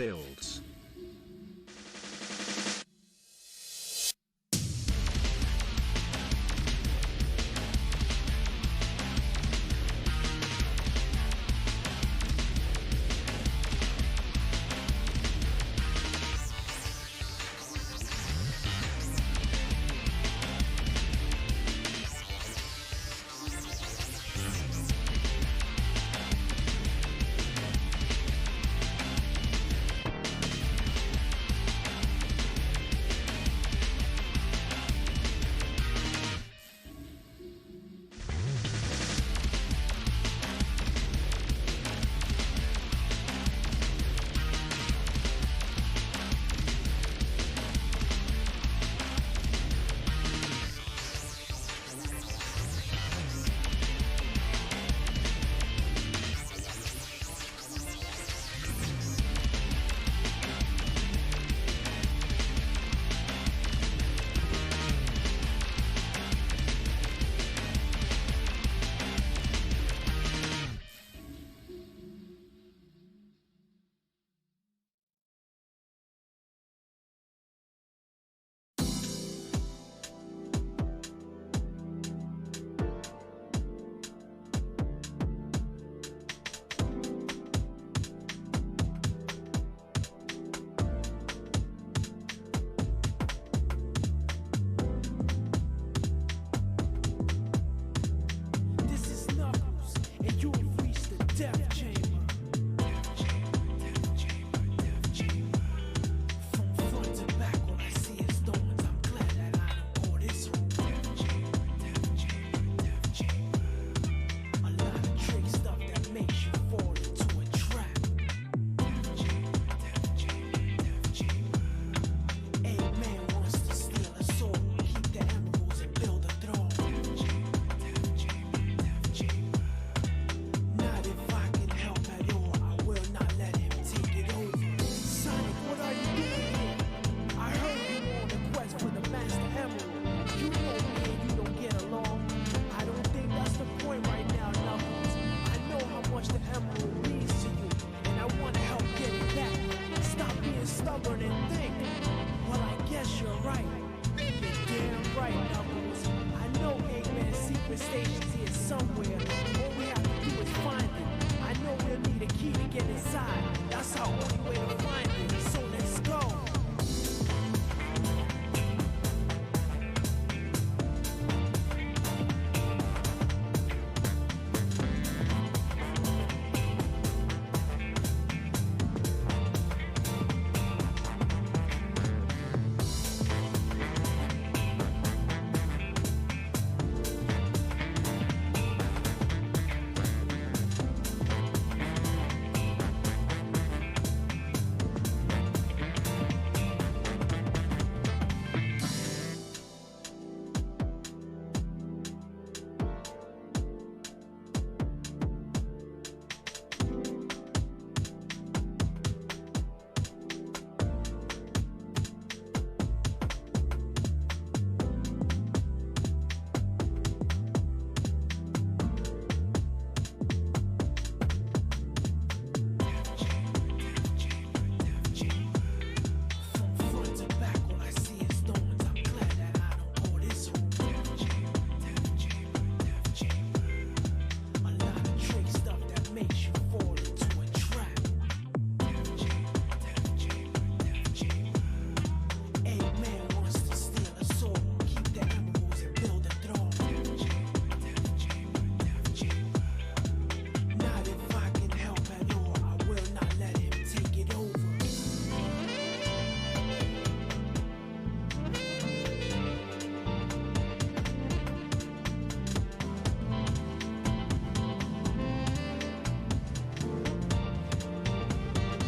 builds.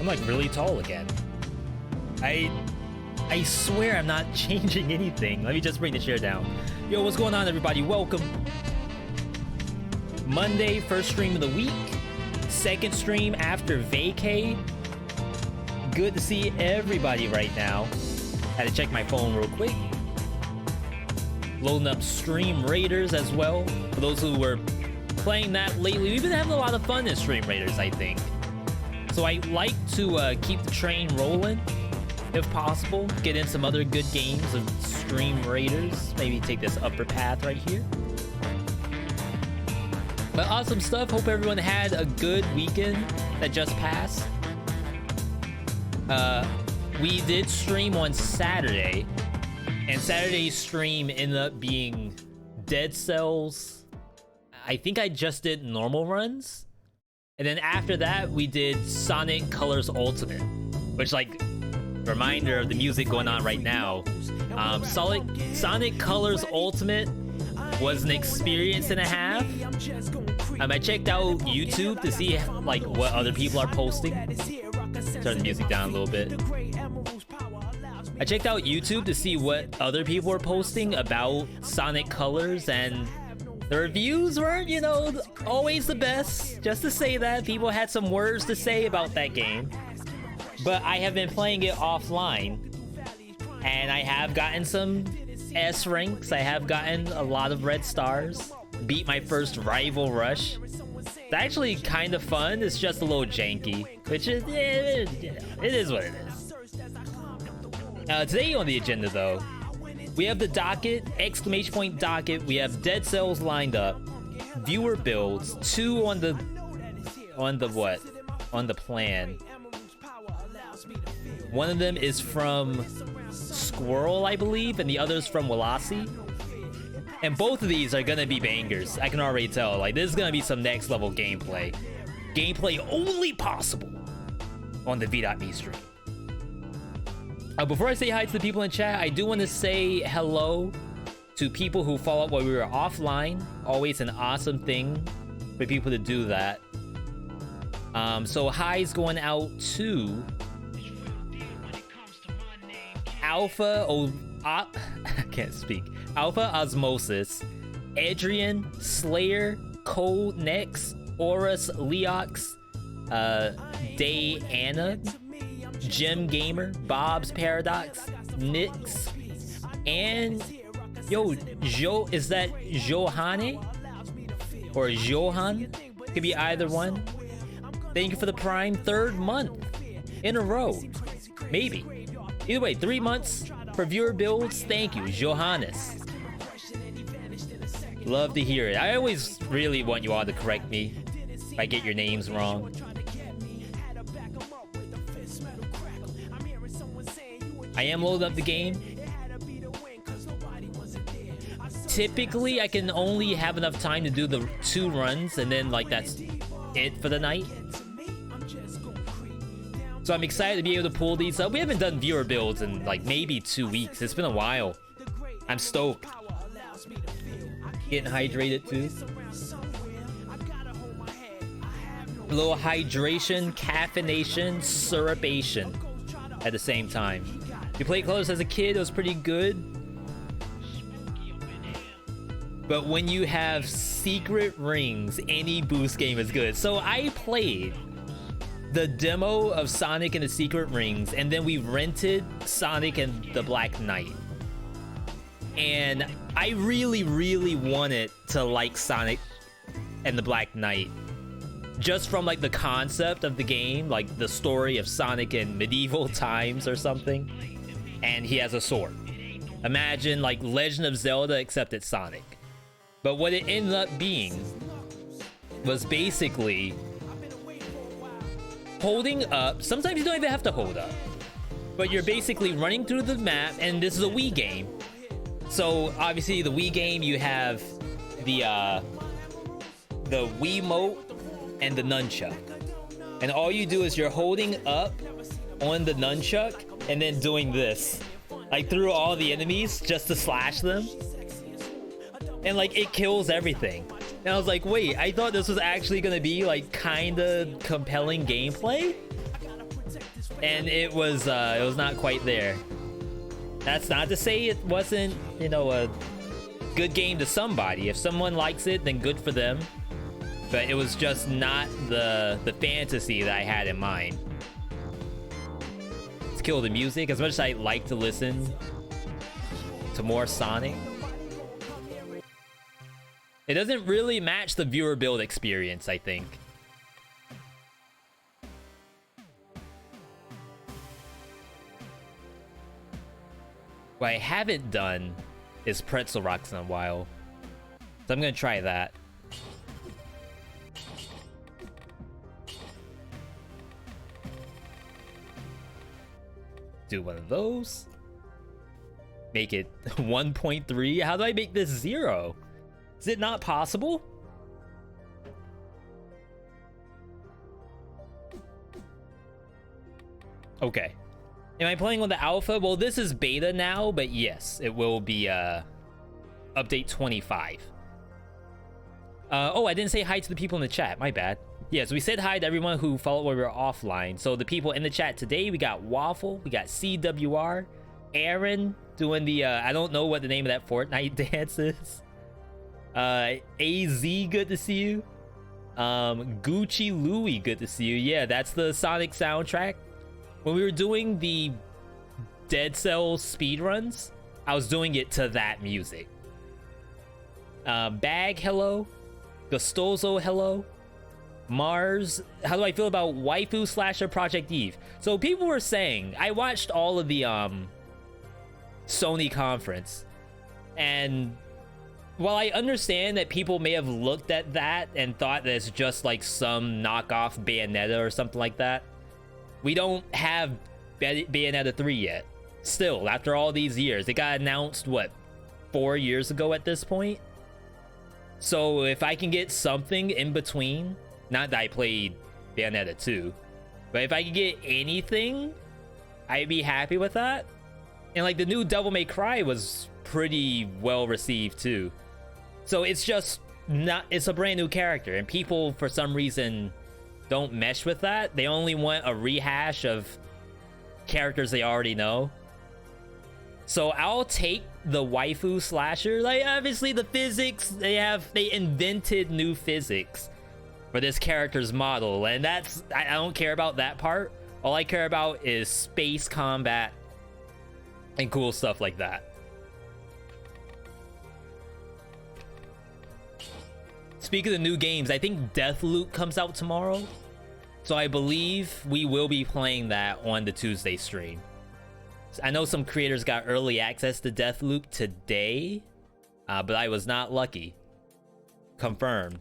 I'm like really tall again. I swear I'm not changing anything. Let me just bring the chair down. Yo, what's going on, everybody? Welcome. Monday, first stream of the week. Second stream after vacay. Good to see everybody right now. Had to check my phone real quick. Loading up Stream Raiders as well. For those who were playing that lately, we've been having a lot of fun in Stream Raiders, I think. So I like to keep the train rolling, if possible. Get in some other good games of Stream Raiders. Maybe take this upper path right here. But awesome stuff. Hope everyone had a good weekend that just passed. We did stream on Saturday, and Saturday's stream ended up being Dead Cells. I think I just did normal runs, and then after that we did Sonic Colors Ultimate, which, like, reminder of the music going on right now. Sonic Colors Ultimate was an experience and a half. I checked out YouTube to see like what other people are posting. Turn the music down a little bit. I checked out YouTube to see what other people were posting about Sonic Colors, and the reviews weren't, you know, always the best. Just to say that, people had some words to say about that game. But I have been playing it offline, and I have gotten some S ranks. I have gotten a lot of red stars. Beat my first rival rush. It's actually kind of fun. It's just a little janky, which is, it is what it is. Today on the agenda, though, we have the docket, exclamation point docket. We have Dead Cells lined up, viewer builds, 2 on the plan. One of them is from Squirrel, I believe, and the other's from Walasi. And both of these are gonna be bangers. I can already tell. Like, this is gonna be some next level gameplay. Gameplay only possible on the VeeDotVod stream. Before I say hi to the people in chat, I do want to say hello to people who followed while we were offline. Always an awesome thing for people to do that. So hi's going out to Alpha I can't speak. Alpha Osmosis, Adrian, Slayer, Cold Nex, Horus Leox, Diana, Jim Gamer, Bob's Paradox, Nix, and is that Johane or Johan? Could be either one. Thank you for the Prime, 3rd month in a row, maybe. Either way, 3 months for viewer builds. Thank you, Johannes. Love to hear it. I always really want you all to correct me if I get your names wrong. I am loading up the game. Typically, I can only have enough time to do the 2 runs, and then, like, that's it for the night. So I'm excited to be able to pull these up. We haven't done viewer builds in like maybe 2 weeks. It's been a while. I'm stoked. Getting hydrated too. A little hydration, caffeination, syrupation at the same time. You played Colors as a kid, it was pretty good. But when you have secret rings, any boost game is good. So I played the demo of Sonic and the Secret Rings, and then we rented Sonic and the Black Knight. And I really, really wanted to like Sonic and the Black Knight. Just from like the concept of the game, like the story of Sonic in medieval times or something. And he has a sword. Imagine like Legend of Zelda except it's Sonic. But what it ended up being was basically holding up. Sometimes you don't even have to hold up, but you're basically running through the map, and this is a Wii game. So obviously the Wii game, you have the Wiimote and the nunchuck, and all you do is you're holding up on the nunchuck and then doing this, like through all the enemies just to slash them, and like it kills everything. And I was like, wait, I thought this was actually gonna be like kind of compelling gameplay, and it was not quite there. That's not to say it wasn't, you know, a good game to somebody. If someone likes it, then good for them. But it was just not the fantasy that I had in mind. Let's kill the music. As much as I like to listen to more Sonic, it doesn't really match the viewer build experience, I think. What I haven't done is pretzel rocks in a while. So I'm gonna try that. Do one of those. Make it 1.3. How do I make this 0? Is it not possible? Okay. Am I playing on the alpha? Well, this is beta now, but yes, it will be update 25. Oh, I didn't say hi to the people in the chat. My bad. Yeah, so we said hi to everyone who followed when we were offline. So the people in the chat today, we got Waffle, we got CWR, Aaron doing the, I don't know what the name of that Fortnite dance is. AZ, good to see you. Gucci Louie, good to see you. Yeah, that's the Sonic soundtrack. When we were doing the Dead Cells speedruns, I was doing it to that music. Bag, hello. Gustoso, hello. Mars, how do I feel about Waifu Slasher Project Eve? So people were saying, I watched all of the Sony conference, and while I understand that people may have looked at that and thought that it's just like some knockoff Bayonetta or something like that, we don't have Bayonetta 3 yet. Still, after all these years, it got announced, what, 4 years ago at this point? So if I can get something in between, not that I played Bayonetta 2, but if I could get anything, I'd be happy with that. And like the new Devil May Cry was pretty well received too. So it's just not, it's a brand new character, and people for some reason don't mesh with that. They only want a rehash of characters they already know. So I'll take the waifu slasher. Like, obviously the physics, they invented new physics for this character's model, and that's, I don't care about that part. All I care about is space combat and cool stuff like that. Speaking of new games, I think Deathloop comes out tomorrow, so I believe we will be playing that on the Tuesday stream. I know some creators got early access to Deathloop today, but I was not lucky. Confirmed.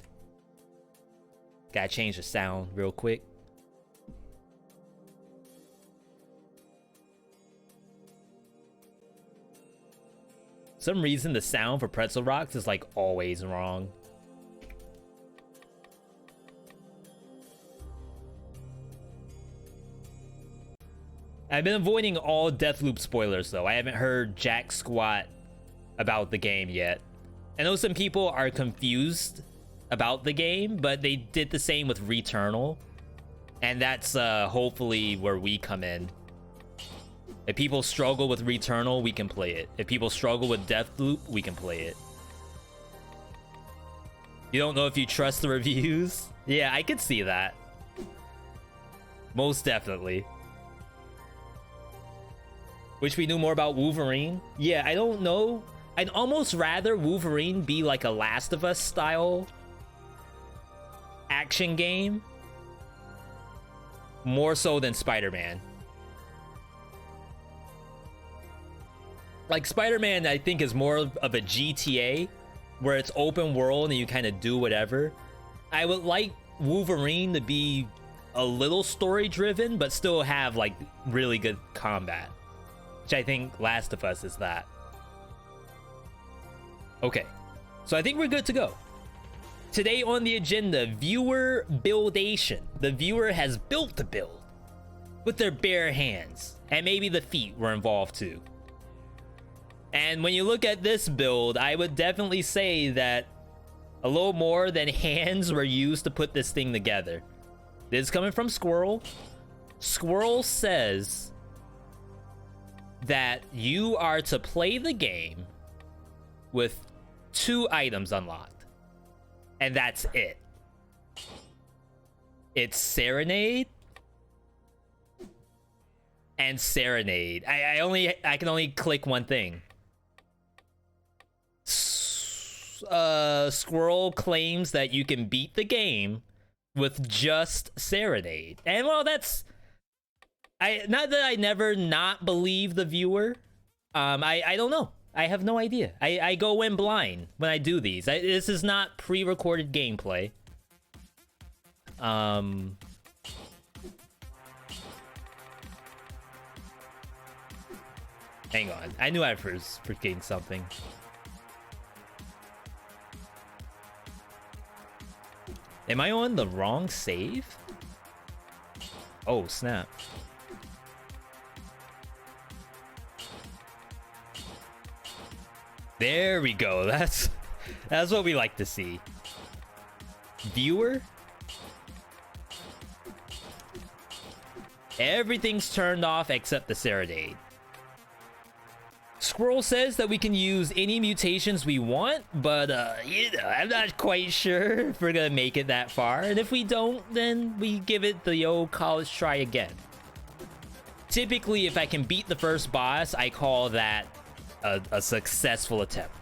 Gotta change the sound real quick. Some reason the sound for Pretzel Rocks is like always wrong. I've been avoiding all Deathloop spoilers though. I haven't heard jack squat about the game yet. I know some people are confused about the game, but they did the same with Returnal, and that's hopefully where we come in. If people struggle with Returnal, we can play it. If people struggle with Deathloop, we can play it. You don't know if you trust the reviews? Yeah, I could see that. Most definitely. Wish we knew more about Wolverine. Yeah, I don't know. I'd almost rather Wolverine be like a Last of Us style action game, more so than Spider-Man. Like Spider-Man, I think, is more of a GTA, where it's open world and you kind of do whatever. I would like Wolverine to be a little story driven, but still have like really good combat, which I think Last of Us is that. Okay, so I think we're good to go. Today on the agenda, viewer buildation. The viewer has built the build with their bare hands, and maybe the feet were involved too. And when you look at this build, I would definitely say that a little more than hands were used to put this thing together. This is coming from Squirrel. Squirrel says that you are to play the game with 2 items unlocked, and that's it. It's Serenade and Serenade. I can only click one thing. Squirrel claims that you can beat the game with just Serenade, and well, that's not that I never not believe the viewer, I don't know. I have no idea. I go in blind when I do these. This is not pre-recorded gameplay. Hang on. I knew I was forgetting something. Am I on the wrong save? Oh, snap. There we go. That's what we like to see. Viewer? Everything's turned off except the Serenade. Squirrel says that we can use any mutations we want, but you know, I'm not quite sure if we're gonna make it that far. And if we don't, then we give it the old college try again. Typically, if I can beat the first boss, I call that a successful attempt.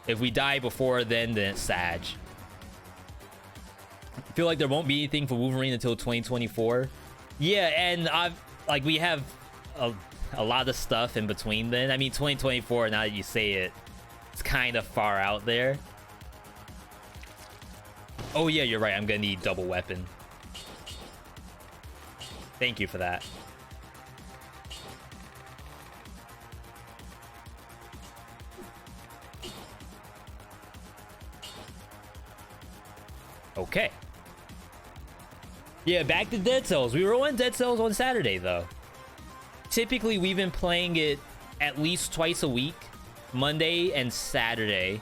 If we die before then it's Sag. I feel like there won't be anything for Wolverine until 2024. Yeah, and we have a lot of stuff in between then. I mean, 2024, now that you say it, it's kind of far out there. Oh yeah, you're right. I'm gonna need double weapon. Thank you for that. Okay. Yeah, back to Dead Cells. We were on Dead Cells on Saturday, though. Typically, we've been playing it at least twice a week, Monday and Saturday.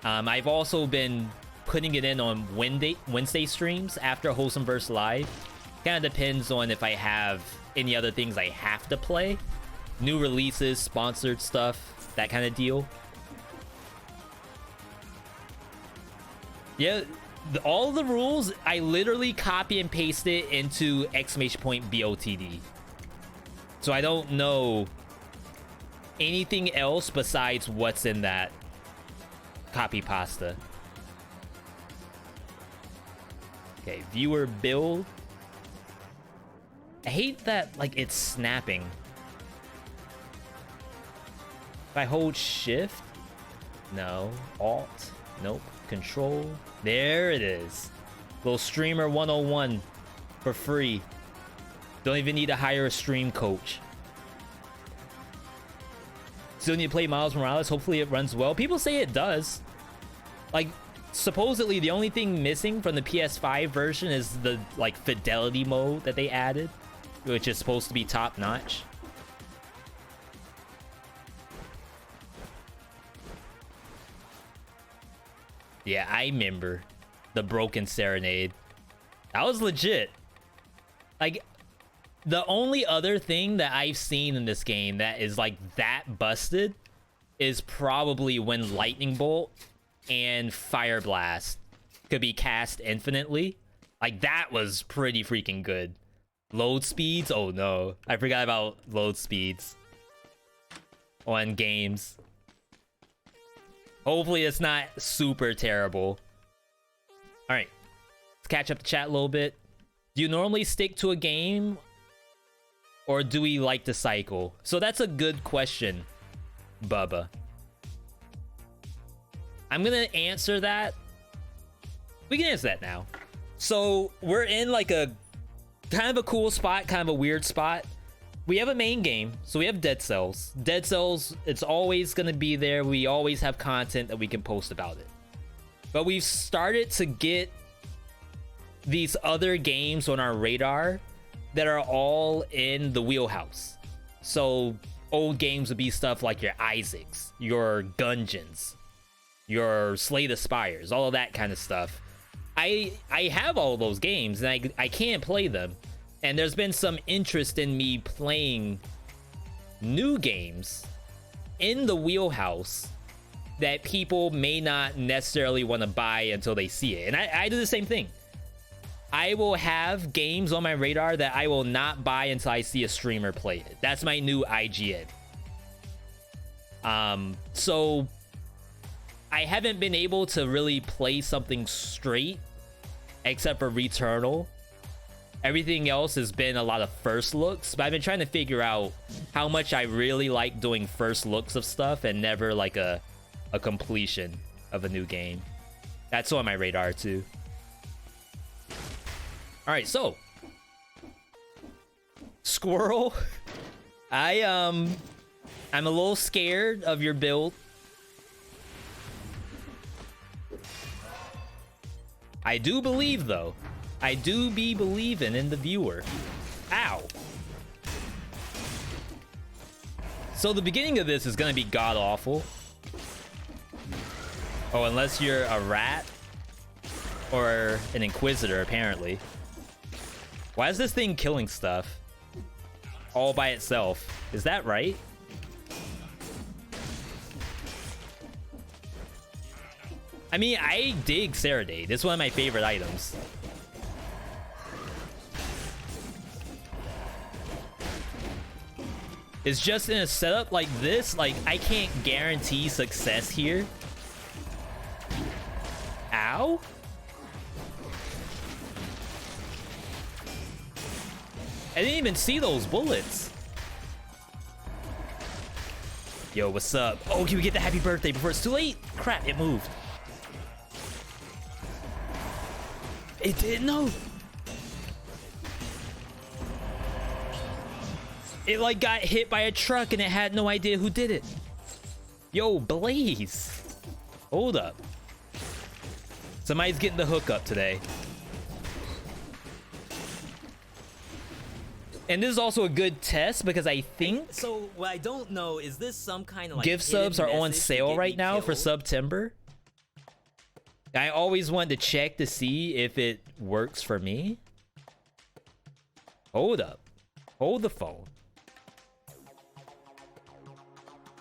I've also been putting it in on Wednesday streams after Wholesome Burst Live. Kind of depends on if I have any other things I have to play. New releases, sponsored stuff, that kind of deal. Yeah, all the rules, I literally copy and paste it into !BOTD. So I don't know anything else besides what's in that copy pasta. Okay, viewer build. I hate that, like, it's snapping. If I hold shift, no. Alt, nope. Control, there it is. Little streamer 101 for free. Don't even need to hire a stream coach. Still need to play Miles Morales. Hopefully it runs well. People say it does. Like, supposedly the only thing missing from the PS5 version is the, like, fidelity mode that they added, which is supposed to be top notch. Yeah, I remember the broken Serenade. That was legit. Like, the only other thing that I've seen in this game that is like that busted is probably when Lightning Bolt and Fire Blast could be cast infinitely. Like, that was pretty freaking good. Load speeds? Oh no, I forgot about load speeds on games. Hopefully it's not super terrible. All right, let's catch up the chat a little bit. Do you normally stick to a game, or do we like to cycle? So that's a good question, Bubba. I'm gonna answer that. We can answer that now. So we're in like a kind of a cool spot, kind of a weird spot. We have a main game, so we have Dead Cells. Dead Cells, it's always going to be there. We always have content that we can post about it. But we've started to get these other games on our radar that are all in the wheelhouse. So old games would be stuff like your Isaacs, your Gungeons, your Slay the Spires, all of that kind of stuff. I have all those games, and I can't play them. And there's been some interest in me playing new games in the wheelhouse that people may not necessarily want to buy until they see it. And I do the same thing. I will have games on my radar that I will not buy until I see a streamer play it. That's my new IGN. So I haven't been able to really play something straight except for Returnal. Everything else has been a lot of first looks, but I've been trying to figure out how much I really like doing first looks of stuff and never like a completion of a new game. That's on my radar too. All right, so Squirrel, I'm a little scared of your build. I do believe though. I do be believing in the viewer. Ow. So the beginning of this is gonna be god awful. Oh, unless you're a rat or an inquisitor, apparently. Why is this thing killing stuff all by itself? Is that right? I mean, I dig Serenade. It's one of my favorite items. It's just in a setup like this, like, I can't guarantee success here. Ow? I didn't even see those bullets. Yo, what's up? Oh, can we get the happy birthday before it's too late? Crap, it moved. It didn't know. It like got hit by a truck and it had no idea who did it. Yo, Blaze. Hold up. Somebody's getting the hookup today. And this is also a good test because I think... So, what I don't know, is this some kind of like... Gift subs are on sale right now for September. I always wanted to check to see if it works for me. Hold up. Hold the phone.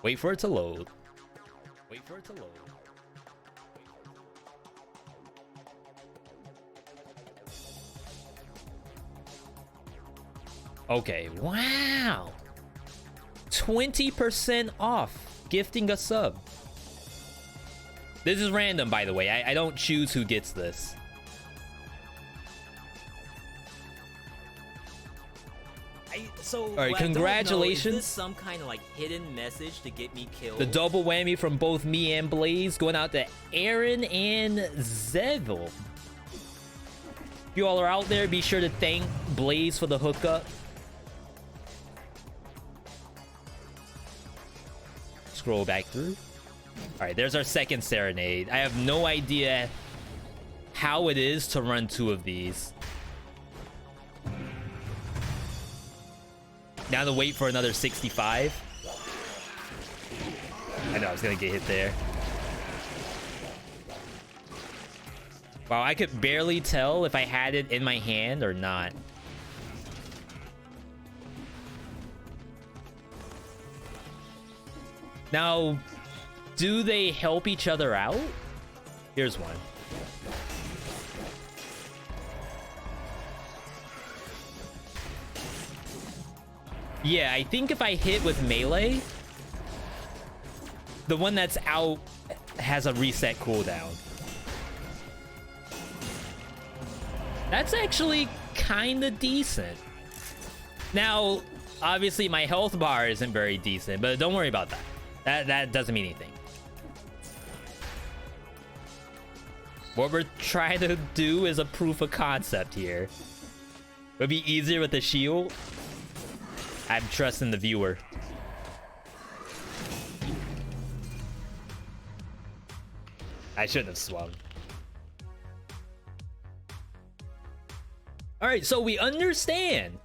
Wait for it to load. Wait for it to load. Okay, wow. 20% off gifting a sub. This is random, by the way. I don't choose who gets this. So, all right, congratulations. Know, is this some kind of like hidden message to get me killed? The double whammy from both me and Blaze going out to Aaron and Zevil. If you all are out there, be sure to thank Blaze for the hookup. Scroll back through. All right, there's our second Serenade. I have no idea how it is to run two of these. Now to wait for another 65. I know I was gonna get hit there. Wow, I could barely tell if I had it in my hand or not. Now, do they help each other out? Here's one. Yeah, I think if I hit with melee, the one that's out has a reset cooldown. That's actually kind of decent. Now, obviously my health bar isn't very decent, but don't worry about that. That doesn't mean anything. What we're trying to do is a proof of concept here. It'll be easier with the shield. I'm trusting the viewer. I shouldn't have swung. All right, so we understand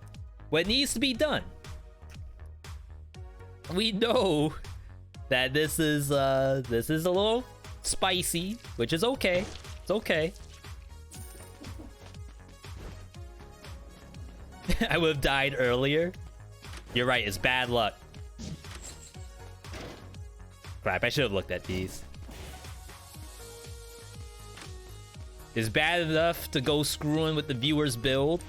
what needs to be done. We know that this is a little spicy, which is okay. It's okay. I would have died earlier. You're right, it's bad luck. Crap, I should have looked at these. It's bad enough to go screwing with the viewer's build.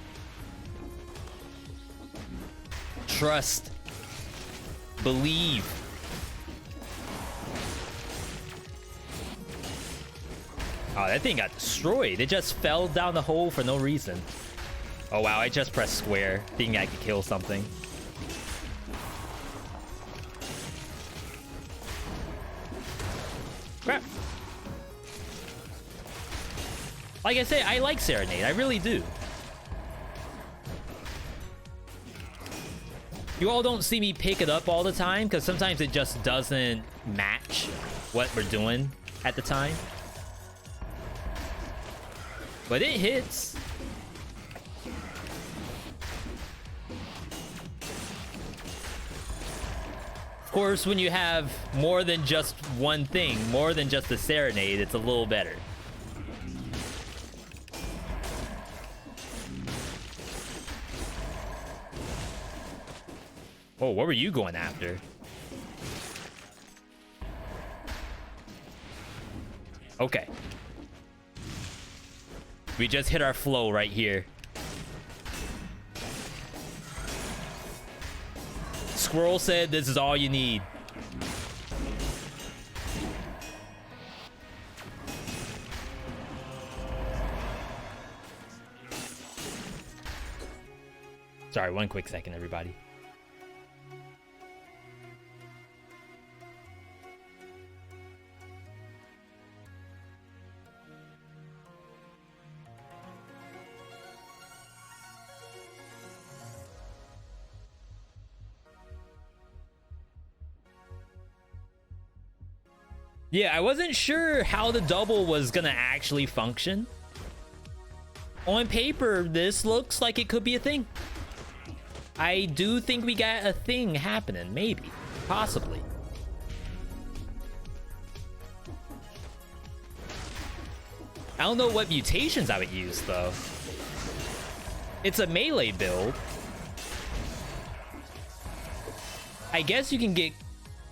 Trust. Believe. Oh, that thing got destroyed. It just fell down the hole for no reason. Oh wow, I just pressed square, thinking I could kill something. Crap. Like I say, I like Serenade. I really do. You all don't see me pick it up all the time because sometimes it just doesn't match what we're doing at the time. But it hits. Of course, when you have more than just one thing, more than just a Serenade, it's a little better. Oh, what were you going after? Okay. We just hit our flow right here. Squirrel said this is all you need. Sorry, one quick second, everybody. Yeah, I wasn't sure how the double was gonna actually function. On paper, this looks like it could be a thing. I do think we got a thing happening, maybe, possibly. I don't know what mutations I would use, though. It's a melee build. I guess you can get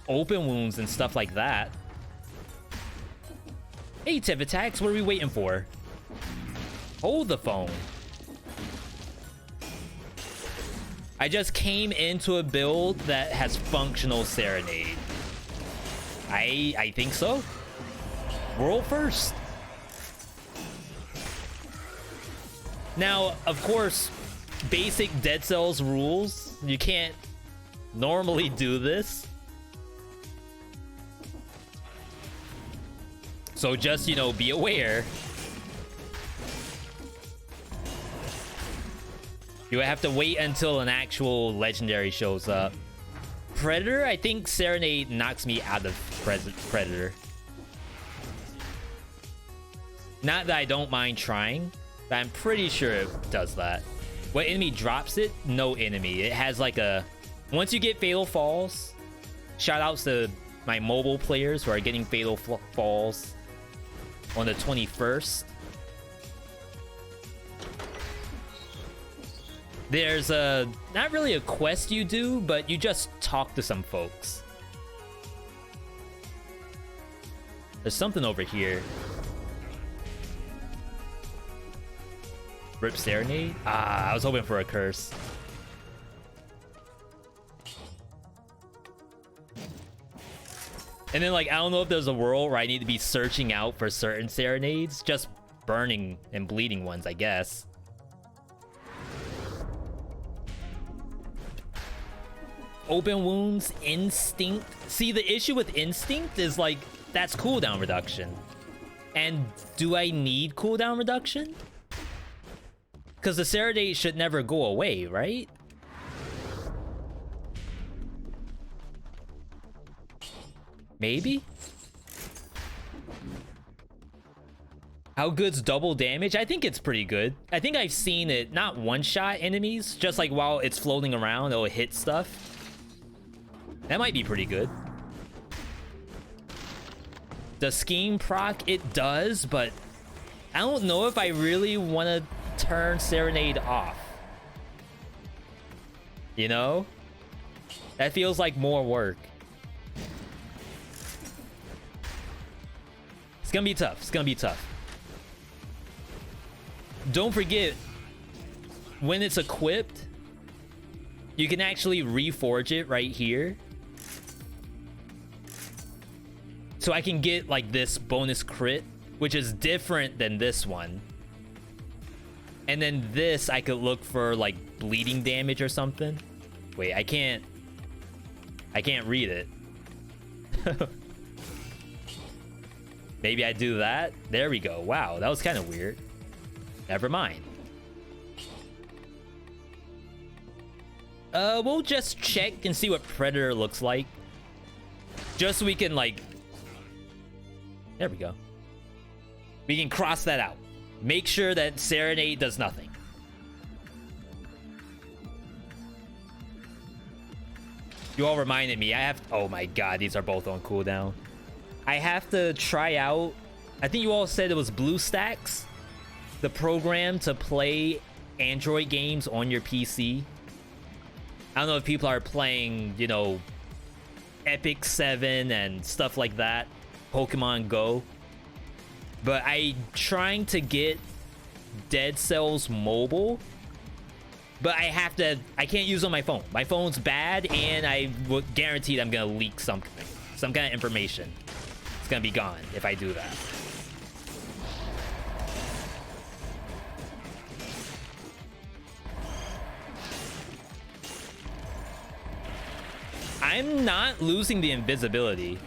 open wounds and stuff like that. Hey, Tip Attacks, what are we waiting for? Hold the phone. I just came into a build that has functional Serenade. I think so. World first. Now, of course, basic Dead Cells rules. You can't normally do this. So just, you know, be aware. You have to wait until an actual legendary shows up. Predator? I think Serenade knocks me out of Predator. Not that I don't mind trying, but I'm pretty sure it does that. What enemy drops it? No enemy. It has like a... Once you get Fatal Falls, shout outs to my mobile players who are getting Fatal Falls on the 21st. There's a... not really a quest you do, but you just talk to some folks. There's something over here. Rip Serenade? Ah, I was hoping for a curse. And then, like, I don't know if there's a world where I need to be searching out for certain Serenades. Just burning and bleeding ones, I guess. Open wounds, instinct. See, the issue with instinct is, like, that's cooldown reduction. And do I need cooldown reduction? Because the Serenade should never go away, right? Maybe? How good's double damage? I think it's pretty good. I think I've seen it not one-shot enemies, just like while it's floating around, it'll hit stuff. That might be pretty good. The scheme proc, it does, but I don't know if I really want to turn Serenade off. You know? That feels like more work. It's gonna be tough. It's gonna be tough. Don't forget, when it's equipped, you can actually reforge it right here. So I can get like this bonus crit, which is different than this one. And then this, I could look for like bleeding damage or something. Wait, I can't read it. Maybe I do that. There we go. Wow, that was kind of weird. Never mind. We'll just check and see what Predator looks like. Just so we can like... There we go. We can cross that out. Make sure that Serenade does nothing. You all reminded me. I have... Oh my god, these are both on cooldown. I have to try out... I think you all said it was BlueStacks, the program to play Android games on your PC. I don't know if people are playing, you know, Epic 7 and stuff like that. Pokemon Go. But I'm trying to get Dead Cells mobile. But I can't use it on my phone. My phone's bad, and I will guarantee I'm gonna leak something. Some kind of information. It's gonna be gone if I do that. I'm not losing the invisibility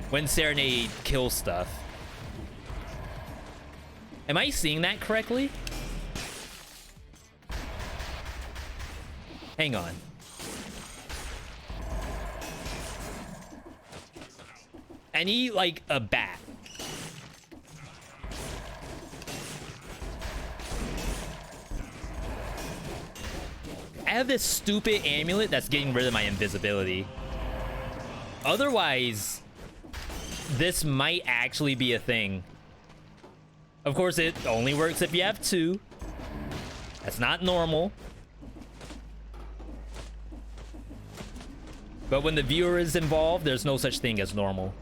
when Serenade kills stuff. Am I seeing that correctly? Hang on. I need like a bat. I have this stupid amulet that's getting rid of my invisibility. Otherwise, this might actually be a thing. Of course, it only works if you have 2. That's not normal. But when the viewer is involved, there's no such thing as normal.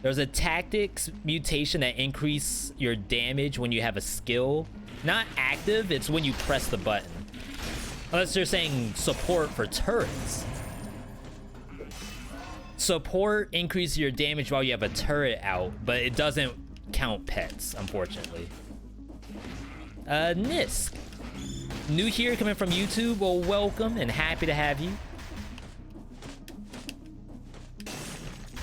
There's a tactics mutation that increases your damage when you have a skill. Not active, it's when you press the button. Unless they're saying support for turrets. Support increases your damage while you have a turret out, but it doesn't count pets, unfortunately. Nisk. New here, coming from YouTube. Well, welcome and happy to have you.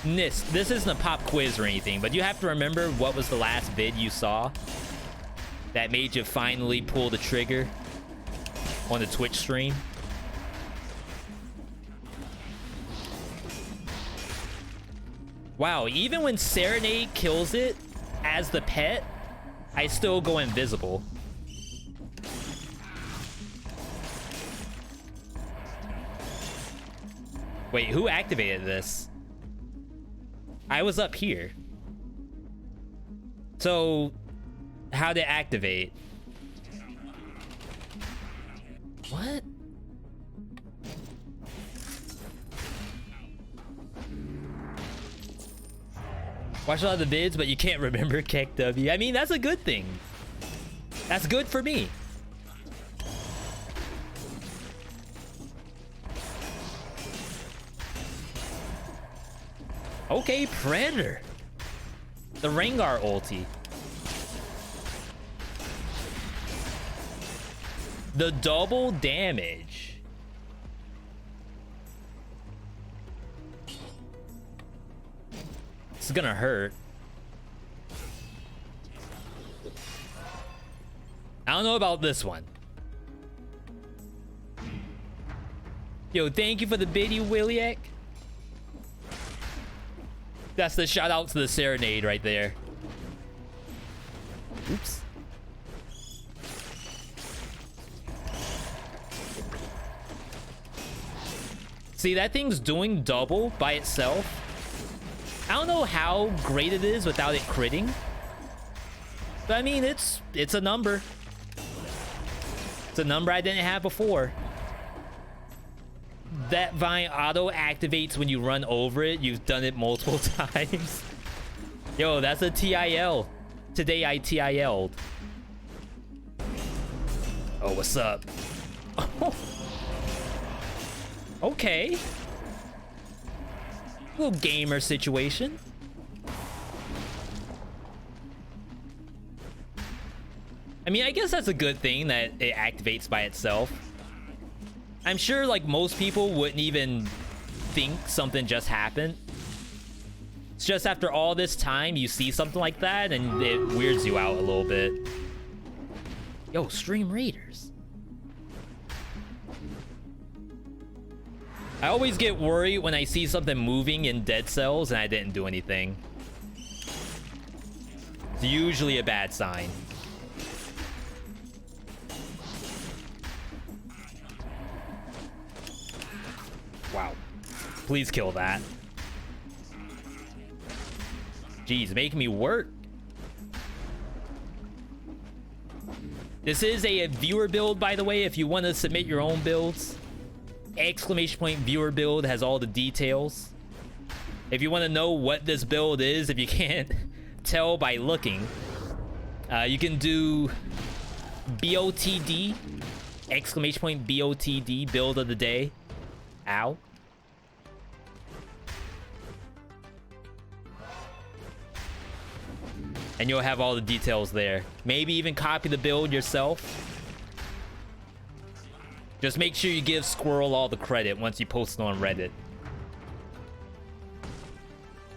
Nisk, this isn't a pop quiz or anything, but you have to remember what was the last vid you saw that made you finally pull the trigger on the Twitch stream. Wow, even when Serenade kills it as the pet, I still go invisible. Wait, who activated this? I was up here. So, how'd it activate? What? Watch a lot of the vids, but you can't remember Keck W. I mean, that's a good thing. That's good for me. Okay, Predator. The Rengar ulti. The double damage. This is gonna hurt. I don't know about this one. Yo, thank you for the biddy, Williak. That's the shout out to the Serenade right there. Oops. See, that thing's doing double by itself. I don't know how great it is without it critting. But I mean, it's a number. It's a number I didn't have before. That vine auto activates when you run over it. You've done it multiple times. Yo, that's a TIL. Today I TIL'd. Oh, what's up? Okay. Little gamer situation. I mean, I guess that's a good thing that it activates by itself. I'm sure like most people wouldn't even think something just happened. It's just after all this time you see something like that and it weirds you out a little bit. Yo, stream raiders. I always get worried when I see something moving in Dead Cells and I didn't do anything. It's usually a bad sign. Wow. Please kill that. Jeez, making me work. This is a viewer build, by the way, if you want to submit your own builds. !viewer build has all the details. If you want to know what this build is, if you can't tell by looking, you can do BOTD, !BOTD, build of the day. Ow. And you'll have all the details there. Maybe even copy the build yourself. Just make sure you give Squirrel all the credit once you post it on Reddit.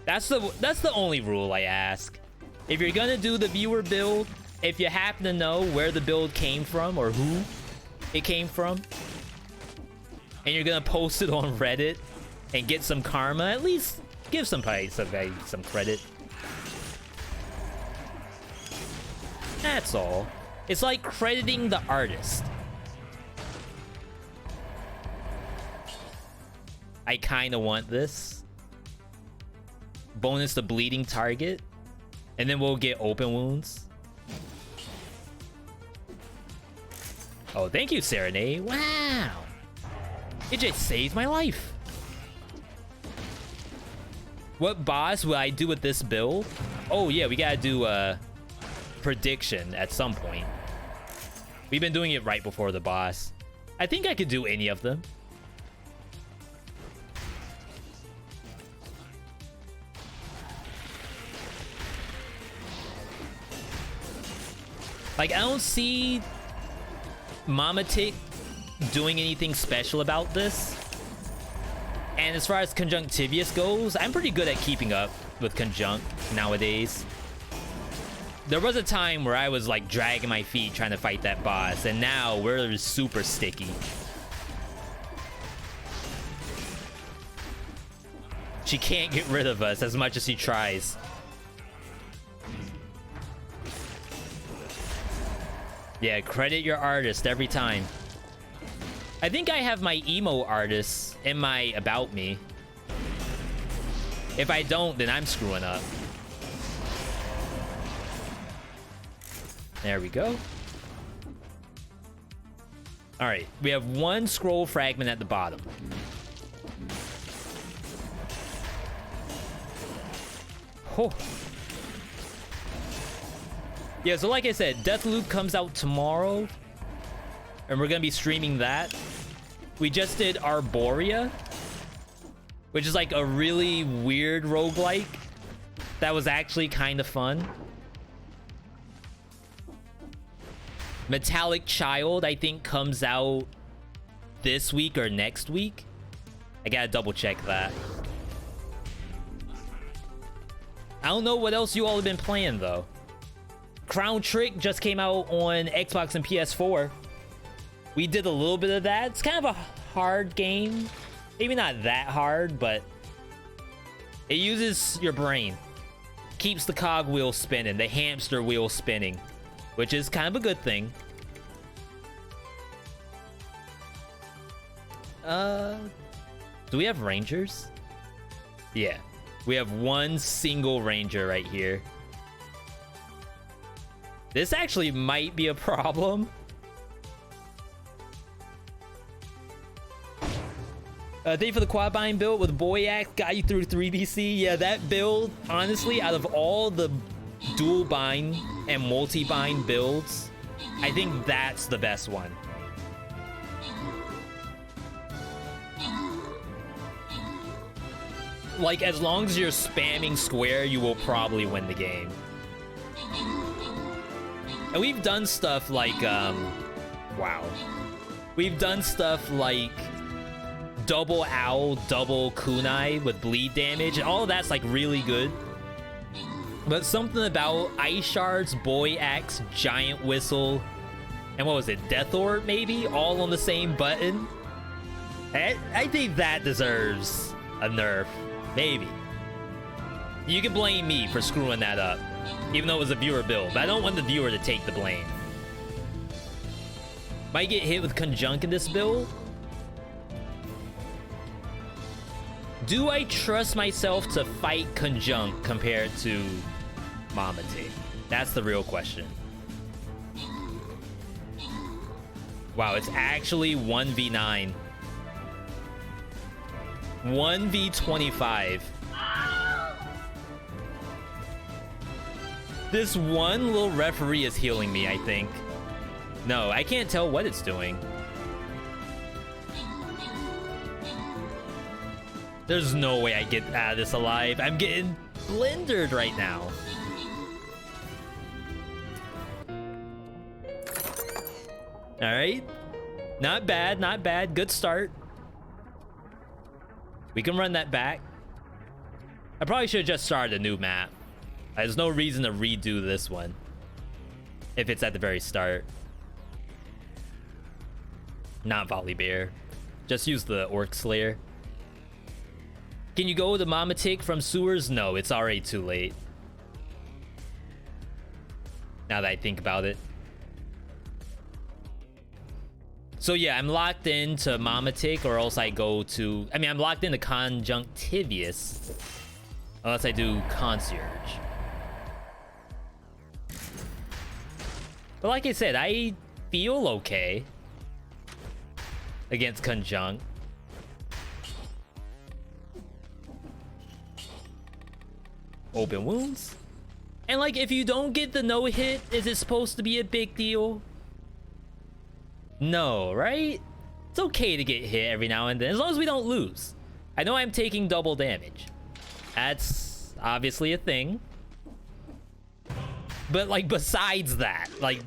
That's the only rule I ask. If you're gonna do the viewer build, if you happen to know where the build came from or who it came from, and you're gonna post it on Reddit and get some karma, at least give somebody some credit. That's all. It's like crediting the artist. I kind of want this. Bonus the bleeding target. And then we'll get open wounds. Oh, thank you, Serenade. Wow. It just saved my life. What boss will I do with this build? Oh, yeah, we gotta do prediction at some point. We've been doing it right before the boss. I think I could do any of them. Like, I don't see Mama Tick doing anything special about this. And as far as Conjunctivius goes, I'm pretty good at keeping up with Conjunct nowadays. There was a time where I was like dragging my feet trying to fight that boss, and now we're super sticky. She can't get rid of us as much as she tries. Yeah, credit your artist every time. I think I have my emo artists in my about me. If I don't, then I'm screwing up. There we go. All right, we have one scroll fragment at the bottom. Oh. Yeah, so like I said, Deathloop comes out tomorrow, and we're gonna be streaming that. We just did Arborea, which is like a really weird roguelike that was actually kind of fun. Metallic Child, I think, comes out this week or next week. I gotta double check that. I don't know what else you all have been playing, though. Crown Trick just came out on Xbox and PS4. We did a little bit of that. It's kind of a hard game. Maybe not that hard, but it uses your brain. Keeps the cog wheel spinning, the hamster wheel spinning, which is kind of a good thing. Do we have rangers? Yeah, we have one single ranger right here. This actually might be a problem. Thank you for the quad bind build with Boyac, got you through 3BC. Yeah, that build, honestly, out of all the dual bind and multi-bind builds, I think that's the best one. Like, as long as you're spamming square, you will probably win the game. And we've done stuff like, wow. We've done stuff like double owl, double kunai with bleed damage, and all of that's like really good. But something about ice shards, boy axe, giant whistle, and what was it, death orb maybe, all on the same button. I think that deserves a nerf, maybe. You can blame me for screwing that up, even though it was a viewer build, but I don't want the viewer to take the blame. Might get hit with conjunct in this build. Do I trust myself to fight conjunct compared to Mamate? That's the real question. Wow, it's actually 1v9. 1v25. This one little referee is healing me, I think. No, I can't tell what it's doing. There's no way I get out of this alive. I'm getting blendered right now. All right. Not bad, not bad. Good start. We can run that back. I probably should have just started a new map. There's no reason to redo this one if it's at the very start. Not Volibear. Just use the Orc Slayer. Can you go to Mamatic from sewers? No, it's already too late. Now that I think about it. So yeah, I'm locked into Mamatic, or else I go to... I mean, I'm locked into Conjunctivius. Unless I do Concierge. But like I said, I feel okay against Conjunct. Open wounds. And like, if you don't get the no-hit, is it supposed to be a big deal? No, right? It's okay to get hit every now and then, as long as we don't lose. I know I'm taking double damage. That's obviously a thing. But like, besides that, like,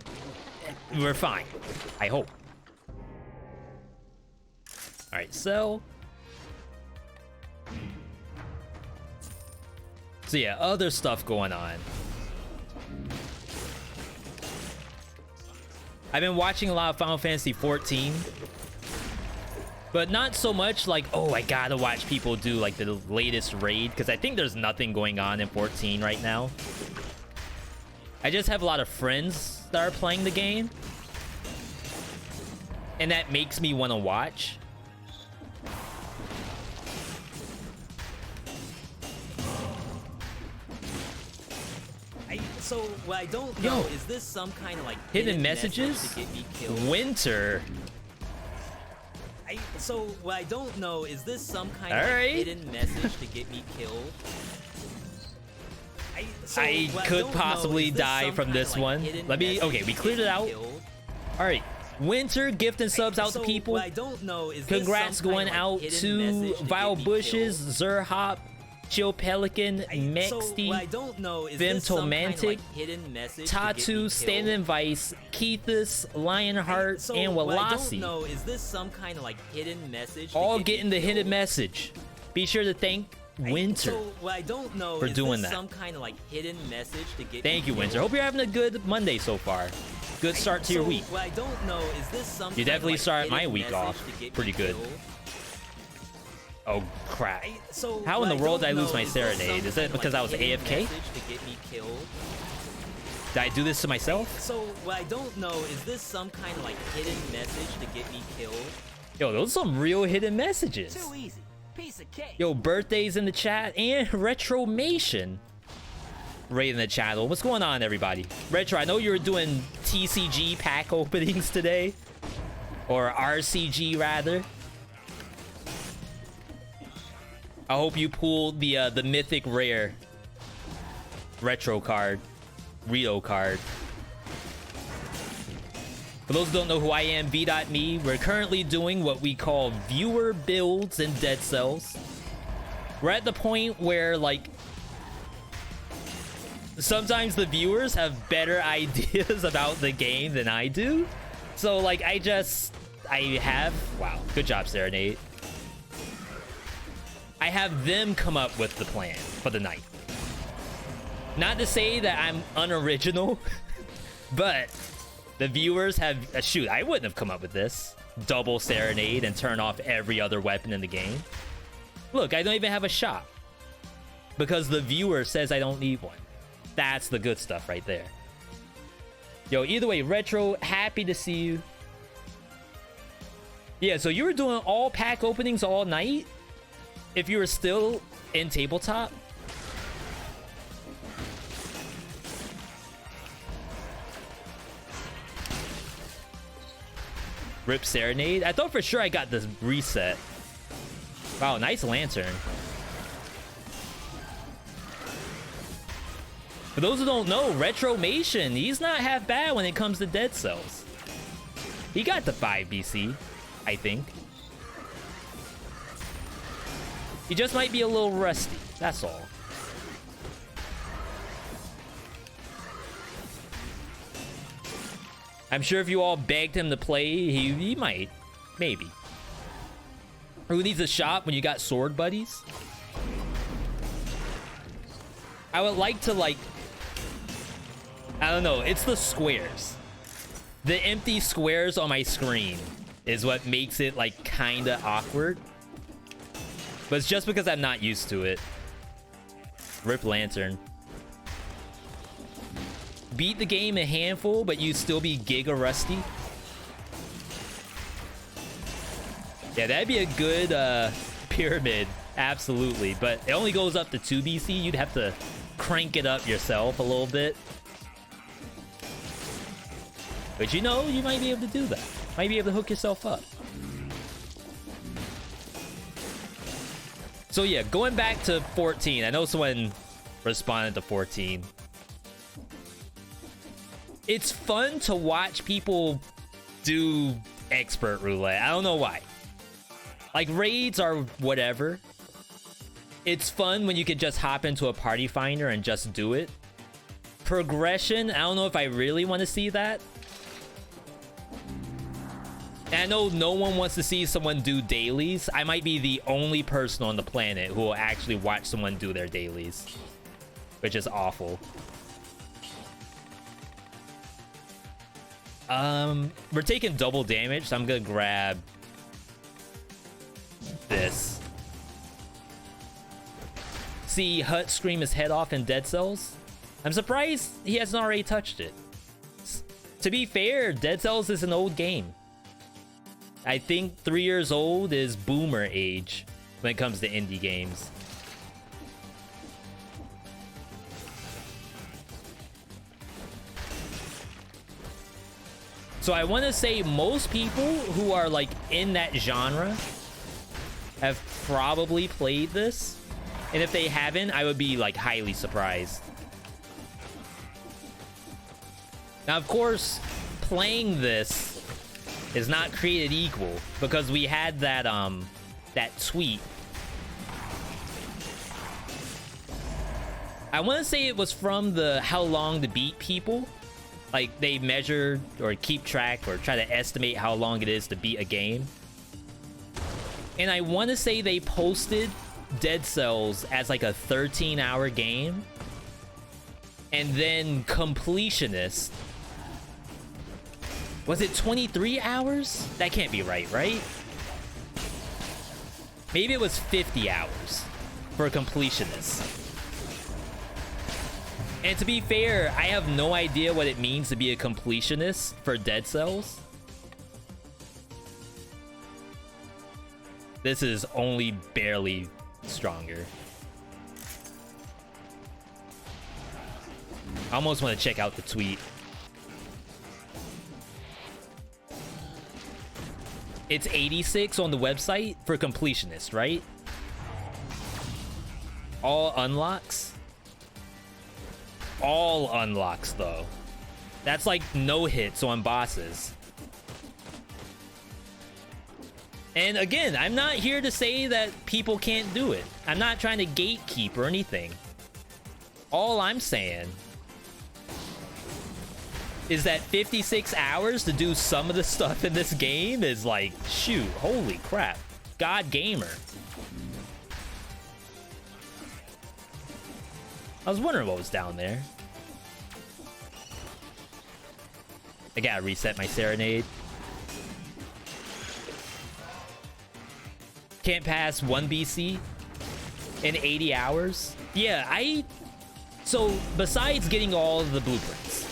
we're fine. I hope. All right, so yeah, other stuff going on. I've been watching a lot of Final Fantasy 14, but not so much like, oh, I gotta watch people do like the latest raid, because I think there's nothing going on in 14 right now. I just have a lot of friends that are playing the game, and that makes me want to watch. So what I don't know is this some kind of like hidden messages message to get me killed? Winter. So what I don't know is this some kind All of like right. hidden message to get me killed? I could possibly die from this one. Let me... Okay, we cleared it out. All right. Winter gifting subs out to people. What I don't know is Congrats going out to Vile Bushes, Zerhop, Chill Pelican, Mexty, Vimtomantic, Tatu, Standing Vice, Keithus, Lionheart, and Walasi. All getting the hidden message. Be sure to thank Winter for doing that. Thank you, Winter. Hope you're having a good Monday so far. Good start to your week. You definitely start my week off pretty good. Oh crap. How in the world did I lose my Serenade? Is that because I was AFK? Did I do this to myself? So what I don't know is this some kind of like hidden message to get me killed? Yo, those are some real hidden messages. Too easy. Piece of cake. Yo, birthdays in the chat and Retromation right in the channel. What's going on, everybody? Retro, I know you were doing TCG pack openings today, or RCG rather. I hope you pulled the mythic rare retro card, Rio card. For those who don't know who I am, VeeDotMe, we're currently doing what we call viewer builds in Dead Cells. We're at the point where, like, sometimes the viewers have better ideas about the game than I do. So, like, I have... Wow, good job, Serenade. I have them come up with the plan for the night. Not to say that I'm unoriginal, but the viewers have... shoot, I wouldn't have come up with this. Double Serenade and turn off every other weapon in the game. Look, I don't even have a shop. Because the viewer says I don't need one. That's the good stuff right there. Yo, either way, Retro, happy to see you. Yeah, so you were doing all pack openings all night? If you were still in tabletop? Rip Serenade? I thought for sure I got this reset. Wow, nice lantern. For those who don't know, Retromation, he's not half bad when it comes to Dead Cells. He got the 5 BC, I think. He just might be a little rusty, that's all. I'm sure if you all begged him to play, he might. Maybe. Who needs a shop when you got sword buddies? I would like to, like... I don't know, it's the squares. The empty squares on my screen is what makes it, like, kinda awkward. But it's just because I'm not used to it. Rip Lantern. Beat the game a handful, but you still be giga rusty. Yeah, that'd be a good pyramid. Absolutely. But it only goes up to 2 BC. You'd have to crank it up yourself a little bit. But you know, you might be able to do that. Might be able to hook yourself up. So yeah, going back to 14. I know someone responded to 14. It's fun to watch people do expert roulette. I don't know why. Like, raids are whatever. It's fun when you can just hop into a party finder and just do it. Progression, I don't know if I really want to see that. And I know no one wants to see someone do dailies. I might be the only person on the planet who will actually watch someone do their dailies. Which is awful. We're taking double damage, so I'm gonna grab this. See Hut scream his head off in Dead Cells? I'm surprised he hasn't already touched it. To be fair, Dead Cells is an old game. I think 3 years old is boomer age when it comes to indie games. So I want to say most people who are like in that genre have probably played this. And if they haven't, I would be like highly surprised. Now, of course, playing this is not created equal because we had that that tweet. I want to say it was from the how long to beat people. Like, they measure or keep track or try to estimate how long it is to beat a game. And I want to say they posted Dead Cells as like a 13-hour game. And then Completionist. Was it 23 hours? That can't be right, right? Maybe it was 50 hours for Completionist. And to be fair, I have no idea what it means to be a completionist for Dead Cells. This is only barely stronger. I almost want to check out the tweet. It's 86 on the website for completionist, right? All unlocks? All unlocks, though. That's like no hits on bosses. And again, I'm not here to say that people can't do it. I'm not trying to gatekeep or anything. All I'm saying is that 56 hours to do some of the stuff in this game is like, shoot, holy crap. God gamer. I was wondering what was down there. I gotta reset my Serenade. Can't pass 1 BC in 80 hours. Yeah, so besides getting all of the blueprints,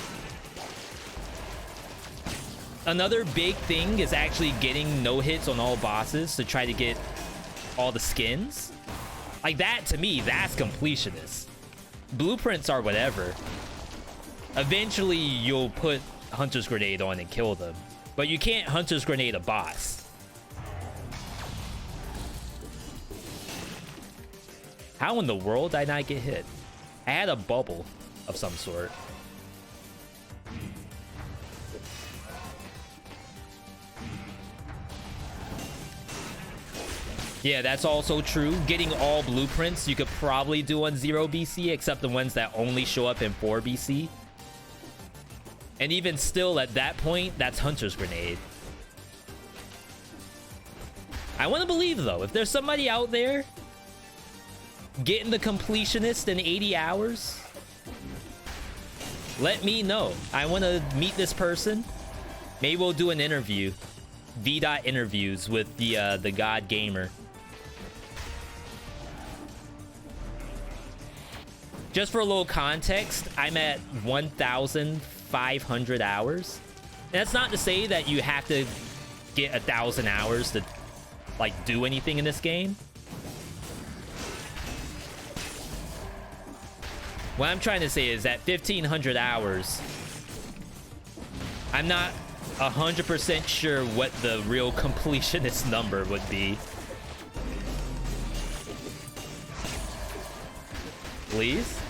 another big thing is actually getting no hits on all bosses to try to get all the skins. Like that, to me, that's completionist. Blueprints are whatever. Eventually, you'll put Hunter's Grenade on and kill them, but you can't Hunter's Grenade a boss. How in the world did I not get hit? I had a bubble of some sort. Yeah, that's also true. Getting all blueprints you could probably do on 0 BC, except the ones that only show up in 4 BC. And even still, at that point, that's Hunter's Grenade. I want to believe, though, if there's somebody out there getting the completionist in 80 hours, let me know. I want to meet this person. Maybe we'll do an interview. VeeDot interviews with the God Gamer. Just for a little context, I'm at 1,500 hours. And that's not to say that you have to get 1,000 hours to like do anything in this game. What I'm trying to say is that 1,500 hours, I'm not 100% sure what the real completionist number would be. Please?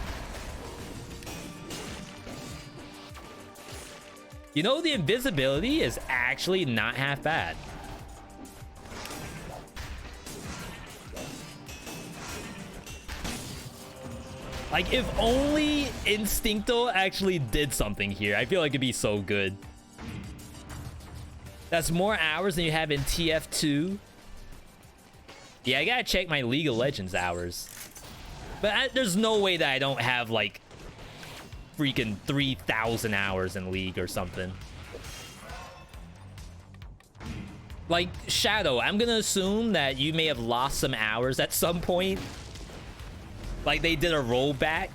You know, the invisibility is actually not half bad. Like, if only Instincto actually did something here, I feel like it'd be so good. That's more hours than you have in TF2. Yeah, I gotta check my League of Legends hours. But there's no way that I don't have, like, freaking 3,000 hours in League or something. Like, Shadow, I'm gonna assume that you may have lost some hours at some point. Like, they did a rollback.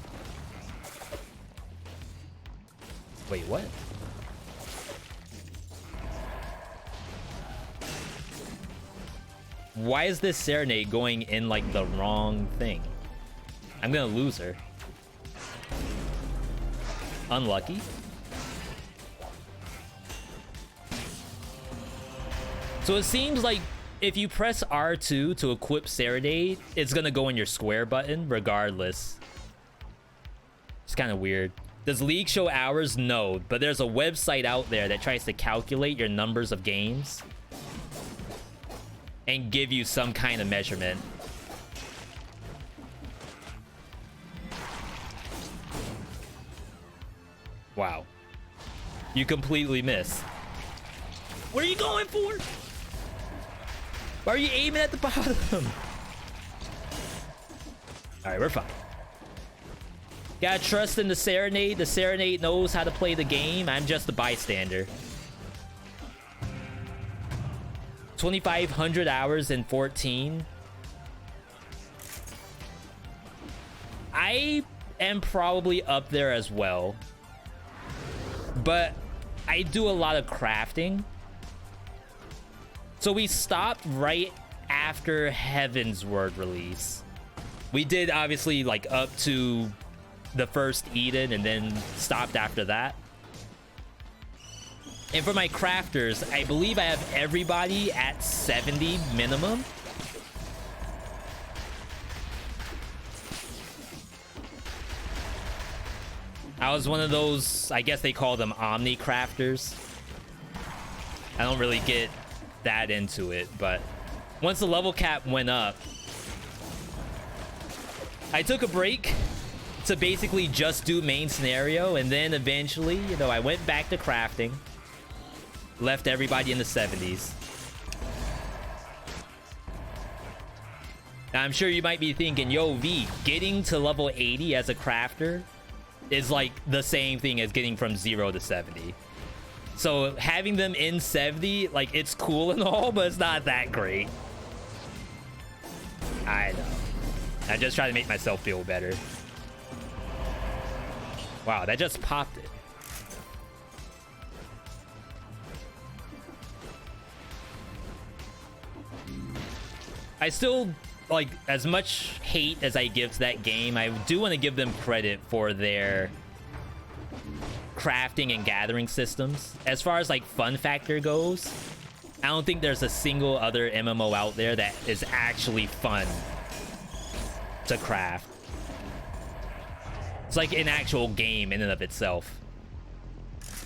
Wait, what? Why is this Serenade going in, like, the wrong thing? I'm gonna lose her. Unlucky. So it seems like if you press R2 to equip Serenade, it's gonna go in your square button regardless. It's kind of weird. Does League show hours? No, but there's a website out there that tries to calculate your numbers of games and give you some kind of measurement. Wow. You completely miss. What are you going for? Why are you aiming at the bottom? Alright, we're fine. Gotta trust in the Serenade. The Serenade knows how to play the game. I'm just a bystander. 2,500 hours in 14. I am probably up there as well. But I do a lot of crafting. So we stopped right after Heaven's Word release. We did obviously like up to the first Eden and then stopped after that. And for my crafters, I believe I have everybody at 70 minimum. I was one of those, I guess they call them Omni crafters. I don't really get that into it, but once the level cap went up, I took a break to basically just do main scenario, and then eventually, you know, I went back to crafting. Left everybody in the 70s. Now, I'm sure you might be thinking, yo, V, getting to level 80 as a crafter is like the same thing as getting from 0 to 70. So having them in 70, like, it's cool and all, but it's not that great. I know. I just try to make myself feel better. Wow, that just popped it. I still, like, as much hate as I give to that game, I do want to give them credit for their crafting and gathering systems. As far as, like, fun factor goes, I don't think there's a single other MMO out there that is actually fun to craft. It's like an actual game in and of itself.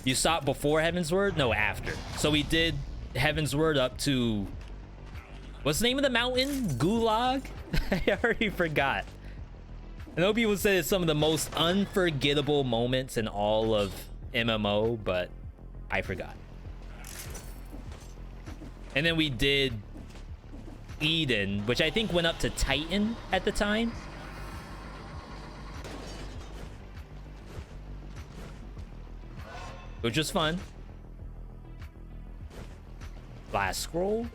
You stop before Heaven's Word? No, after. So we did Heaven's Word up to... what's the name of the mountain? Gulag? I already forgot. I know people say it's some of the most unforgettable moments in all of MMO, but I forgot. And then we did Eden, which I think went up to Titan at the time. Which was fun. Last scroll.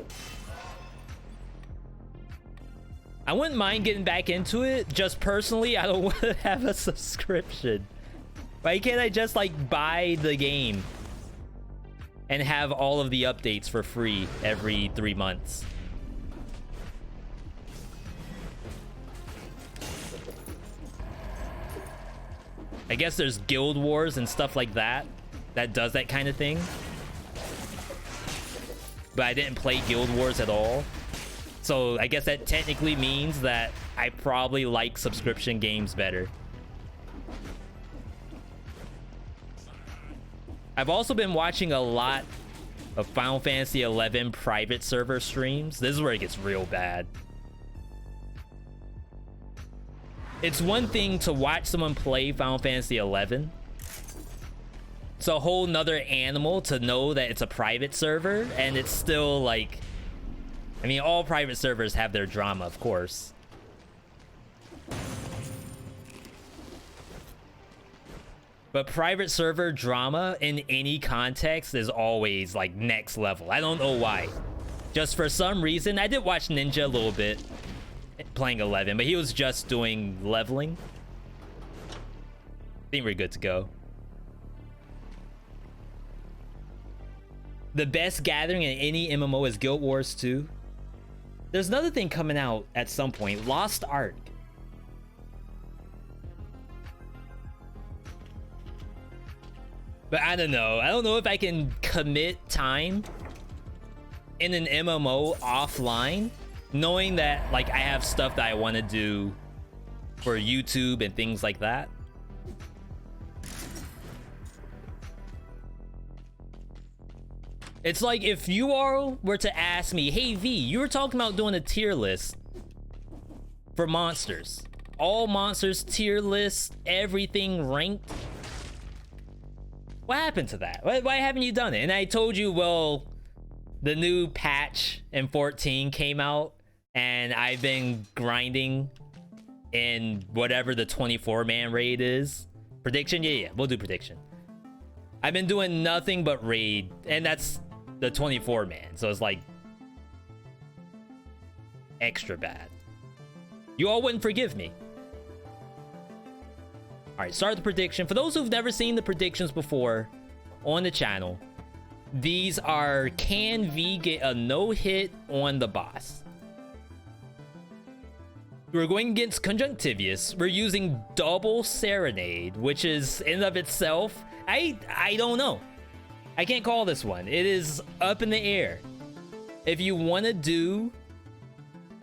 I wouldn't mind getting back into it. Just personally, I don't want to have a subscription. Why can't I just, like, buy the game and have all of the updates for free every 3 months? I guess there's Guild Wars and stuff like that that does that kind of thing. But I didn't play Guild Wars at all. So I guess that technically means that I probably like subscription games better. I've also been watching a lot of Final Fantasy XI private server streams. This is where it gets real bad. It's one thing to watch someone play Final Fantasy XI. It's a whole nother animal to know that it's a private server, and it's still like... I mean, all private servers have their drama, of course. But private server drama in any context is always, like, next level. I don't know why. Just for some reason, I did watch Ninja a little bit playing 11, but he was just doing leveling. I think we're good to go. The best gathering in any MMO is Guild Wars 2. There's another thing coming out at some point. Lost Ark. But I don't know. I don't know if I can commit time in an MMO offline, knowing that, like, I have stuff that I want to do for YouTube and things like that. It's like if you all were to ask me, hey V, you were talking about doing a tier list for monsters. All monsters tier list, everything ranked. What happened to that? Why haven't you done it? And I told you, well, the new patch in 14 came out, and I've been grinding in whatever the 24-man raid is. Prediction? Yeah, we'll do prediction. I've been doing nothing but raid, and that's the 24-man, so it's like extra bad. You all wouldn't forgive me. All right, start the prediction. For those who've never seen the predictions before on the channel, these are, can V get a no-hit on the boss? We're going against Conjunctivius. We're using double Serenade, which is in and of itself, I don't know. I can't call this one. It is up in the air. If you want to do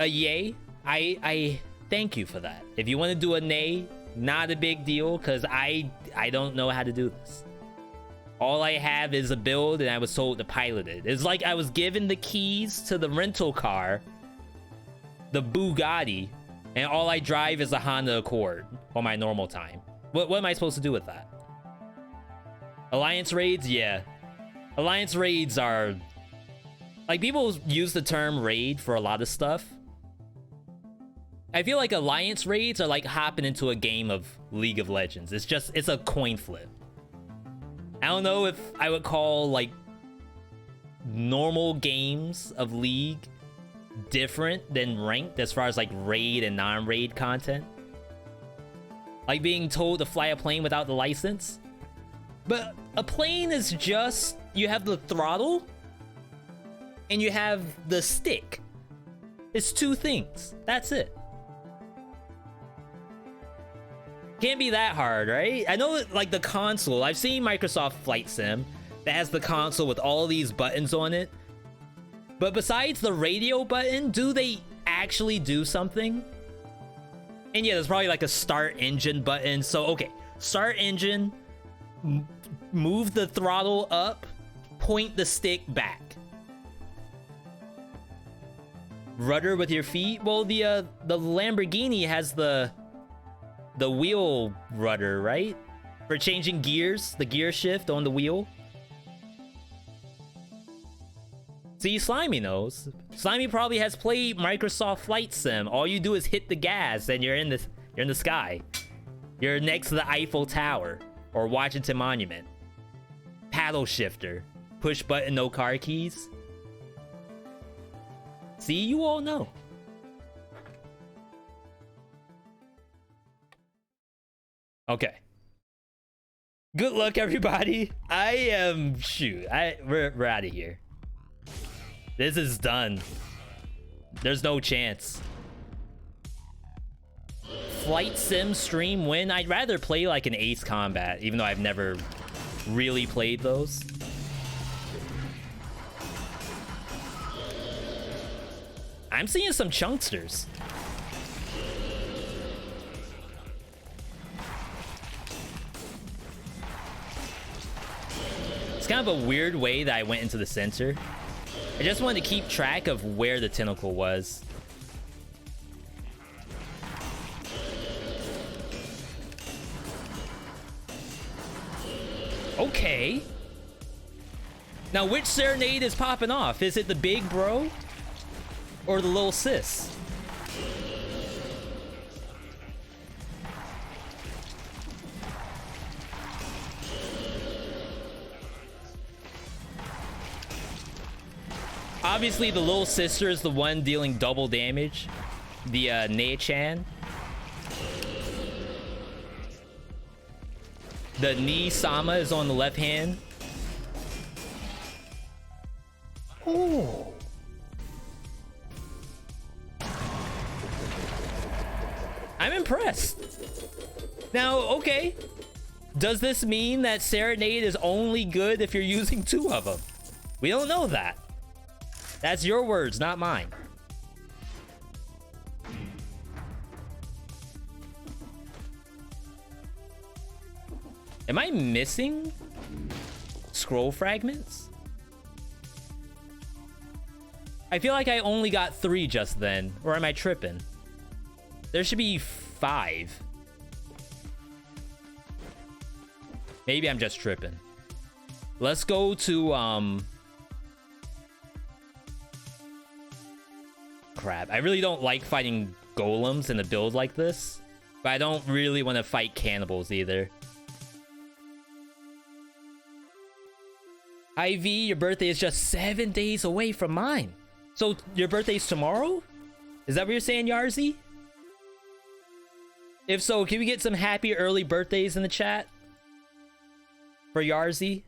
a yay, I thank you for that. If you want to do a nay, not a big deal, because I don't know how to do this. All I have is a build, and I was told to pilot it. It's like I was given the keys to the rental car, the Bugatti, and all I drive is a Honda Accord. on my normal time. What am I supposed to do with that? Alliance raids? Yeah. Alliance raids are... Like, people use the term raid for a lot of stuff. I feel like alliance raids are like hopping into a game of League of Legends. It's a coin flip. I don't know if I would call, like, normal games of League different than ranked as far as, like, raid and non-raid content. Like being told to fly a plane without the license. But a plane is just... You have the throttle and you have the stick. It's two things. That's it. Can't be that hard, right? I know that, like, the console, I've seen Microsoft Flight Sim that has the console with all these buttons on it. But besides the radio button, do they actually do something? And yeah, there's probably like a start engine button. So, okay, start engine, move the throttle up, point the stick back. Rudder with your feet? Well, the Lamborghini has the wheel rudder, right? For changing gears, the gear shift on the wheel. See, Slimy knows. Slimy probably has played Microsoft Flight Sim. All you do is hit the gas and you're in the sky. You're next to the Eiffel Tower or Washington Monument. Paddle shifter. Push button, no car keys. See, you all know. Okay. Good luck, everybody. We're out of here. This is done. There's no chance. Flight Sim stream win? I'd rather play like an Ace Combat, even though I've never really played those. I'm seeing some chunksters. It's kind of a weird way that I went into the center. I just wanted to keep track of where the tentacle was. Okay. Now, which serenade is popping off? Is it the big bro? Or the little sis? Obviously, the little sister is the one dealing double damage. The Ne-chan. The Ni-sama is on the left hand. Oh. I'm impressed. Now, okay. Does this mean that Serenade is only good if you're using two of them? We don't know that. That's your words, not mine. Am I missing scroll fragments? I feel like I only got 3 just then. Or am I tripping? There should be 5. Maybe I'm just tripping. Let's go to, crap. I really don't like fighting golems in a build like this. But I don't really want to fight cannibals either. IV, your birthday is just 7 days away from mine. So your birthday's tomorrow? Is that what you're saying, Yarzy? If so, can we get some happy early birthdays in the chat? For Yarzy?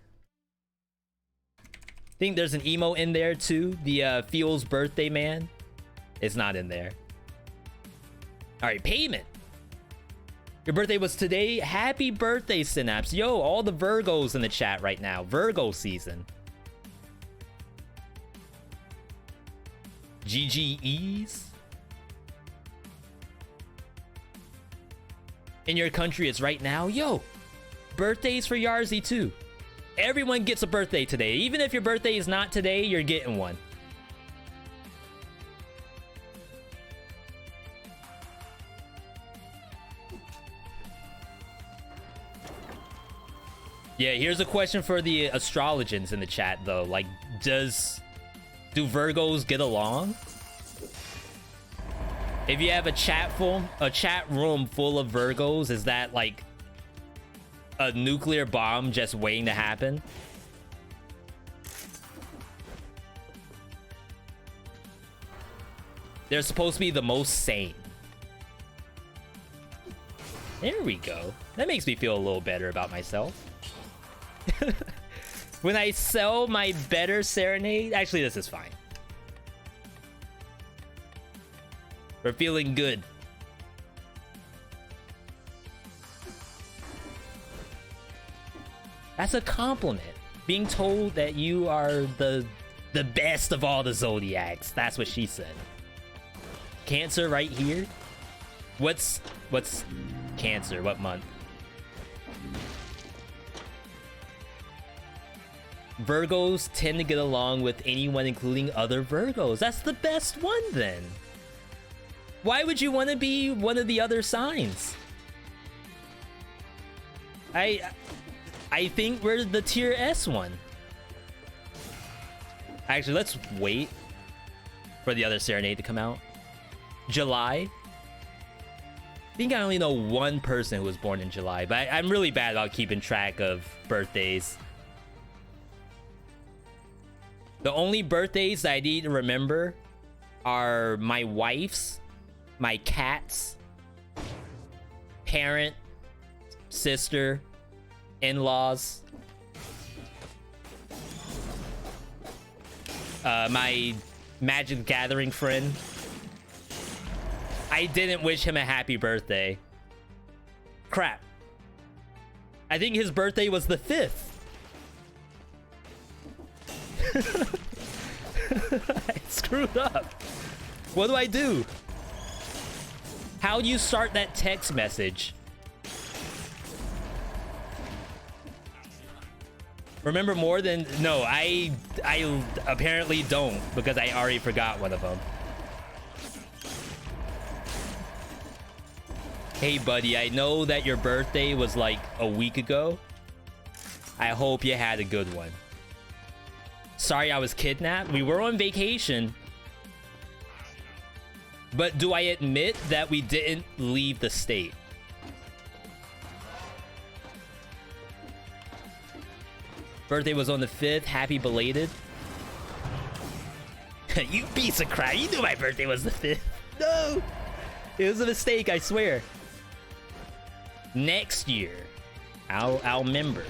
I think there's an emo in there too. The Feels birthday man. It's not in there. Alright, payment. Your birthday was today. Happy birthday, Synapse. Yo, all the Virgos in the chat right now. Virgo season. GGEs. In your country, it's right now. Yo, birthdays for Yarzy too. Everyone gets a birthday today. Even if your birthday is not today, you're getting one. Yeah, here's a question for the astrologians in the chat though. Like, do Virgos get along? If you have a chat room full of Virgos, is that like a nuclear bomb just waiting to happen? They're supposed to be the most sane. There we go. That makes me feel a little better about myself. When I sell my better serenade, actually this is fine. We're feeling good. That's a compliment. Being told that you are the best of all the zodiacs. That's what she said. Cancer right here. What's Cancer? What month? Virgos tend to get along with anyone, including other Virgos. That's the best one then. Why would you want to be one of the other signs? I think we're the tier S one. Actually, let's wait for the other serenade to come out. July. I think I only know one person who was born in July, but I'm really bad about keeping track of birthdays. The only birthdays that I need to remember are my wife's, my cat's, parent, sister, in-laws, my Magic the Gathering friend. I didn't wish him a happy birthday. Crap. I think his birthday was the 5th. I screwed up. What do I do? How do you start that text message? Remember more than... No, I apparently don't, because I already forgot one of them. Hey buddy, I know that your birthday was like a week ago. I hope you had a good one. Sorry I was kidnapped. We were on vacation. But do I admit that we didn't leave the state? Birthday was on the 5th. Happy belated. You piece of crap. You knew my birthday was the 5th. No! It was a mistake, I swear. Next year, I'll remember.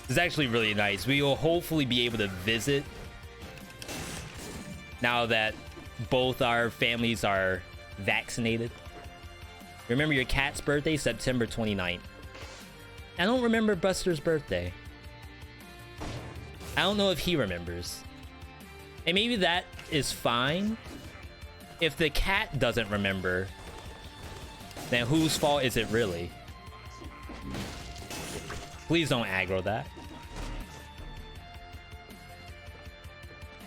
It's actually really nice. We will hopefully be able to visit now that both our families are vaccinated. Remember your cat's birthday, September 29th. I don't remember Buster's birthday. I don't know if he remembers. And maybe that is fine. If the cat doesn't remember, then whose fault is it really? Please don't aggro that.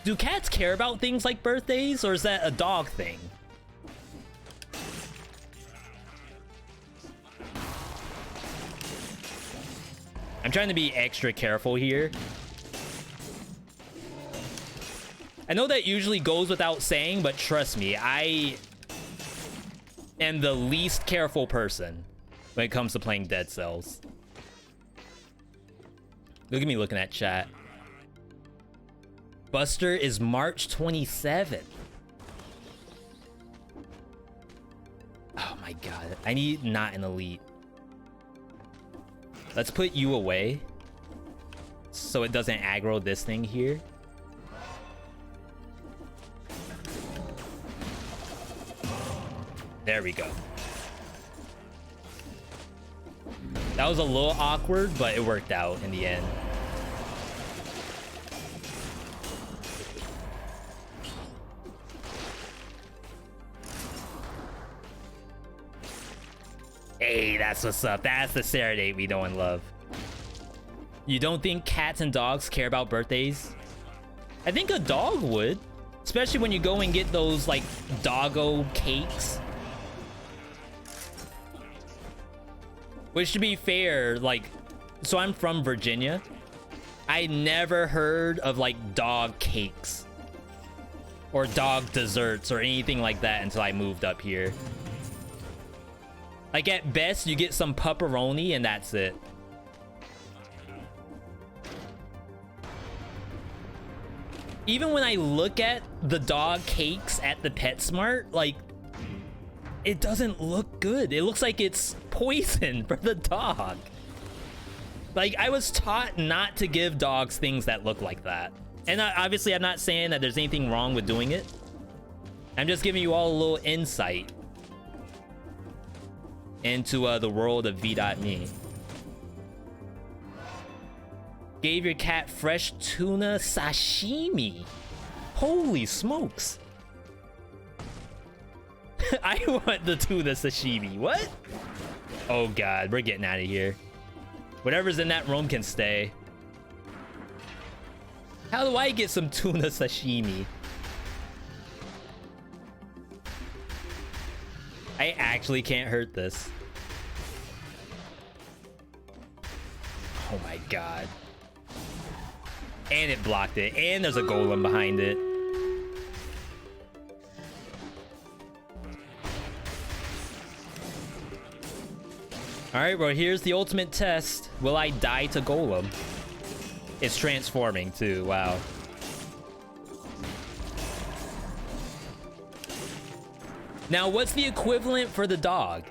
Do cats care about things like birthdays, or is that a dog thing? I'm trying to be extra careful here. I know that usually goes without saying, but trust me, I am the least careful person when it comes to playing Dead Cells. Look at me looking at chat. Buster is March 27th. Oh my god. I need not an elite. Let's put you away so it doesn't aggro this thing here. There we go. That was a little awkward, but it worked out in the end. Hey, that's what's up. That's the serenade we know and love. You don't think cats and dogs care about birthdays? I think a dog would. Especially when you go and get those, like, doggo cakes. Which, to be fair, like, so I'm from Virginia. I never heard of, like, dog cakes. Or dog desserts or anything like that until I moved up here. Like, at best, you get some pepperoni and that's it. Even when I look at the dog cakes at the PetSmart, like, it doesn't look good. It looks like it's poison for the dog. Like, I was taught not to give dogs things that look like that. And obviously, I'm not saying that there's anything wrong with doing it. I'm just giving you all a little insight into the world of VeeDotMe. Gave your cat fresh tuna sashimi. Holy smokes. I want the tuna sashimi. What? Oh god, we're getting out of here. Whatever's in that room can stay. How do I get some tuna sashimi? I actually can't hurt this. Oh my god. And it blocked it. And there's a golem behind it. Alright, well, here's the ultimate test. Will I die to golem? It's transforming too, wow. Now, what's the equivalent for the dog?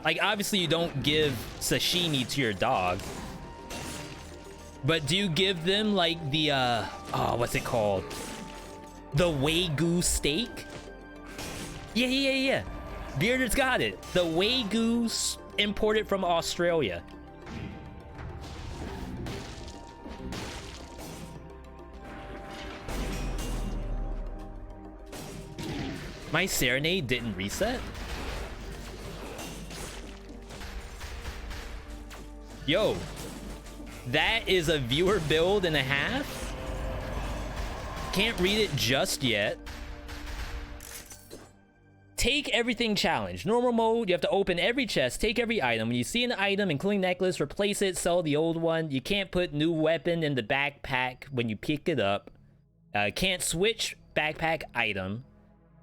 Like, obviously you don't give sashimi to your dog. But do you give them, like, the, oh, what's it called? The Wagyu steak? Yeah. Bearded's got it. The Wagyu imported from Australia. My serenade didn't reset? Yo, that is a viewer build and a half? Can't read it just yet. Take everything challenge. Normal mode, you have to open every chest, take every item. When you see an item, including necklace, replace it, sell the old one. You can't put new weapon in the backpack when you pick it up. Can't switch backpack item.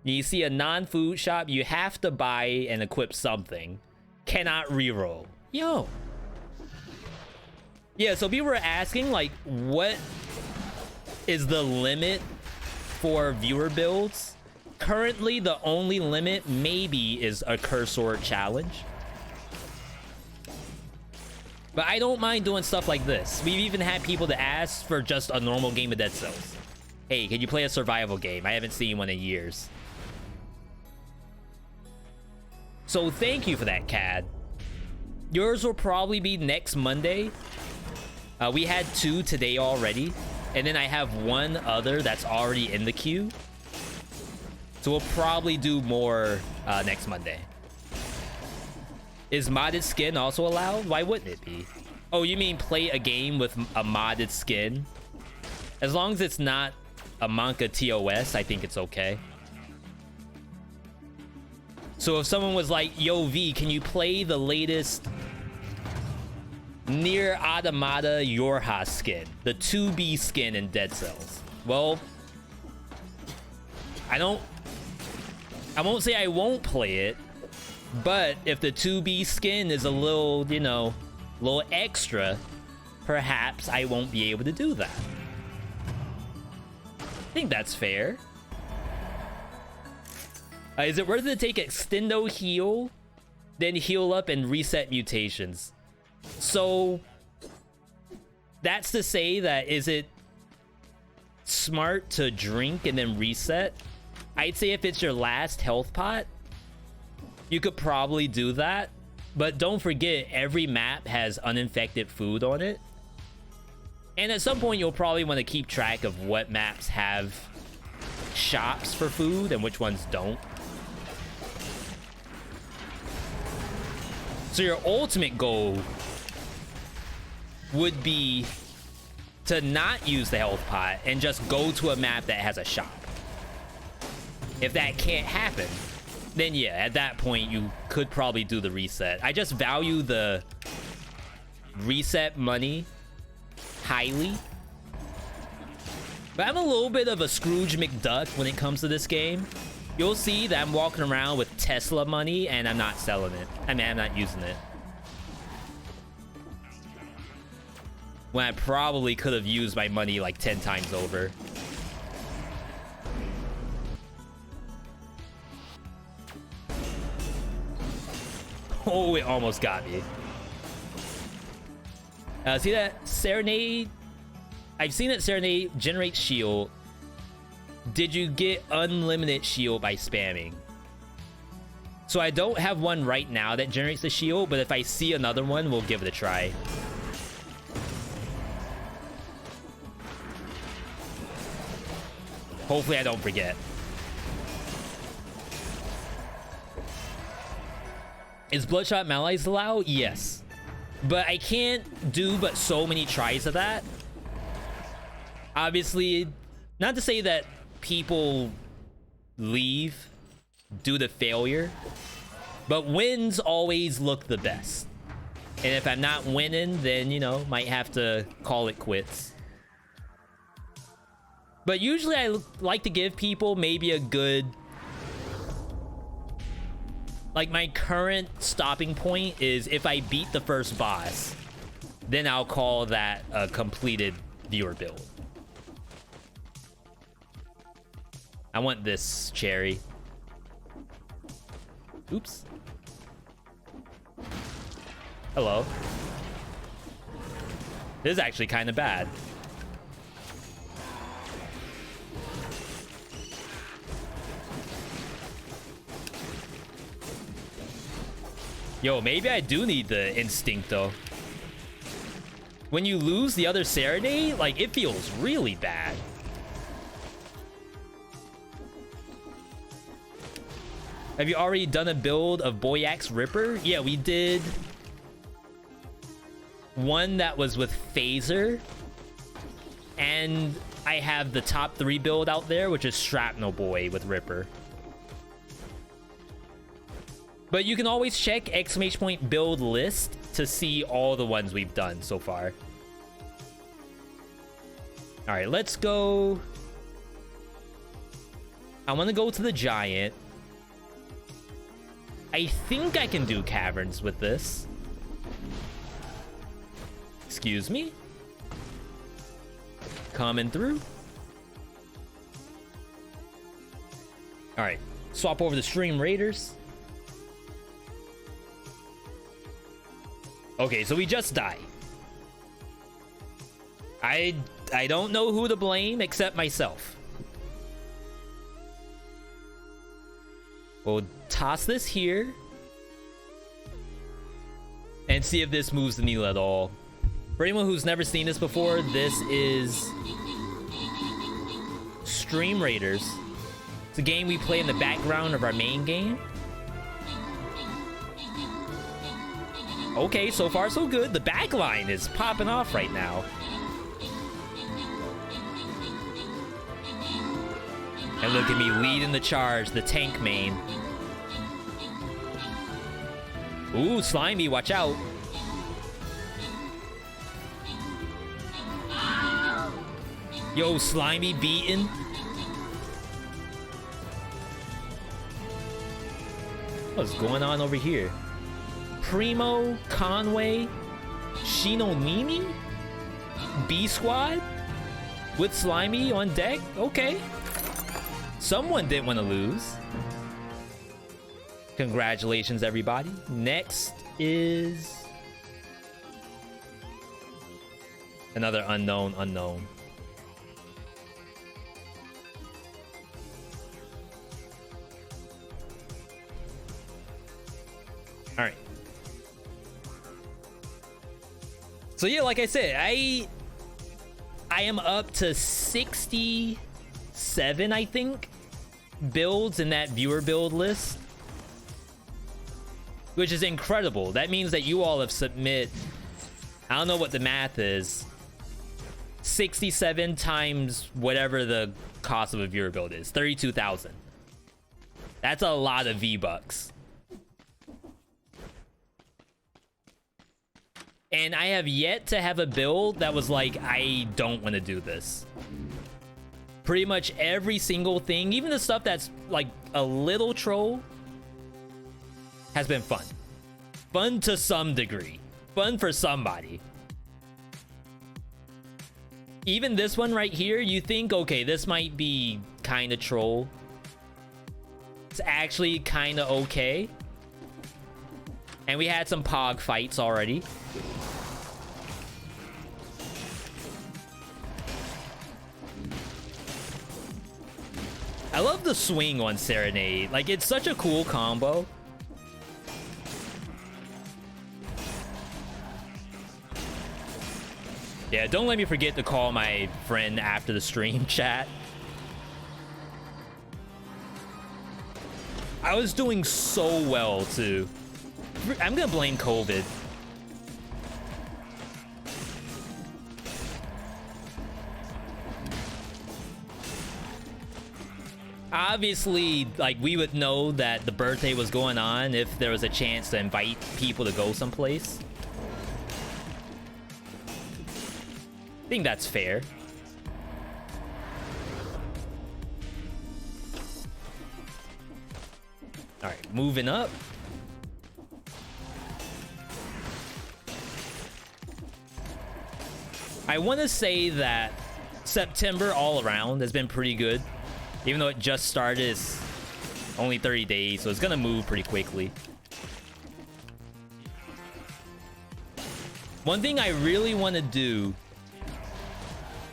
You see a non-food shop, you have to buy and equip something. Cannot reroll. Yo. Yeah, so people were asking, like, what is the limit for viewer builds? Currently, the only limit maybe is a cursor challenge. But I don't mind doing stuff like this. We've even had people that ask for just a normal game of Dead Cells. Hey, can you play a survival game? I haven't seen one in years. So thank you for that, Cad. Yours will probably be next Monday. We had 2 today already. And then I have 1 other that's already in the queue. So we'll probably do more next Monday. Is modded skin also allowed? Why wouldn't it be? Oh, you mean play a game with a modded skin? As long as it's not a Monka TOS, I think it's okay. So if someone was like, yo, V, can you play the latest Nier Automata Yorha skin? The 2B skin in Dead Cells. Well, I won't say I won't play it, but if the 2B skin is a little, you know, a little extra, perhaps I won't be able to do that. I think that's fair. Is it worth it to take Extendo Heal, then heal up and reset mutations? So, that's to say that, is it smart to drink and then reset? I'd say if it's your last health pot, you could probably do that. But don't forget, every map has uninfected food on it. And at some point, you'll probably want to keep track of what maps have shops for food and which ones don't. So your ultimate goal would be to not use the health pot and just go to a map that has a shop. If that can't happen, then yeah, at that point you could probably do the reset. I just value the reset money highly. But I'm a little bit of a Scrooge McDuck when it comes to this game. You'll see that I'm walking around with Tesla money and I'm not selling it. I mean, I'm not using it. When I probably could have used my money like 10 times over. Oh, it almost got me. See that? Serenade? I've seen that Serenade generates shield. Did you get unlimited shield by spamming? So I don't have one right now that generates the shield, but if I see another one, we'll give it a try. Hopefully I don't forget. Is Bloodshot Malaise allowed? Yes. But I can't do but so many tries of that. Obviously, not to say that people leave due to failure, but wins always look the best. And if I'm not winning, then, you know, might have to call it quits. But usually I like to give people maybe a good... Like, my current stopping point is if I beat the first boss, then I'll call that a completed viewer build. I want this cherry. Oops. Hello. This is actually kind of bad. Yo, maybe I do need the instinct, though. When you lose the other Serenade, like, it feels really bad. Have you already done a build of Boyax Ripper? Yeah, we did one that was with Phaser. And I have the top 3 build out there, which is Shrapnel Boy with Ripper. But you can always check ! build list to see all the ones we've done so far. All right, let's go. I want to go to the giant. I think I can do caverns with this. Excuse me? Coming through. All right, swap over the Stream Raiders. Okay, so we just die. I don't know who to blame except myself. We'll toss this here and see if this moves the needle at all. For anyone who's never seen this before, this is Stream Raiders. It's a game we play in the background of our main game. Okay, so far so good. The back line is popping off right now. And look at me leading the charge, the tank main. Ooh, Slimy, watch out. Yo, Slimy beaten. What's going on over here? Primo, Conway, Shinonimi, B Squad with Slimy on deck. Okay. Someone didn't want to lose. Congratulations, everybody. Next is another unknown. All right. So yeah, like I said, I am up to 67, I think, builds in that viewer build list, which is incredible. That means that you all have submit, I don't know what the math is, 67 times whatever the cost of a viewer build is, 32,000. That's a lot of V-Bucks. And I have yet to have a build that was like, I don't want to do this. Pretty much every single thing, even the stuff that's like a little troll, has been fun. Fun to some degree. Fun for somebody. Even this one right here, you think, okay, this might be kind of troll. It's actually kind of okay. And we had some pog fights already. I love the swing on Serenade. Like, it's such a cool combo. Yeah, don't let me forget to call my friend after the stream, chat. I was doing so well, too. I'm gonna blame COVID. Obviously, like, we would know that the birthday was going on if there was a chance to invite people to go someplace. I think that's fair. All right, moving up. I want to say that September all around has been pretty good. Even though it just started, it's only 30 days, so it's gonna move pretty quickly. One thing I really want to do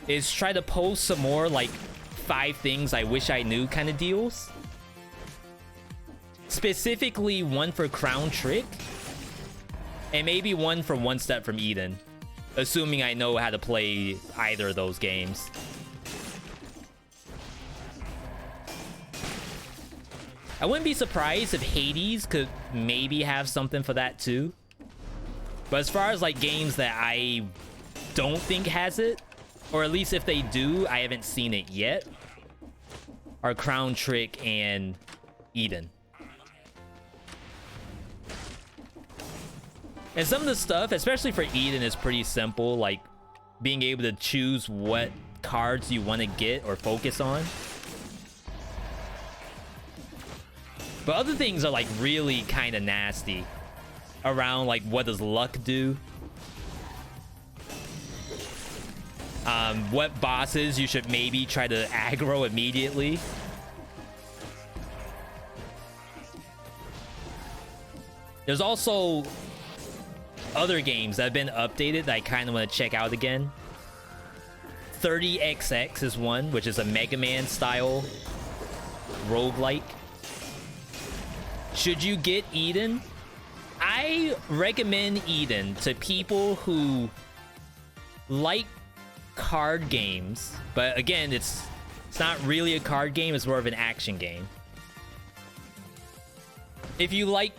is try to post some more, like, 5 things I wish I knew kind of deals. Specifically, one for Crown Trick, and maybe one for One Step from Eden, assuming I know how to play either of those games. I wouldn't be surprised if Hades could maybe have something for that too. But as far as like games that I don't think has it, or at least if they do, I haven't seen it yet, are Crown Trick and Eden. And some of the stuff, especially for Eden, is pretty simple, like being able to choose what cards you want to get or focus on. But other things are like really kind of nasty around, like, what does luck do? What bosses you should maybe try to aggro immediately. There's also other games that have been updated that I kind of want to check out again. 30XX is one, which is a Mega Man style roguelike. Should you get Eden? I recommend Eden to people who like card games, but again, it's not really a card game, it's more of an action game. If you like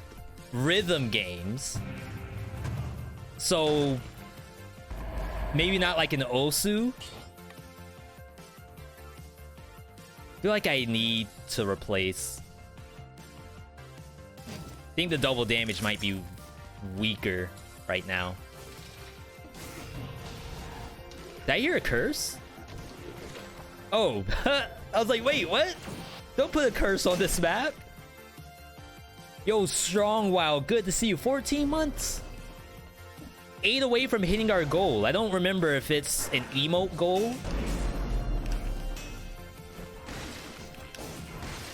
rhythm games, so maybe not like an Osu. I feel like I need to replace. I think the double damage might be weaker right now. Did I hear a curse? Oh, I was like, wait, what? Don't put a curse on this map. Yo, Strong, wow, good to see you. 14 months. 8 away from hitting our goal. I don't remember if it's an emote goal.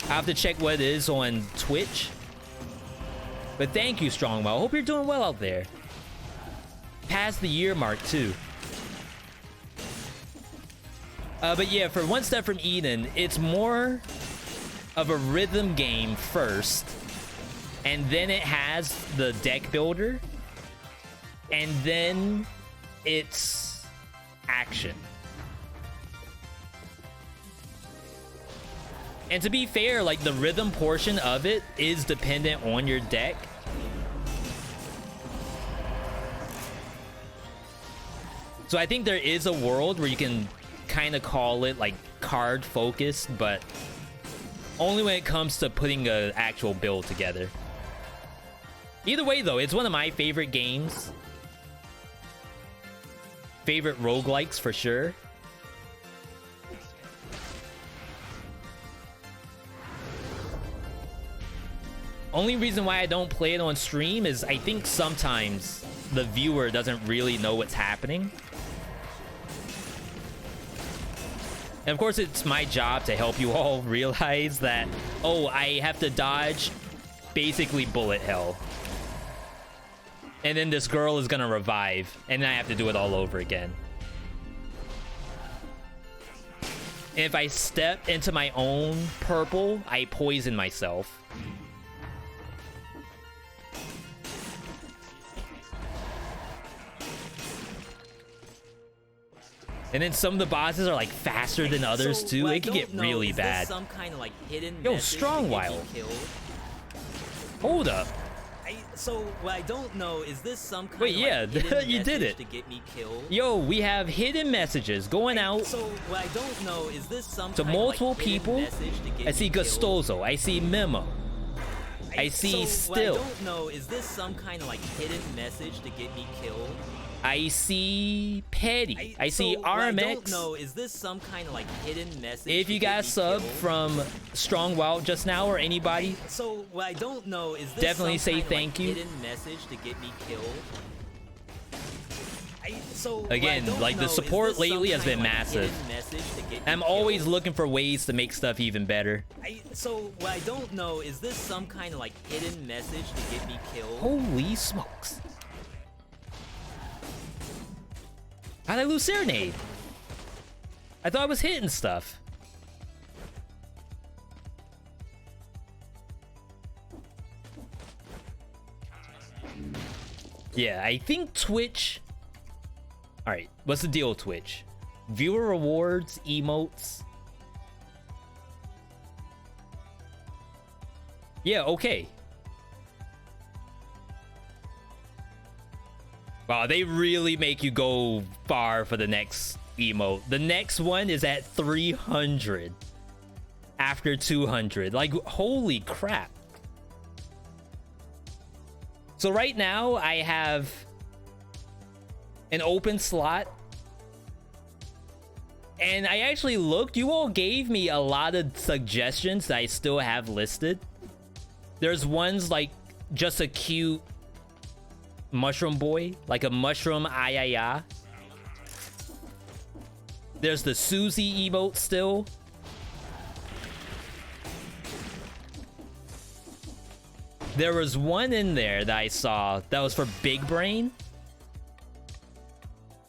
I have to check what it is on Twitch. But thank you, Strongwell. I hope you're doing well out there. Past the year mark, too. But yeah, for One Step from Eden, it's more of a rhythm game first. And then it has the deck builder. And then it's action. And to be fair, like, the rhythm portion of it is dependent on your deck. So I think there is a world where you can kind of call it like card focused, but Only when it comes to putting an actual build together. Either way, though, it's one of my favorite games. Favorite roguelikes for sure. Only reason why I don't play it on stream is I think sometimes the viewer doesn't really know what's happening. And of course, it's my job to help you all realize that, oh, I have to dodge basically bullet hell. And then this girl is gonna revive, and then I have to do it all over again. And if I step into my own purple, I poison myself. And then some of the bosses are like faster than others too. It can get really bad. Some kind of like hidden Yo, Strongwild. Hold up. So what I don't know is this some kind Wait, of yeah, like you did it to get me killed? Yo, we have hidden messages going out So what I don't know is this some to kind multiple of like people. I see Gustoso. I see Memo. I see Still. What I don't know is this some kind of like hidden message to get me killed? I see Petty. I see What I don't RMX. know is this some kind of like hidden message. If you to get guys me sub killed? from Strongwild just now or anybody, So what I don't know is this definitely some say kind of, thank like, you. hidden message to get me killed. So again, like the support lately has been massive. I'm always looking for ways to make stuff even better. So what I don't know is this some kind of like hidden message to get me killed. Holy smokes. How'd I lose Serenade? I thought I was hitting stuff. Yeah, I think Twitch... Alright, what's the deal with Twitch? Viewer rewards, emotes... Yeah, okay. Wow, they really make you go far for the next emote. The next one is at 300 after 200. Like, holy crap. So right now, I have an open slot. And I actually looked. You all gave me a lot of suggestions that I still have listed. There's ones like just a cute mushroom boy, like a mushroom ayaya. There's the Susie emote still. There was one in there that I saw that was for Big Brain,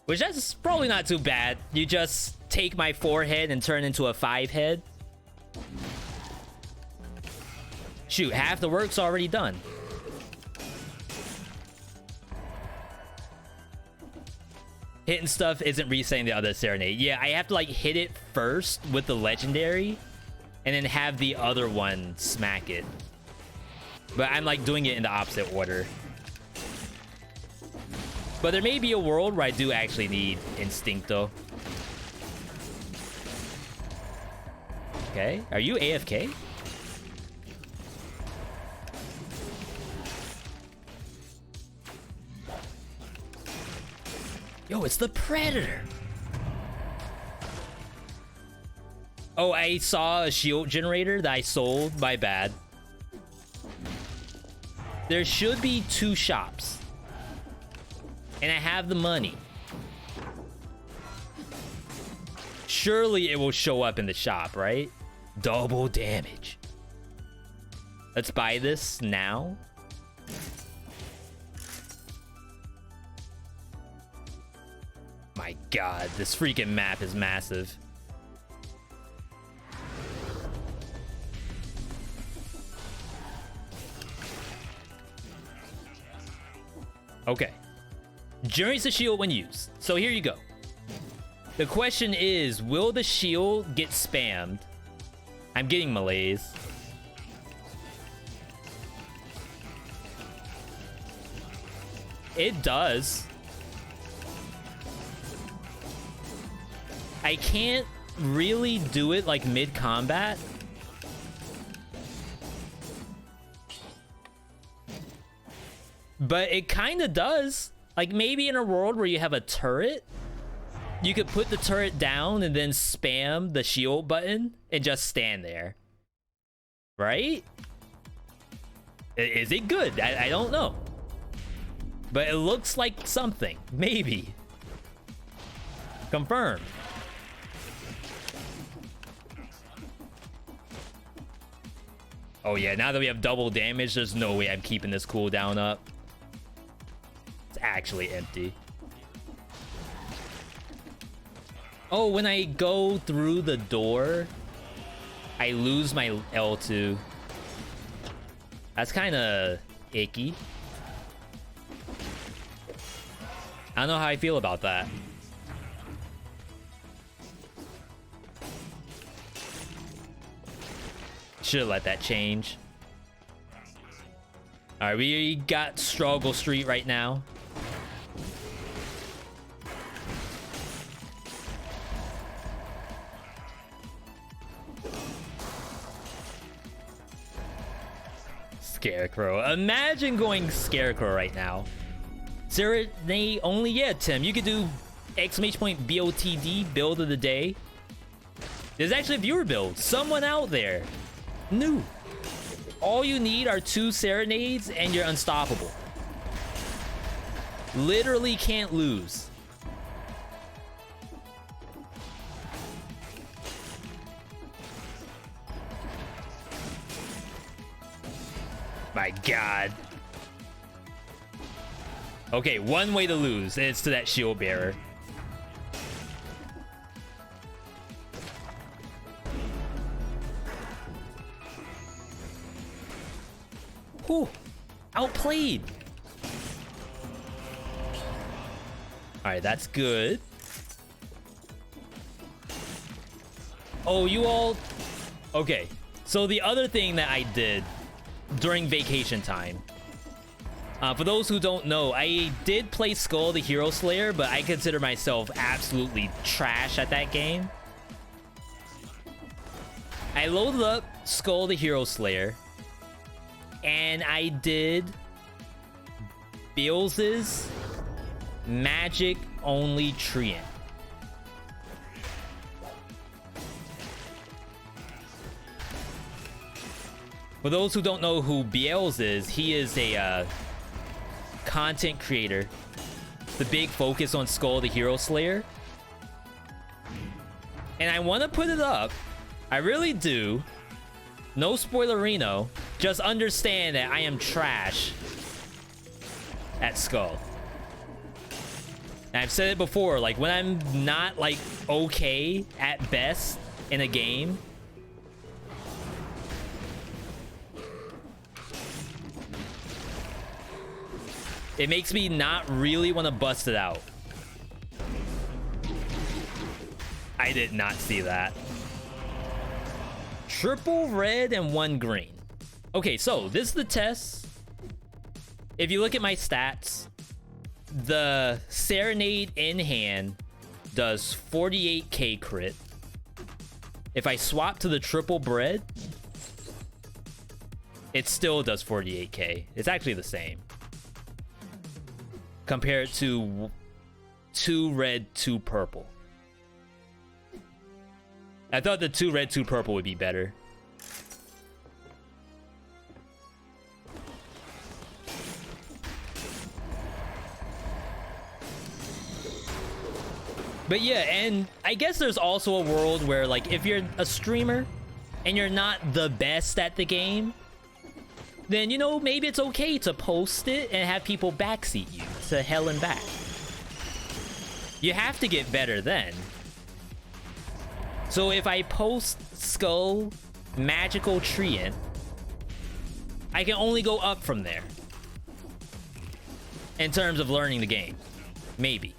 which that's probably not too bad. You just take my forehead and turn into a 5 head. Shoot, half the work's already done. Hitting stuff isn't resetting the other Serenade. Yeah, I have to like hit it first with the legendary and then have the other one smack it. But I'm like doing it in the opposite order. But there may be a world where I do actually need Instincto. Okay, are you AFK? Yo, it's the Predator. Oh, I saw a shield generator that I sold. My bad. There should be 2 shops. And I have the money. Surely it will show up in the shop, right? Double damage. Let's buy this now. My god, this freaking map is massive. Okay. Generates the shield when used. So here you go. The question is, will the shield get spammed? I'm getting malaise. It does. I can't really do it like mid-combat. But it kind of does. Like, maybe in a world where you have a turret, you could put the turret down and then spam the shield button and just stand there. Right? Is it good? I don't know. But it looks like something. Maybe. Confirmed. Oh yeah, now that we have double damage, there's no way I'm keeping this cooldown up. It's actually empty. Oh, when I go through the door, I lose my L2. That's kind of icky. I don't know how I feel about that. Should have let that change. All right, we got Struggle Street right now. Scarecrow. Imagine going Scarecrow right now. Serenade only? Yeah, Tim. You could do !BOTD build of the day. There's actually a viewer build. Someone out there. New. All you need are 2 Serenades and you're unstoppable. Literally can't lose. My God. Okay, one way to lose, and it's to that shield bearer. Whew. Outplayed. Alright, that's good. Oh, you all... Okay, so the other thing that I did during vacation time, for those who don't know, I did play Skull the Hero Slayer, but I consider myself absolutely trash at that game. I loaded up Skull the Hero Slayer, and I did Bills's Magic Only Treant. For those who don't know who Biels is, he is a content creator. The big focus on Skull the Hero Slayer. And I want to put it up. I really do. No spoilerino. Just understand that I am trash at Skull. And I've said it before, like when I'm not like okay at best in a game, it makes me not really want to bust it out. I did not see that. Triple red and 1 green. Okay, so this is the test. If you look at my stats, the Serenade in hand does 48k crit. If I swap to the triple bread, it still does 48k. It's actually the same. Compare it to 2 red, 2 purple. I thought the 2 red, 2 purple would be better. But yeah, and I guess there's also a world where, like, if you're a streamer and you're not the best at the game, then, you know, maybe it's okay to post it and have people backseat you to hell and back. You have to get better then. So if I post Skull Magical Treant, I can only go up from there. In terms of learning the game. Maybe.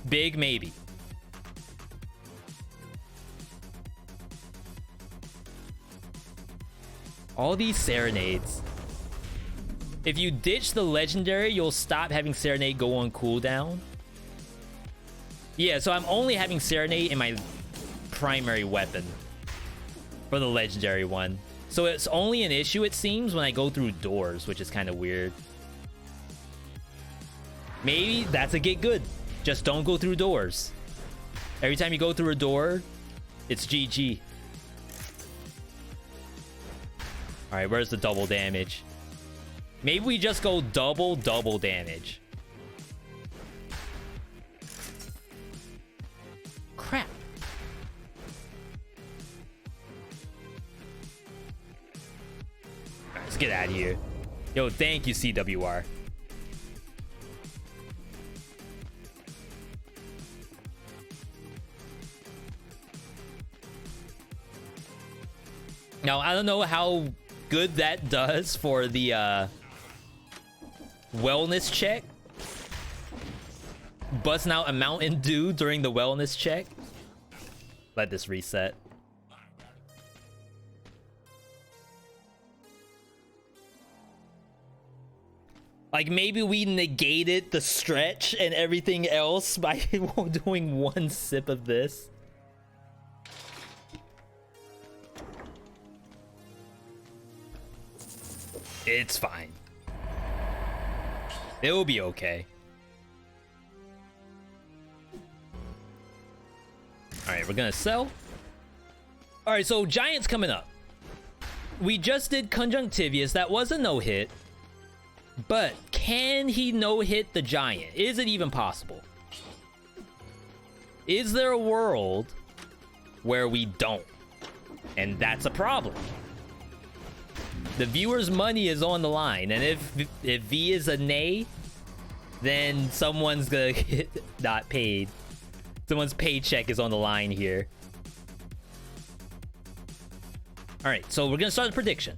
Big maybe. All these Serenades. If you ditch the legendary, you'll stop having Serenade go on cooldown. Yeah, so I'm only having Serenade in my primary weapon for the legendary one. So it's only an issue, it seems, when I go through doors, which is kind of weird. Maybe that's a get good. Just don't go through doors. Every time you go through a door, it's GG. All right, where's the double damage? Maybe we just go double damage. Crap. All right, let's get out of here. Yo, thank you, CWR. Now, I don't know how good that does for the wellness check. Busting out a Mountain Dew during the wellness check. Let this reset. Like, maybe we negated the stretch and everything else by doing one sip of this. It's fine. It will be okay. Alright, we're gonna sell. Alright, so Giant's coming up. We just did Conjunctivius. That was a no-hit. But can he no-hit the Giant? Is it even possible? Is there a world where we don't? And that's a problem. The viewer's money is on the line, and if V is a nay, then someone's gonna get not paid. Someone's paycheck is on the line here. All right, so we're gonna start the prediction.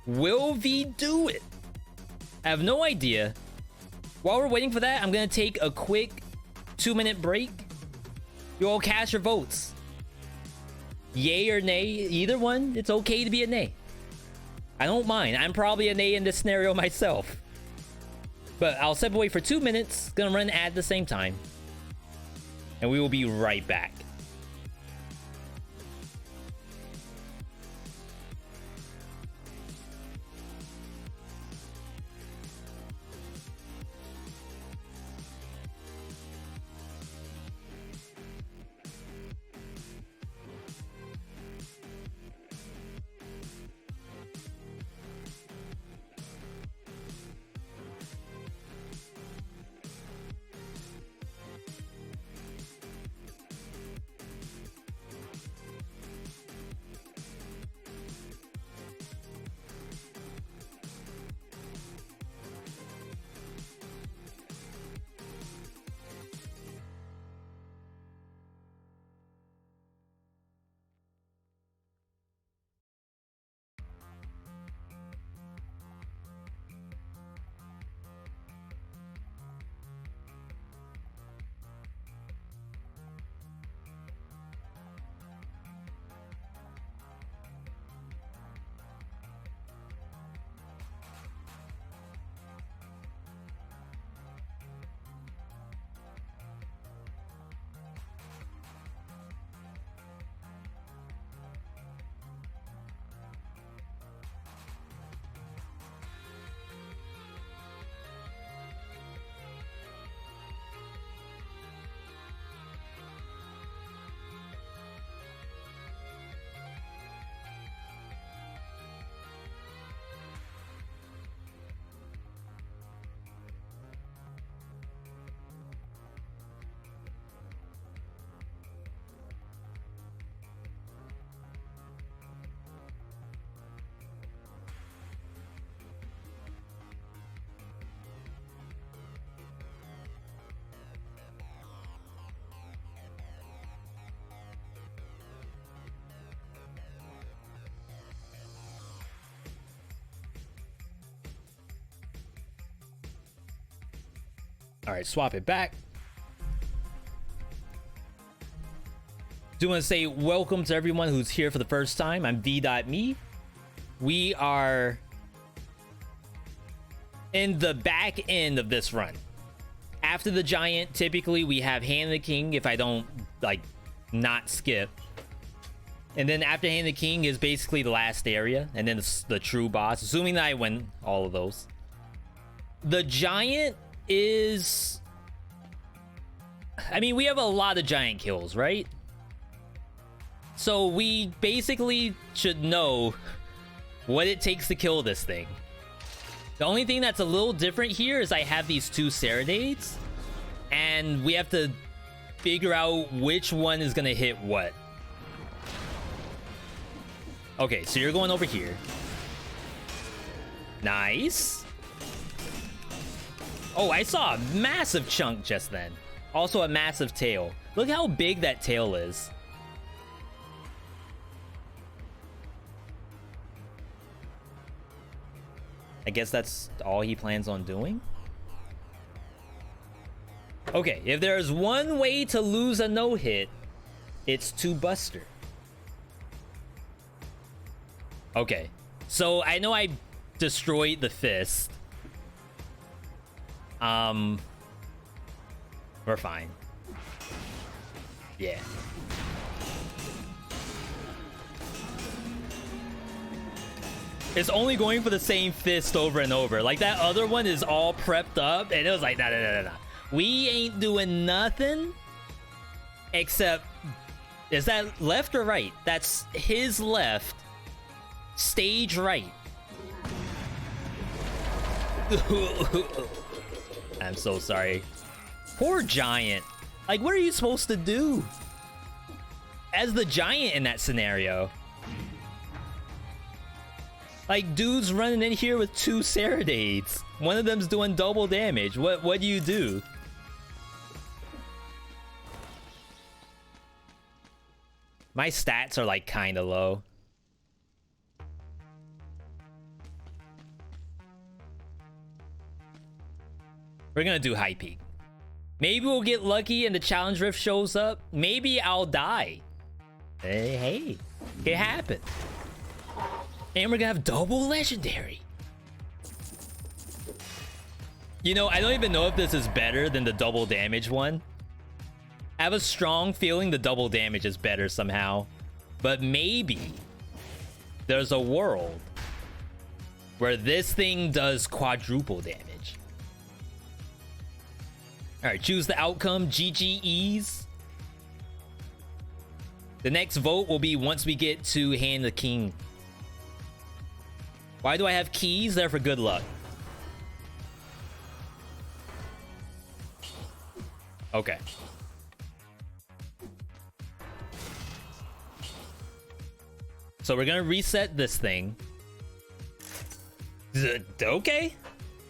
Will V do it? I have no idea. While we're waiting for that, I'm gonna take a quick 2-minute break. You all cast your votes. Yay or nay, either one, it's okay to be a nay. I don't mind. I'm probably a nay in this scenario myself. But I'll step away for 2 minutes. Gonna run an ad at the same time. And we will be right back. All right, swap it back. Do want to say welcome to everyone who's here for the first time. I'm veedotme. We are in the back end of this run. After the Giant, typically we have Hand of the King if I don't like not skip. And then after Hand the King is basically the last area, and then it's the true boss, assuming that I win all of those. The giant is... I mean, we have a lot of giant kills, right? So we basically should know what it takes to kill this thing. The only thing that's a little different here is I have these 2 Serenades, and we have to figure out which one is gonna hit what. Okay, so you're going over here. Nice. Oh, I saw a massive chunk just then. Also a massive tail. Look how big that tail is. I guess that's all he plans on doing? Okay, if there's one way to lose a no-hit, it's to Buster. Okay, so I know I destroyed the fist. We're fine. Yeah. It's only going for the same fist over and over. Like, that other one is all prepped up, and it was like, nah. We ain't doing nothing except... Is that left or right? That's his left. Stage right. I'm so sorry. Poor giant. Like, what are you supposed to do as the giant in that scenario? Like, dude's running in here with 2 Serenades. One of them's doing double damage. What do you do? My stats are like kind of low. We're gonna do high peak. Maybe we'll get lucky and the challenge rift shows up. Maybe I'll die. Hey, it happened. And we're gonna have double legendary. You know, I don't even know if this is better than the double damage one. I have a strong feeling the double damage is better somehow. But maybe there's a world where this thing does quadruple damage. Alright, choose the outcome. GGEs. The next vote will be once we get to Hand the King. Why do I have keys? They're for good luck. Okay. So we're gonna reset this thing. Okay.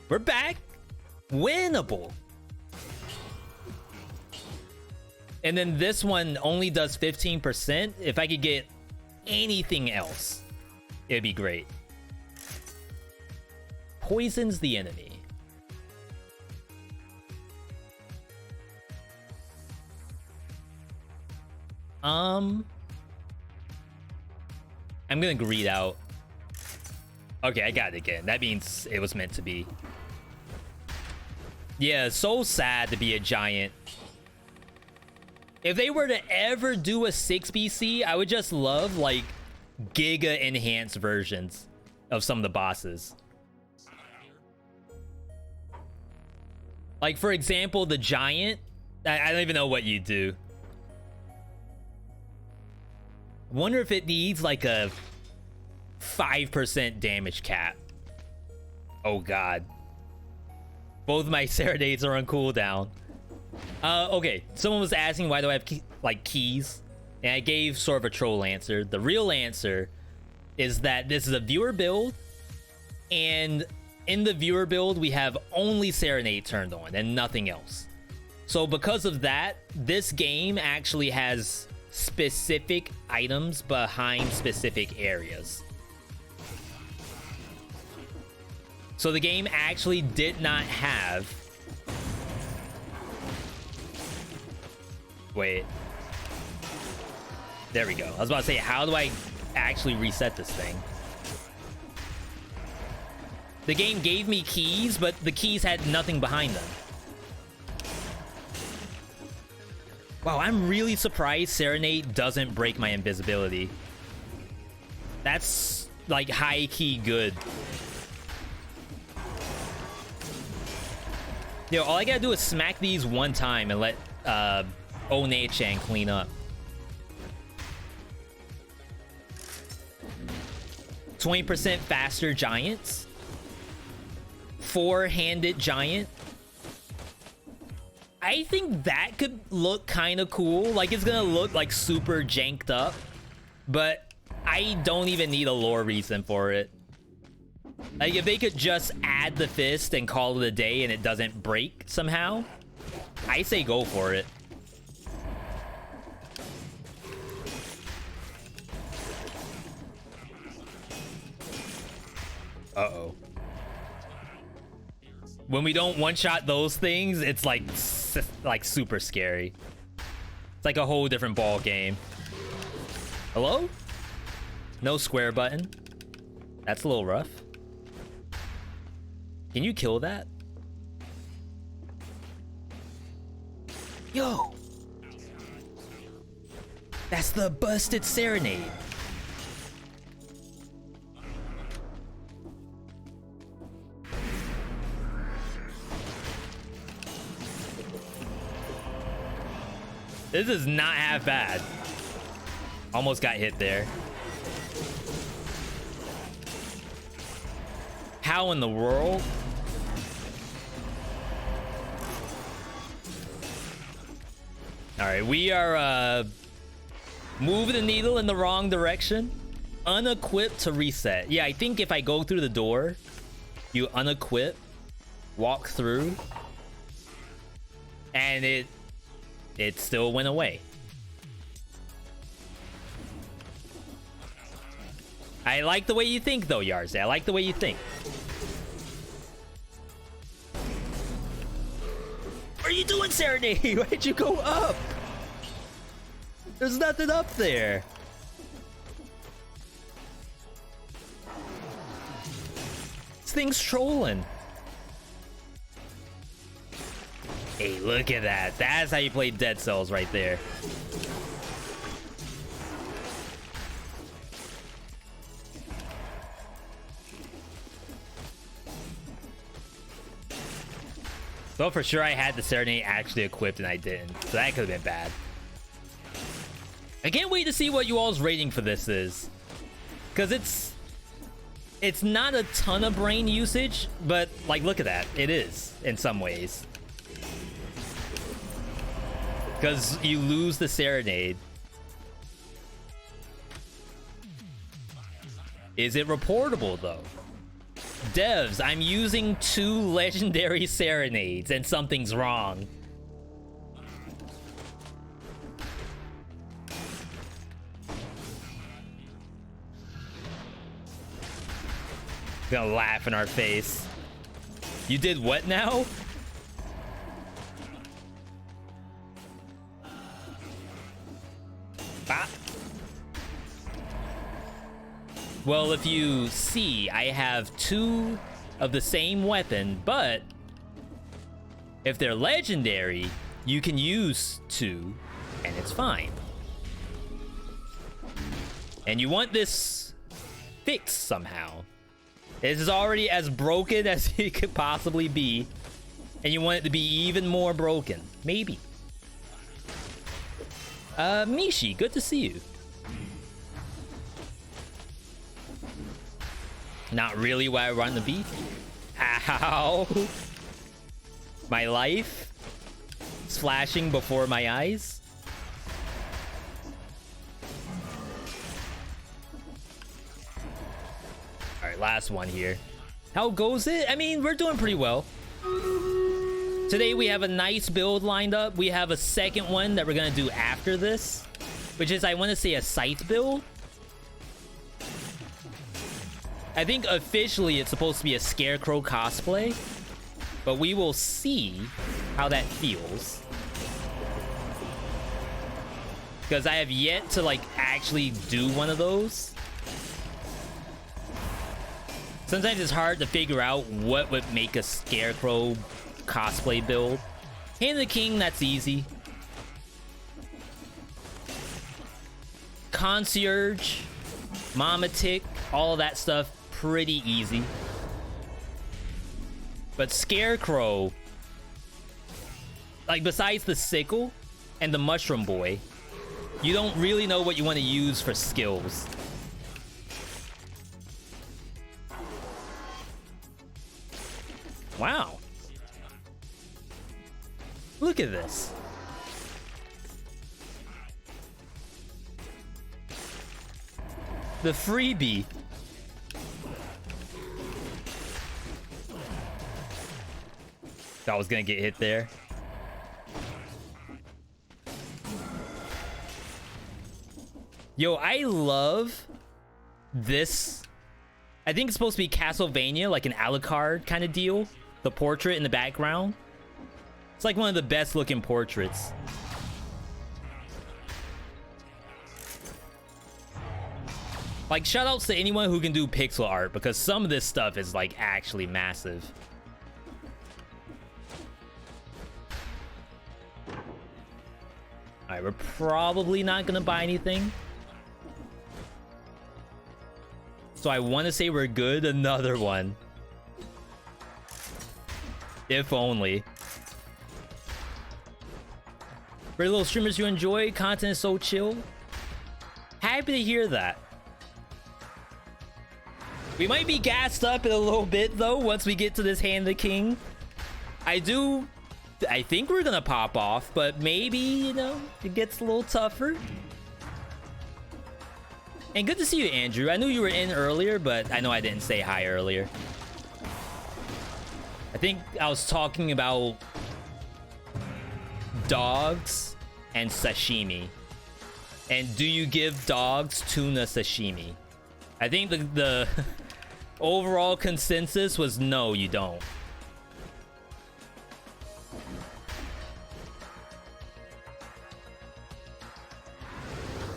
We're back. Winnable. And then this one only does 15%. If I could get anything else, it'd be great. Poisons the enemy. I'm gonna greed out. Okay, I got it again. That means it was meant to be. Yeah, so sad to be a giant. If they were to ever do a 6BC, I would just love, like, giga enhanced versions of some of the bosses. Like, for example, the giant. I don't even know what you do. Wonder if it needs, like, a 5% damage cap. Oh, God. Both my Serenades are on cooldown. Okay, someone was asking why do I have keys, and I gave sort of a troll answer. The real answer is that this is a viewer build, and in the viewer build we have only Serenade turned on and nothing else. So because of that, this game actually has specific items behind specific areas. So the game actually did not have... Wait. There we go. I was about to say, how do I actually reset this thing? The game gave me keys, but the keys had nothing behind them. Wow, I'm really surprised Serenade doesn't break my invisibility. That's like high-key good. Yo, all I gotta do is smack these one time and let One-chan clean up. 20% faster giants. Four-handed giant. I think that could look kind of cool. Like, it's gonna look like super janked up, but I don't even need a lore reason for it. Like, if they could just add the fist and call it a day and it doesn't break somehow, I say go for it. Uh-oh. When we don't one-shot those things, it's like super scary. It's like a whole different ball game. Hello? No square button. That's a little rough. Can you kill that? Yo! That's the busted serenade. This is not half bad. Almost got hit there. How in the world? All right, we are moving the needle in the wrong direction. Unequip to reset. Yeah, I think if I go through the door, you unequip, walk through, and it still went away. I like the way you think, though, Yarze. I like the way you think. What are you doing, Serenade? Why'd you go up? There's nothing up there. This thing's trolling. Hey, look at that. That's how you play Dead Cells right there. So for sure I had the Serenade actually equipped and I didn't. So that could have been bad. I can't wait to see what you all's rating for this is. Because it's not a ton of brain usage, but like look at that. It is in some ways. Because you lose the Serenade. Is it reportable though? Devs, I'm using 2 legendary Serenades and something's wrong. Gonna laugh in our face. You did what now? Ah. Well, if you see, I have 2 of the same weapon, but if they're legendary, you can use 2 and it's fine. And you want this fixed somehow. This is already as broken as it could possibly be, and you want it to be even more broken. Maybe. Mishi, good to see you. Not really why I run the beat. Ow. My life is flashing before my eyes. Alright, last one here. How goes it? I mean, we're doing pretty well. Today we have a nice build lined up. We have a second one that we're gonna do after this, which is, I want to say, a scythe build. I think officially it's supposed to be a Scarecrow cosplay, but we will see how that feels. Because I have yet to, like, actually do one of those. Sometimes it's hard to figure out what would make a Scarecrow cosplay build. Hand of the King, that's easy. Concierge, Mama Tick, all of that stuff, pretty easy. But Scarecrow, like besides the sickle and the mushroom boy, you don't really know what you want to use for skills. Wow. Look at this. The freebie. That was gonna get hit there. Yo, I love this. I think it's supposed to be Castlevania, like an Alucard kind of deal. The portrait in the background. It's like one of the best looking portraits. Like, shoutouts to anyone who can do pixel art, because some of this stuff is like actually massive. Alright, we're probably not gonna buy anything. So I want to say we're good. Another one. If only. For little streamers you enjoy, content is so chill. Happy to hear that. We might be gassed up in a little bit though once we get to this Hand of the King. I think we're gonna pop off, but maybe, you know, it gets a little tougher. And good to see you, Andrew. I knew you were in earlier, but I know I didn't say hi earlier. I think I was talking about dogs and sashimi. And do you give dogs tuna sashimi? I think the overall consensus was no, you don't.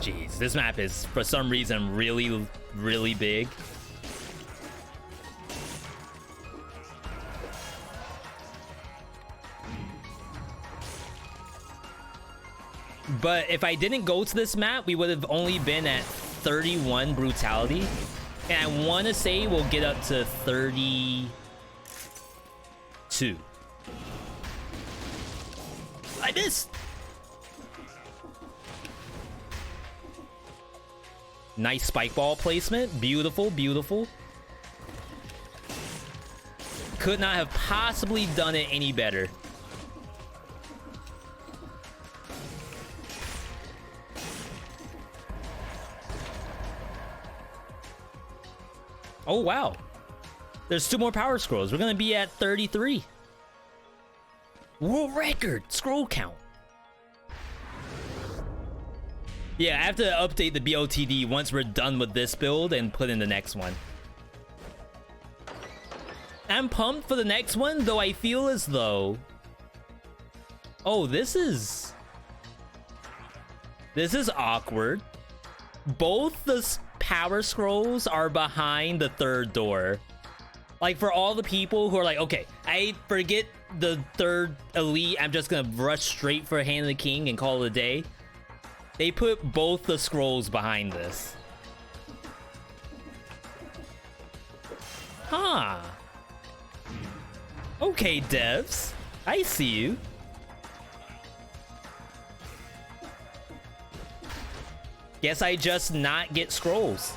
Jeez, this map is, for some reason, really, really big. But if I didn't go to this map, we would have only been at 31 brutality. And I want to say we'll get up to 32. I missed! Nice spike ball placement. Beautiful, beautiful. Could not have possibly done it any better. Oh, wow. There's 2 more power scrolls. We're going to be at 33. World record scroll count. Yeah, I have to update the BOTD once we're done with this build and put in the next one. I'm pumped for the next one, though I feel as though... Oh, this is awkward. Both the power scrolls are behind the third door. Like, for all the people who are like, okay, I forget the third elite, I'm just gonna rush straight for Hand of the King and call it a day. They put both the scrolls behind this. Huh. Okay, devs. I see you. Guess I just not get scrolls.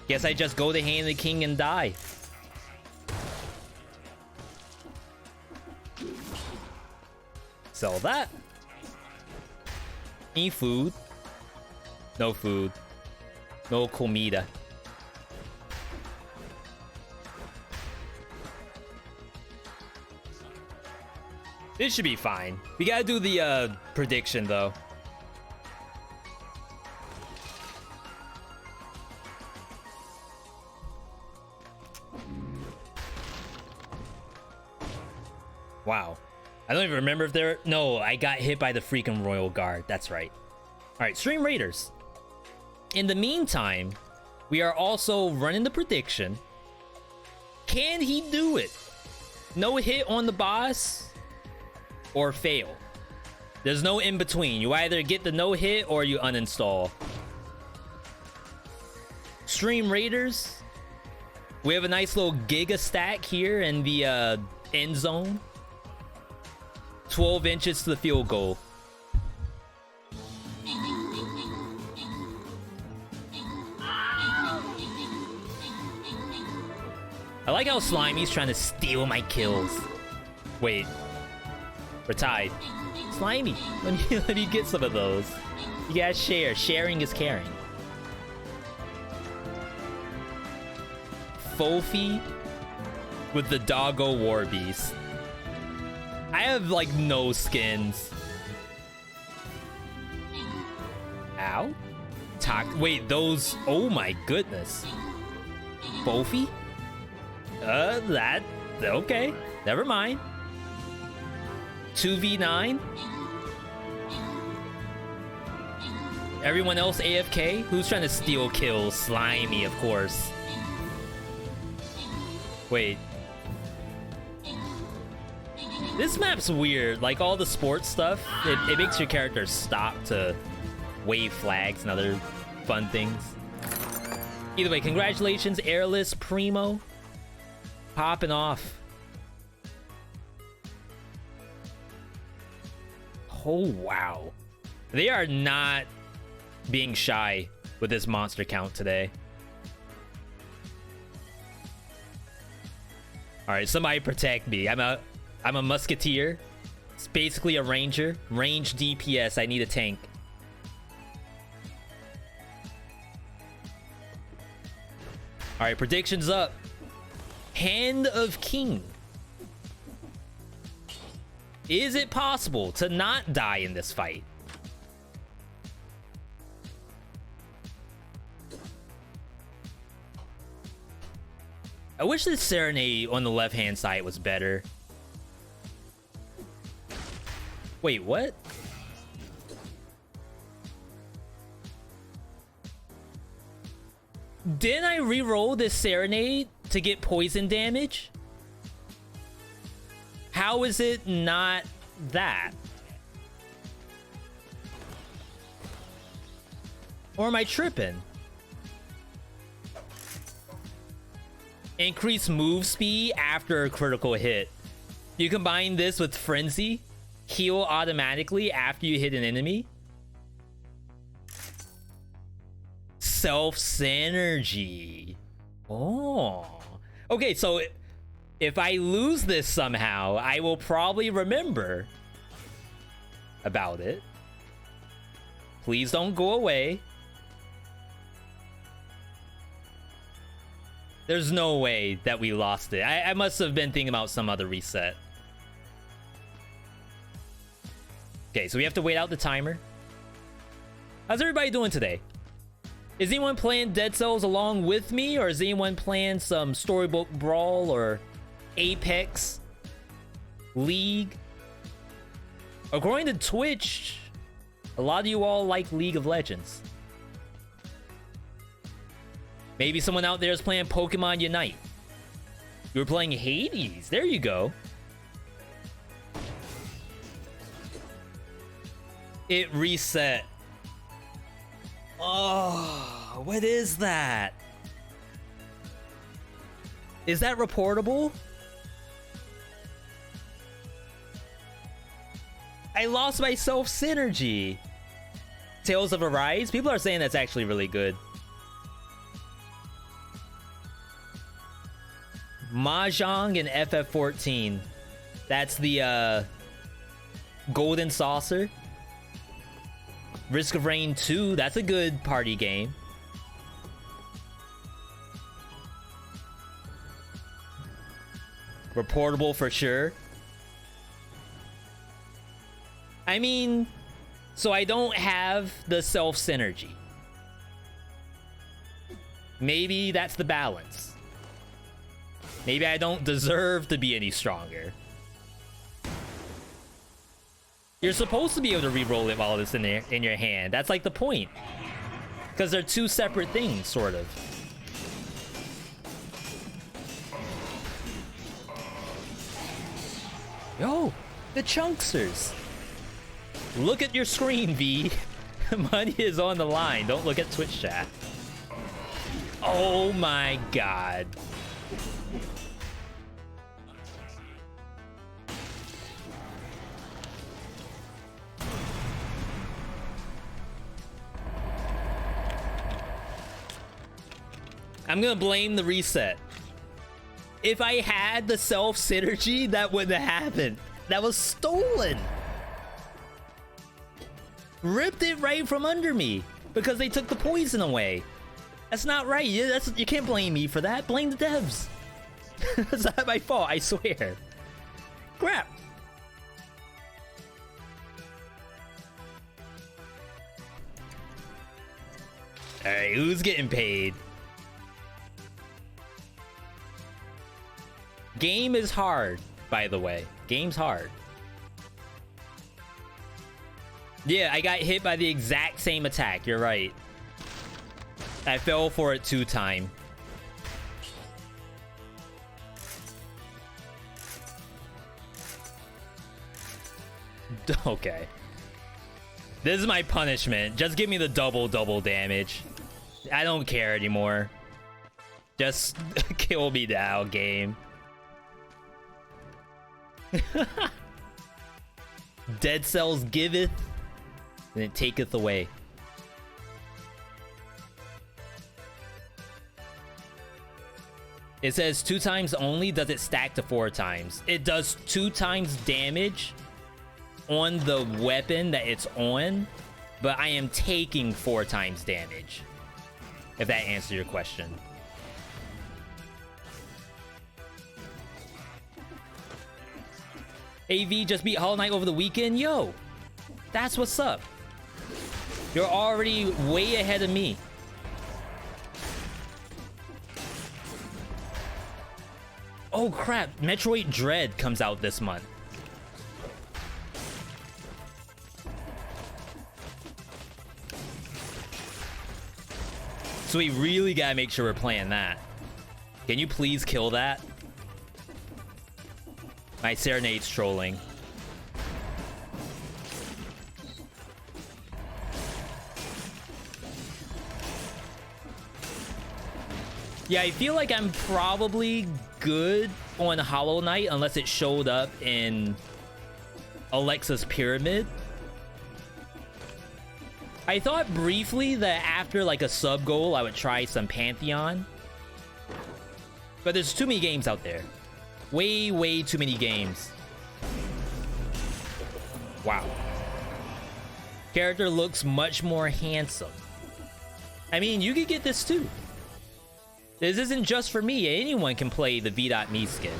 Guess I just go to Hand of the King and die. Sell that. Any food? No food. No comida. This should be fine. We gotta do the prediction though. Wow. I don't even remember if there... No, I got hit by the freaking Royal Guard. That's right. Alright, Stream Raiders. In the meantime, we are also running the prediction. Can he do it? No hit on the boss or fail. There's no in between. You either get the no hit or you uninstall. Stream Raiders. We have a nice little giga stack here in the end zone. 12 inches to the field goal. I like how Slimy's trying to steal my kills. Wait. We're tied. Slimy, let me get some of those. You guys share. Sharing is caring. Fofi with the Doggo War Beast. I have like no skins. Ow. Wait, those. Oh my goodness. Fofi? That. Okay. Never mind. 2v9. Everyone else AFK? Who's trying to steal kills? Slimy, of course. Wait. This map's weird. Like all the sports stuff, it makes your character stop to wave flags and other fun things. Either way, congratulations, Airless Primo. Popping off. Oh, wow. They are not being shy with this monster count today. All right, somebody protect me. I'm a musketeer. It's basically a ranger. Range DPS. I need a tank. All right, predictions up. Hand of King. Is it possible to not die in this fight? I wish this Serenade on the left-hand side was better. Wait, what? Didn't I re-roll this Serenade to get poison damage? How is it not that? Or am I tripping? Increase move speed after a critical hit. You combine this with Frenzy, heal automatically after you hit an enemy. Self-synergy. Oh. Okay, so if I lose this somehow, I will probably remember about it. Please don't go away. There's no way that we lost it. I must have been thinking about some other reset. Okay, so we have to wait out the timer. How's everybody doing today? Is anyone playing Dead Cells along with me? Or is anyone playing some Storybook Brawl or Apex? League? According to Twitch, a lot of you all like League of Legends. Maybe someone out there is playing Pokemon Unite. You were playing Hades. There you go. It reset. Oh, what is that? Is that reportable? I lost my self-synergy. Tales of Arise? People are saying that's actually really good. Mahjong and FF14. That's the Golden Saucer. Risk of Rain 2. That's a good party game. Reportable for sure. I mean, so I don't have the self-synergy. Maybe that's the balance. Maybe I don't deserve to be any stronger. You're supposed to be able to re-roll it while it's in your hand. That's like the point. Because they're two separate things, sort of. Yo, the Chunksters. Look at your screen, V. Money is on the line. Don't look at Twitch chat. Oh my god. I'm gonna blame the reset. If I had the self synergy, that wouldn't have happened. That was stolen. Ripped it right from under me because they took the poison away. That's not right. You can't blame me for that. Blame the devs. That's not my fault, I swear. Crap. Alright, who's getting paid? Game is hard, by the way. Game's hard. Yeah, I got hit by the exact same attack. You're right. I fell for it 2 times. Okay. This is my punishment. Just give me the double damage. I don't care anymore. Just kill me now, game. Dead cells giveth, and it taketh away. It says 2 times only. Does it stack to 4 times? It does 2 times damage on the weapon that it's on, but I am taking 4 times damage. If that answers your question. AV just beat Hollow Knight over the weekend. Yo, that's what's up. You're already way ahead of me. Oh crap, Metroid Dread comes out this month. So we really gotta make sure we're playing that. Can you please kill that? My Serenade's trolling. Yeah, I feel like I'm probably good on Hollow Knight unless it showed up in Alexa's Pyramid. I thought briefly that after like a sub goal I would try some Pantheon. But there's too many games out there. Way too many games. Wow. Character looks much more handsome. I mean, you could get this too. This isn't just for me. Anyone can play the VeeDotMe skin.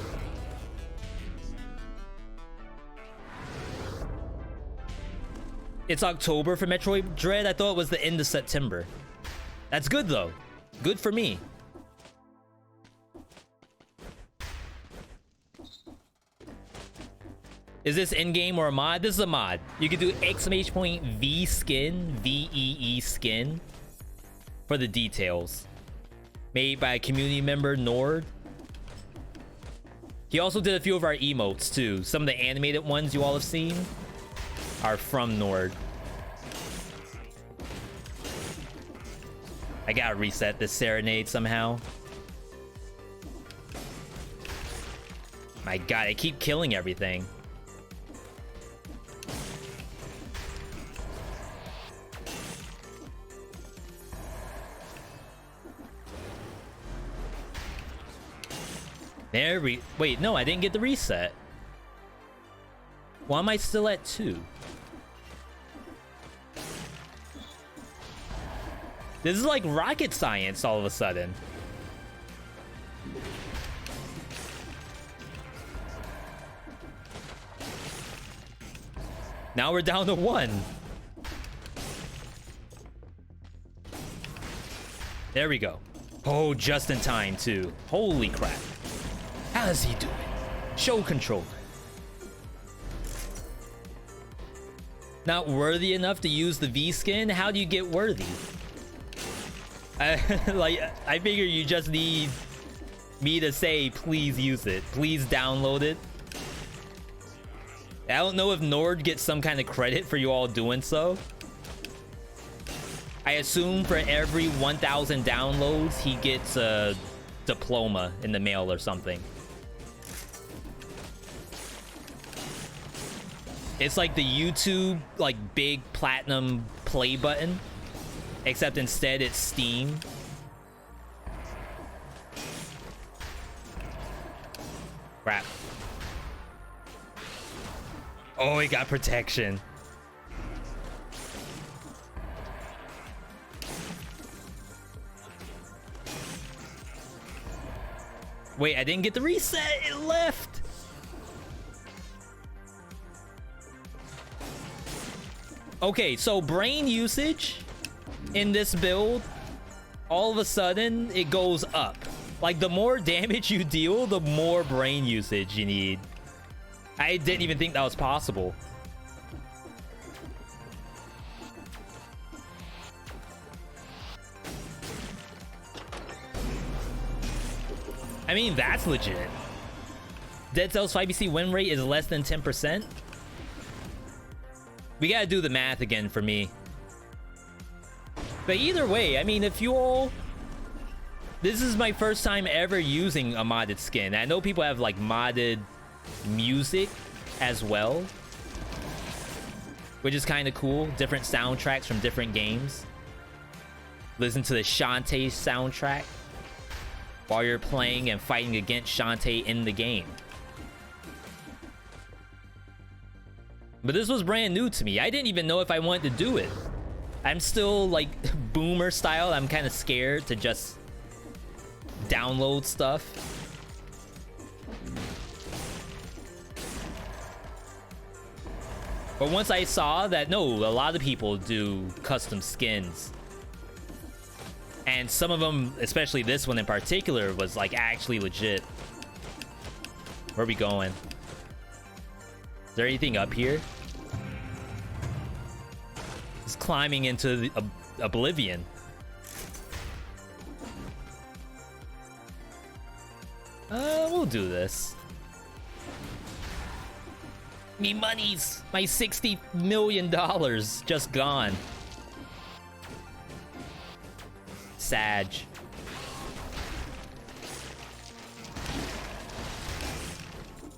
It's October for Metroid Dread. I thought it was the end of September. That's good though. Good for me. Is this in-game or a mod? This is a mod. You can do !V skin, VEE skin for the details. Made by a community member, Nord. He also did a few of our emotes too. Some of the animated ones you all have seen are from Nord. I gotta reset this Serenade somehow. My god, I keep killing everything. There we... Wait, no, I didn't get the reset. Why am I still at 2? This is like rocket science all of a sudden. Now we're down to 1. There we go. Oh, just in time too. Holy crap. How's he doing? Show control. Not worthy enough to use the V skin? How do you get worthy? I figure you just need me to say, please use it. Please download it. I don't know if Nord gets some kind of credit for you all doing so. I assume for every 1,000 downloads, he gets a diploma in the mail or something. It's like the YouTube, like, big platinum play button, except instead it's Steam. Crap. Oh, he got protection. Wait, I didn't get the reset. It left. Okay, so brain usage in this build, all of a sudden, it goes up. Like, the more damage you deal, the more brain usage you need. I didn't even think that was possible. I mean, that's legit. Dead Cells 5BC win rate is less than 10%. We gotta do the math again for me. But either way, I mean, if you all... This is my first time ever using a modded skin. I know people have, like, modded music as well, which is kind of cool. Different soundtracks from different games. Listen to the Shantae soundtrack while you're playing and fighting against Shantae in the game. But this was brand new to me. I didn't even know if I wanted to do it. I'm still, like, boomer style. I'm kind of scared to just download stuff. But once I saw that, no, a lot of people do custom skins. And some of them, especially this one in particular, was, like, actually legit. Where are we going? Is there anything up here? It's climbing into the oblivion. We'll do this. Me monies! My $60 million just gone. Sag.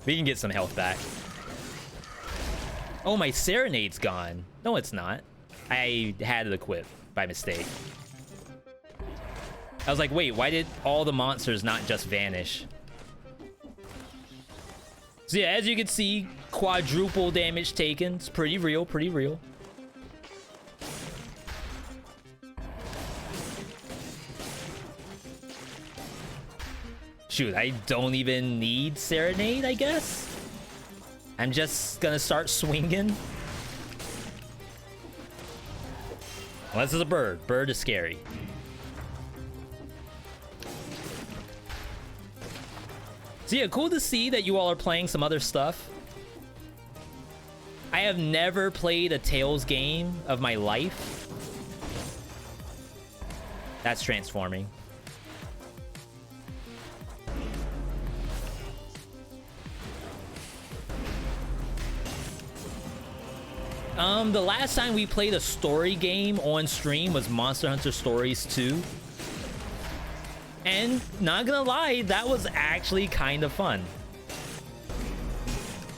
We can get some health back. Oh, my Serenade's gone. No, it's not. I had it equipped by mistake. I was like, wait, why did all the monsters not just vanish? So yeah, as you can see, quadruple damage taken. It's pretty real, pretty real. Shoot, I don't even need Serenade, I guess? I'm just gonna start swinging. Unless it's a bird. Bird is scary. So yeah, cool to see that you all are playing some other stuff. I have never played a Tales game of my life. That's transforming. The last time we played a story game on stream was Monster Hunter Stories 2. And not gonna lie, that was actually kind of fun.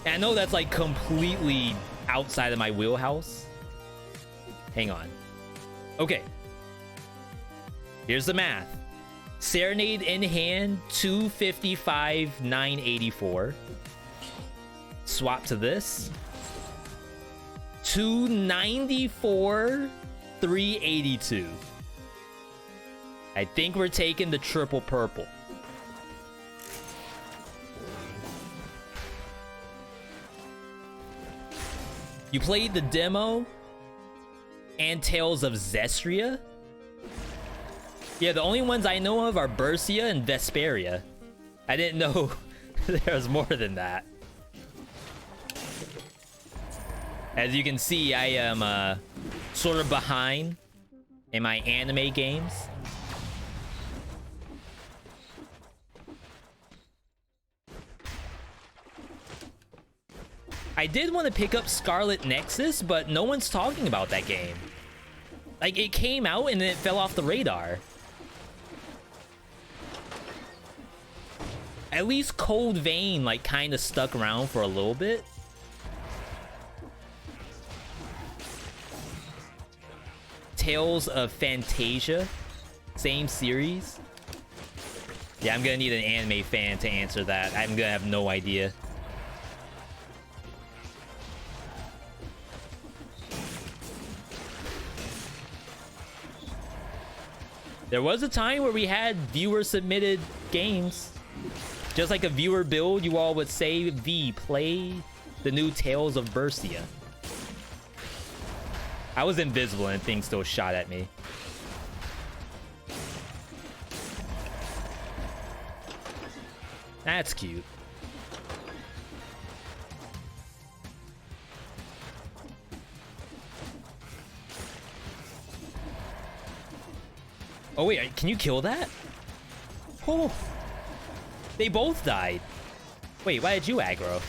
And I know that's like completely outside of my wheelhouse. Hang on. Okay. Here's the math. Serenade in hand, 255, 984. Swap to this. 294, 382. I think we're taking the triple purple. You played the demo and Tales of Zestria? Yeah, the only ones I know of are Bersia and Vesperia. I didn't know there was more than that. As you can see, I am sort of behind in my anime games. I did want to pick up Scarlet Nexus, but no one's talking about that game. Like, it came out and then it fell off the radar. At least Cold Vein, like, kind of stuck around for a little bit. Tales of Fantasia, same series. Yeah, I'm gonna need an anime fan to answer that. I'm gonna have no idea. There was a time where we had viewer submitted games. Just like a viewer build, you all would say, V, play the new Tales of Berseria. I was invisible and things still shot at me. That's cute. Oh wait, can you kill that? Oh, they both died. Wait, why did you aggro?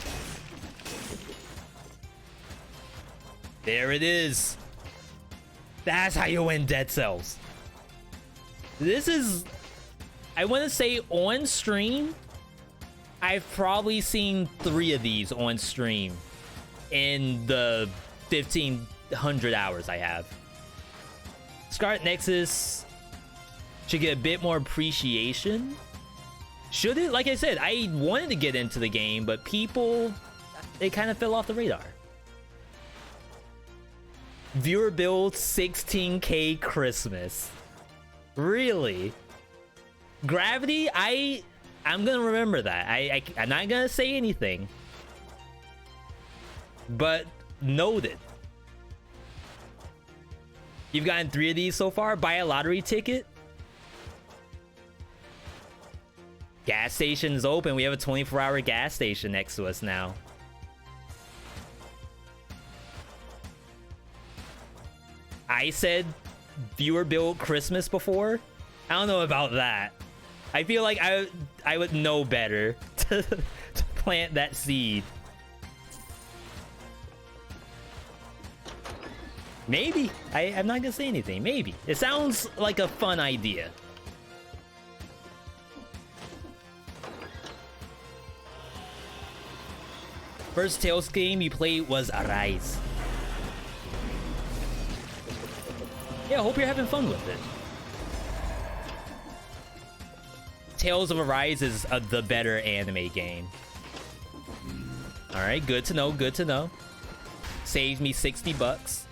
There it is. That's how you win Dead Cells. This is, I want to say on stream, I've probably seen 3 of these on stream in the 1,500 hours I have. Scarlet Nexus should get a bit more appreciation. Should it? Like I said, I wanted to get into the game, but people, they kind of fell off the radar. Viewer build 16K Christmas. Really? Gravity, I'm gonna remember that. I'm not gonna say anything. But noted. You've gotten 3 of these so far. Buy a lottery ticket. Gas station's open. We have a 24-hour gas station next to us now. I said viewer build Christmas before. I don't know about that. I feel like I would know better to plant that seed. Maybe. I'm not gonna say anything. Maybe. It sounds like a fun idea. First Tales game you played was Arise. Yeah, I hope you're having fun with it. Tales of Arise is the better anime game. Alright, good to know, good to know. Saved me 60 bucks.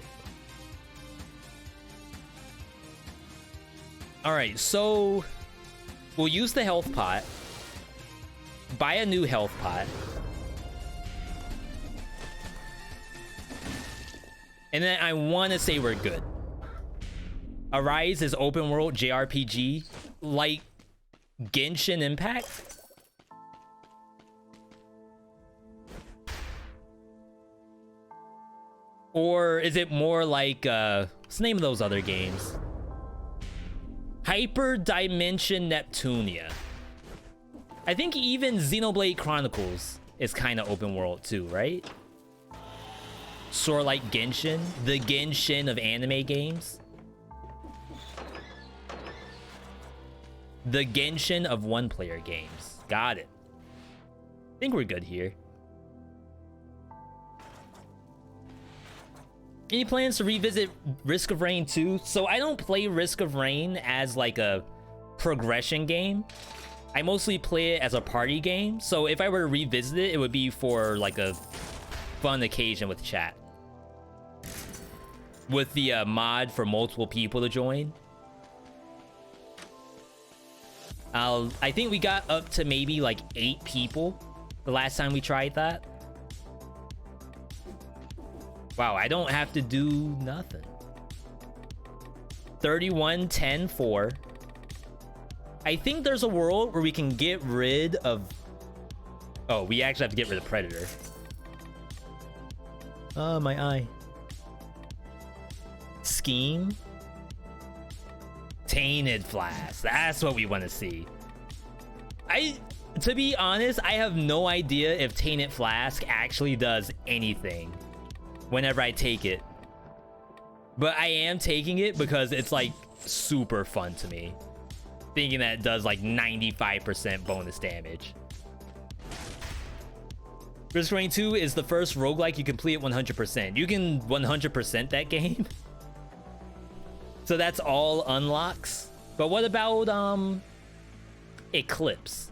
Alright, so we'll use the health pot. Buy a new health pot. And then I want to say we're good. Arise is open world JRPG like Genshin Impact. Or is it more like what's the name of those other games? Hyper Dimension Neptunia. I think even Xenoblade Chronicles is kind of open world too, right? Sort of like Genshin, the Genshin of anime games. The Genshin of one-player games. Got it. I think we're good here. Any plans to revisit Risk of Rain 2? So I don't play Risk of Rain as like a progression game. I mostly play it as a party game. So if I were to revisit it, it would be for like a fun occasion with chat. With the mod for multiple people to join. I think we got up to maybe like 8 people the last time we tried that. Wow, I don't have to do nothing. 31, 10, 4. I think there's a world where we can get rid of... Oh, we actually have to get rid of Predator. My eye. Scheme. Tainted Flask. That's what we want to see. To be honest, I have no idea if Tainted Flask actually does anything whenever I take it. But I am taking it because it's like super fun to me. Thinking that it does like 95% bonus damage. Risk Rain 2 is the first roguelike you complete at 100%. You can 100% that game. So that's all unlocks. But what about Eclipse?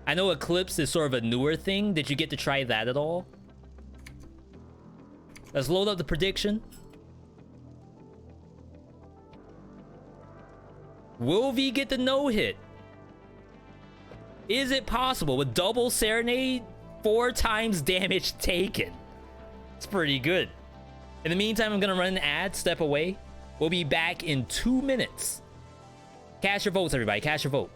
I know Eclipse is sort of a newer thing. Did you get to try that at all? Let's load up the prediction. Will V get the no-hit? Is it possible with double Serenade? 4 times damage taken. It's pretty good. In the meantime, I'm gonna run an ad, step away. We'll be back in 2 minutes. Cast your votes, everybody. Cast your vote.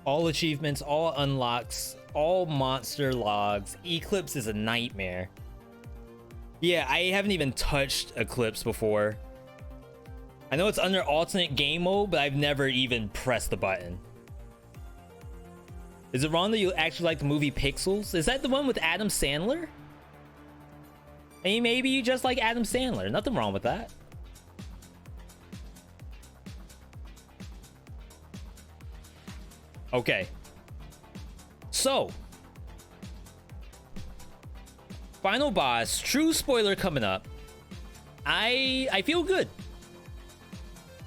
All achievements, all unlocks, all monster logs. Eclipse is a nightmare. Yeah, I haven't even touched Eclipse before. I know it's under alternate game mode, but I've never even pressed the button. Is it wrong that you actually like the movie Pixels? Is that the one with Adam Sandler? I mean, maybe you just like Adam Sandler. Nothing wrong with that. Okay. So, final boss, true spoiler coming up. I feel good.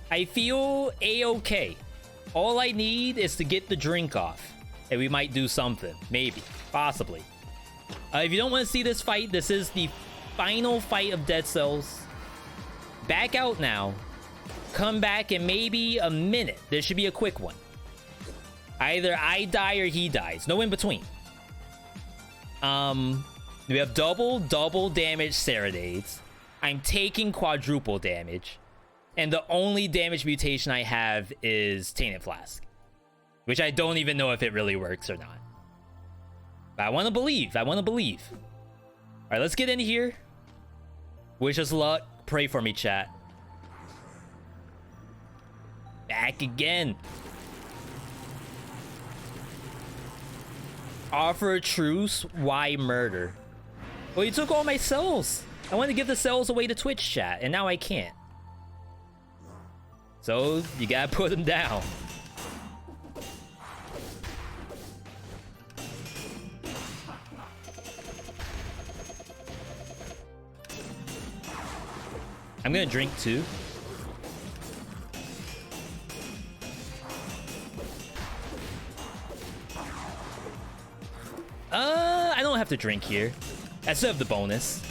I feel a-okay. All I need is to get the drink off, and we might do something. Maybe, possibly. If you don't want to see this fight, this is the final fight of Dead Cells. Back out now. Come back in maybe a minute. There should be a quick one. Either I die or he dies. No in between. We have double damage Serenades. I'm taking quadruple damage. And the only damage mutation I have is Tainted Flask. Which I don't even know if it really works or not. But I want to believe. I want to believe. Alright, let's get in here. Wish us luck. Pray for me, chat. Back again. Offer a truce. Why murder? Well, you took all my cells. I wanted to give the cells away to Twitch chat, and now I can't. So, you gotta put them down. I'm gonna drink too. I don't have to drink here. I still have the bonus.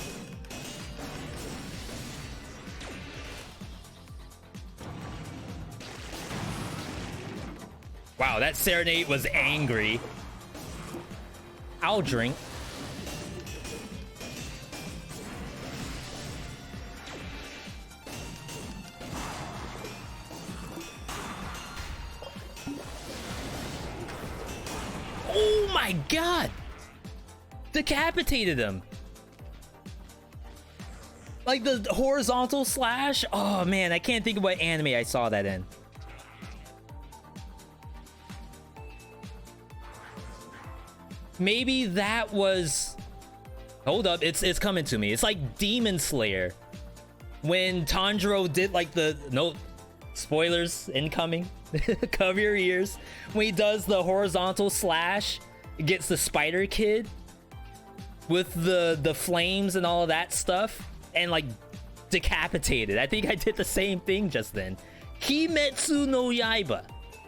Wow, that serenade was angry. I'll drink. Oh my god! Decapitated him. Like the horizontal slash. Oh man, I can't think of what anime I saw that in. Maybe that was... Hold up, it's coming to me. It's like Demon Slayer. When Tanjiro did like the... No, spoilers incoming. Cover your ears. When he does the horizontal slash, gets the Spider Kid with the flames and all of that stuff, and like decapitated. I think I did the same thing just then. Kimetsu no Yaiba.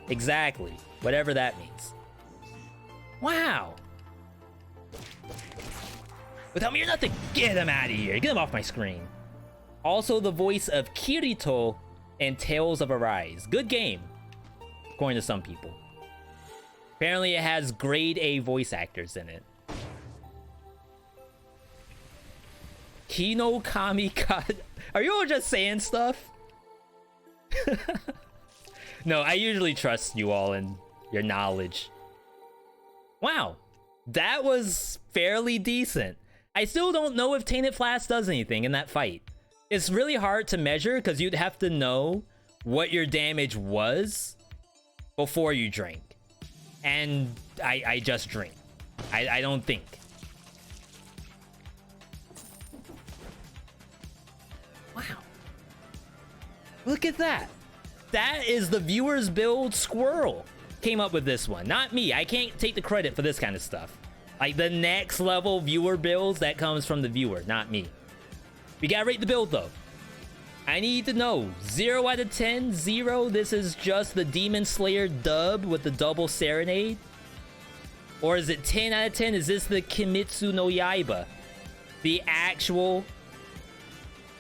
Exactly. Whatever that means. Wow. Without me or nothing. Get him out of here. Get him off my screen. Also the voice of Kirito in Tales of Arise. Good game, according to some people. Apparently it has grade A voice actors in it. Kino Kami Ka... Are you all just saying stuff? No, I usually trust you all and your knowledge. Wow. That was fairly decent. I still don't know if Tainted Flask does anything in that fight. It's really hard to measure because you'd have to know what your damage was before you drink. And I just drink. I don't think. Wow. Look at that. That is the viewer's build Squirrel. Came up with this one, not me. I can't take the credit for this kind of stuff. Like the next level viewer builds, that comes from the viewer, not me. We gotta rate the build though. I need to know 0 out of 10, 0. This is just the Demon Slayer dub with the double serenade, or is it 10 out of 10? Is this the Kimetsu no Yaiba, the actual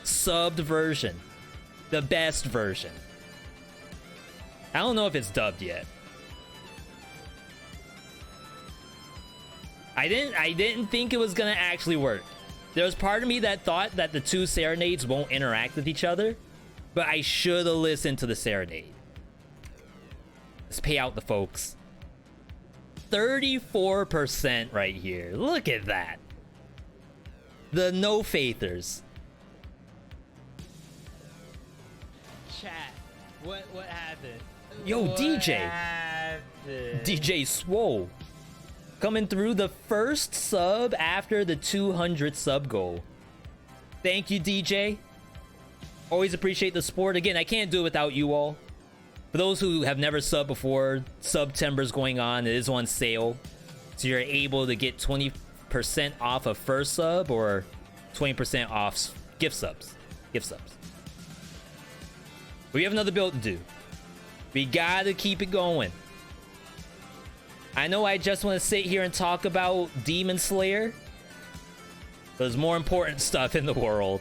subbed version, the best version? I don't know if it's dubbed yet. I didn't think it was gonna actually work. There was part of me that thought that the two serenades won't interact with each other, but I should have listened to the serenade. Let's pay out the folks. 34% right here. Look at that. The no faithers. Chat. What happened? Yo, what DJ. Happened? DJ Swole. Coming through, the first sub after the 200 sub goal. Thank you, DJ. Always appreciate the support. Again, I can't do it without you all. For those who have never subbed before, September's going on. It is on sale. So you're able to get 20% off a first sub or 20% off gift subs. Gift subs. We have another build to do. We gotta keep it going. I know I just want to sit here and talk about Demon Slayer. There's more important stuff in the world,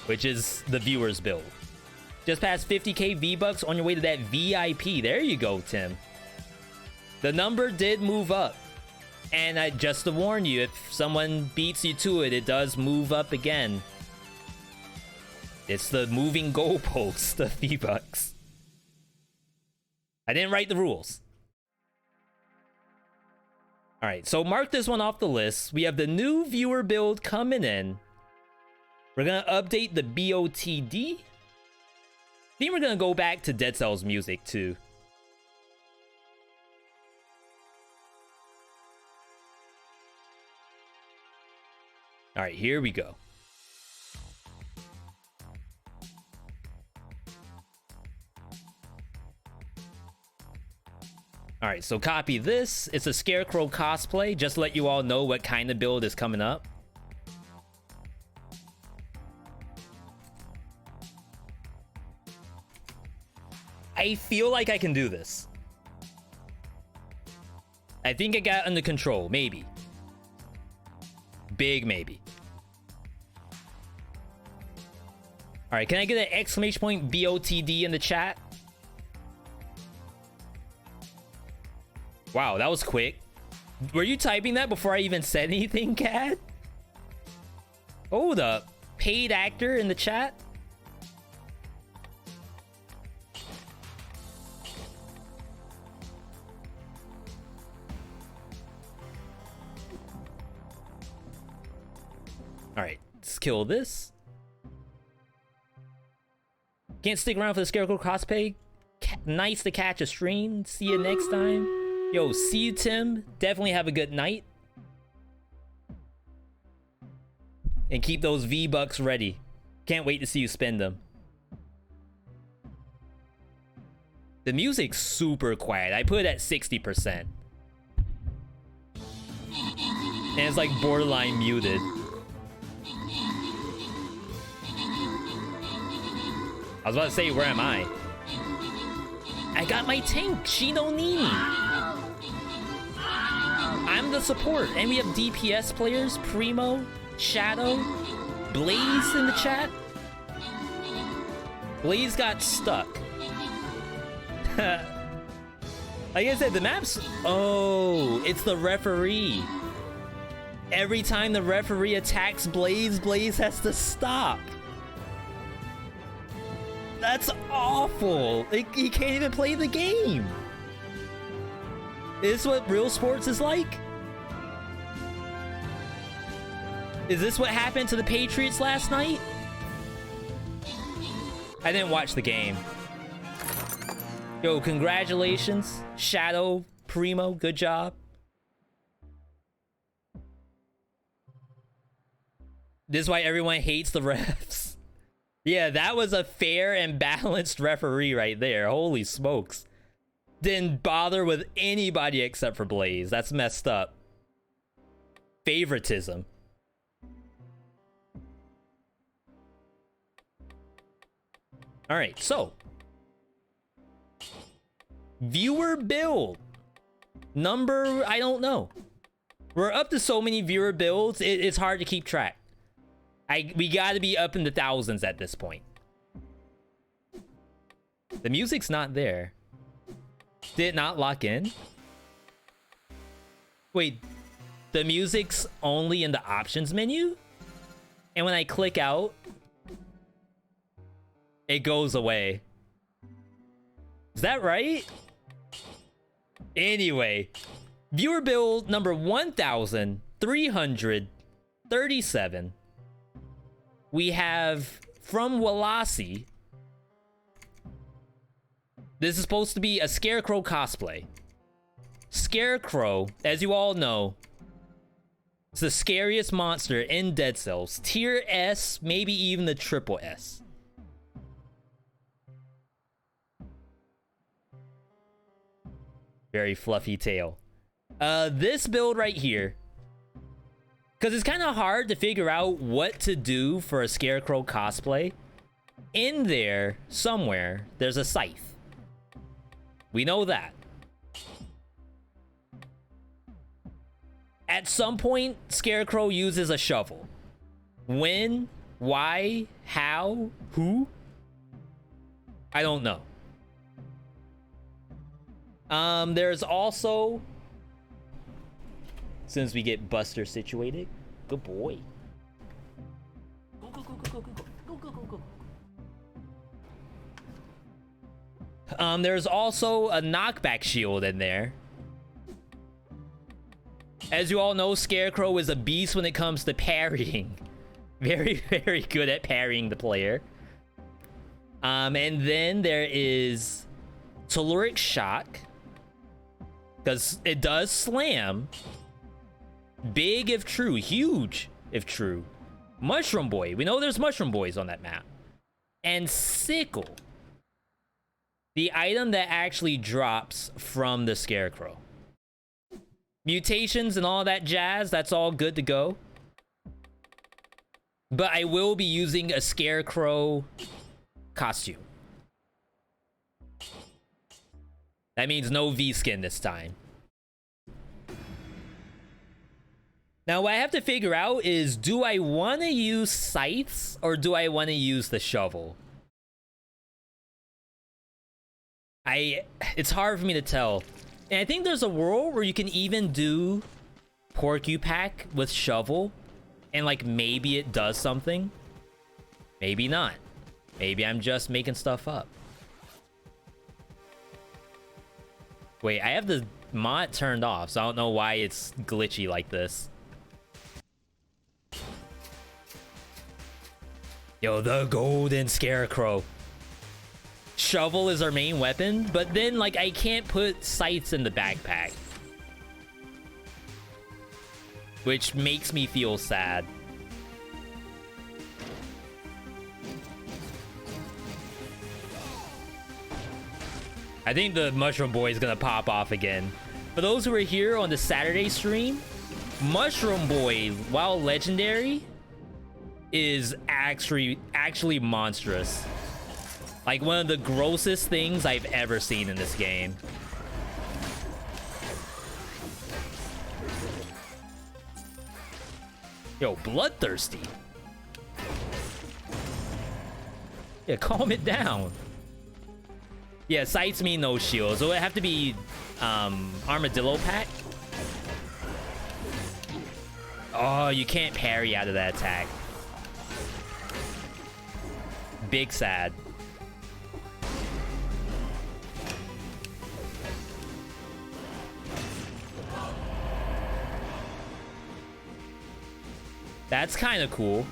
which is the viewer's build. Just past 50k V-Bucks on your way to that VIP. There you go, Tim. The number did move up. And just to warn you, if someone beats you to it, it does move up again. It's the moving goalpost of V-Bucks. I didn't write the rules. All right, so mark this one off the list. We have the new viewer build coming in. We're gonna update the BOTD. I think we're gonna go back to Dead Cells music too. All right, here we go. All right, so copy this. It's a Scarecrow cosplay. Just to let you all know what kind of build is coming up. I feel like I can do this. I think I got under control, maybe. Big maybe. All right, can I get an exclamation point BOTD in the chat? Wow, that was quick. Were you typing that before I even said anything, Cat? Hold up. Paid actor in the chat? Alright, let's kill this. Can't stick around for the Scarecrow cosplay. Nice to catch a stream. See you next time. Yo, see you, Tim. Definitely have a good night. And keep those V-Bucks ready. Can't wait to see you spend them. The music's super quiet. I put it at 60%. And it's like borderline muted. I was about to say, where am I? I got my tank, Shino Nini. I'm the support, and we have DPS players, Primo, Shadow, Blaze in the chat. Blaze got stuck. Like I said, the map's... Oh, it's the referee. Every time the referee attacks Blaze, Blaze has to stop. That's awful. He can't even play the game. Is this what real sports is like? Is this what happened to the Patriots last night? I didn't watch the game. Yo, congratulations. Shadow, Primo, good job. This is why everyone hates the refs. Yeah, that was a fair and balanced referee right there. Holy smokes. Didn't bother with anybody except for Blaze. That's messed up. Favoritism. Alright, so. Viewer build. Number, I don't know. We're up to so many viewer builds, it's hard to keep track. We gotta be up in the thousands at this point. The music's not there. Did it not lock in? Wait, the music's only in the options menu? And when I click out, it goes away. Is that right? Anyway, viewer build number 1337. We have from Walasi. This is supposed to be a Scarecrow cosplay. Scarecrow, as you all know, is the scariest monster in Dead Cells. Tier S, maybe even the triple S. Very fluffy tail. This build right here, because it's kind of hard to figure out what to do for a Scarecrow cosplay. In there, somewhere, there's a scythe. We know that. At some point, Scarecrow uses a shovel. When? Why? How? Who? I don't know. There's also... Since we get Buster situated. Good boy. Go, go, go, go, go, go, go, go, go, go. There's also a knockback shield in there. As you all know, Scarecrow is a beast when it comes to parrying. Very, very good at parrying the player. And then there is Pádhraic Shock, because it does slam. Big if true, huge if true. Mushroom Boy, we know there's Mushroom Boys on that map. And Sickle, the item that actually drops from the Scarecrow. Mutations and all that jazz, that's all good to go. But I will be using a Scarecrow costume. That means no V-skin this time. Now, what I have to figure out is, do I want to use scythes or do I want to use the shovel? It's hard for me to tell. And I think there's a world where you can even do Porcupack with shovel and like maybe it does something. Maybe not. Maybe I'm just making stuff up. Wait, I have the mod turned off, so I don't know why it's glitchy like this. Yo, the golden Scarecrow. Shovel is our main weapon, but then like I can't put scythes in the backpack, which makes me feel sad. I think the Mushroom Boy is gonna pop off again. For those who are here on the Saturday stream, Mushroom Boy, while legendary, is actually monstrous. Like one of the grossest things I've ever seen in this game. Yo, bloodthirsty. Yeah, calm it down. Yeah, sights mean no shield, so it have to be Armadillo Pack. Oh, you can't parry out of that attack. Big sad. That's kind of cool.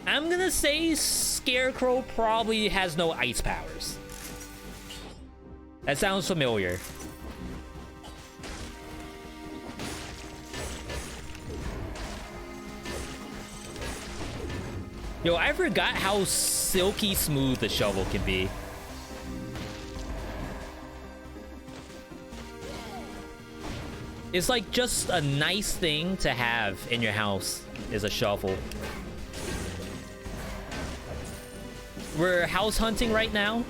I'm gonna say Scarecrow probably has no ice powers. That sounds familiar. Yo, I forgot how silky smooth the shovel can be. It's like just a nice thing to have in your house is a shovel. We're house hunting right now.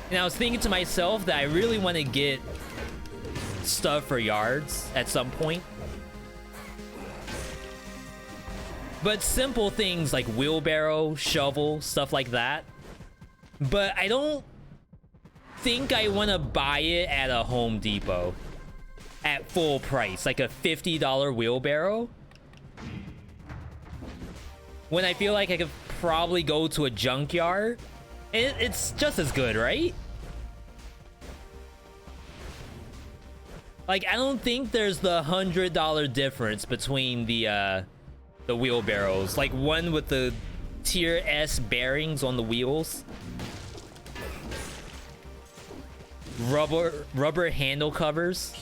And I was thinking to myself that I really want to get stuff for yards at some point. But simple things like wheelbarrow, shovel, stuff like that. But I don't think I want to buy it at a Home Depot at full price, like a $50 wheelbarrow. When I feel like I could probably go to a junkyard. It's just as good, right? Like, I don't think there's the $100 difference between the wheelbarrows. Like, one with the tier S bearings on the wheels. Rubber handle covers.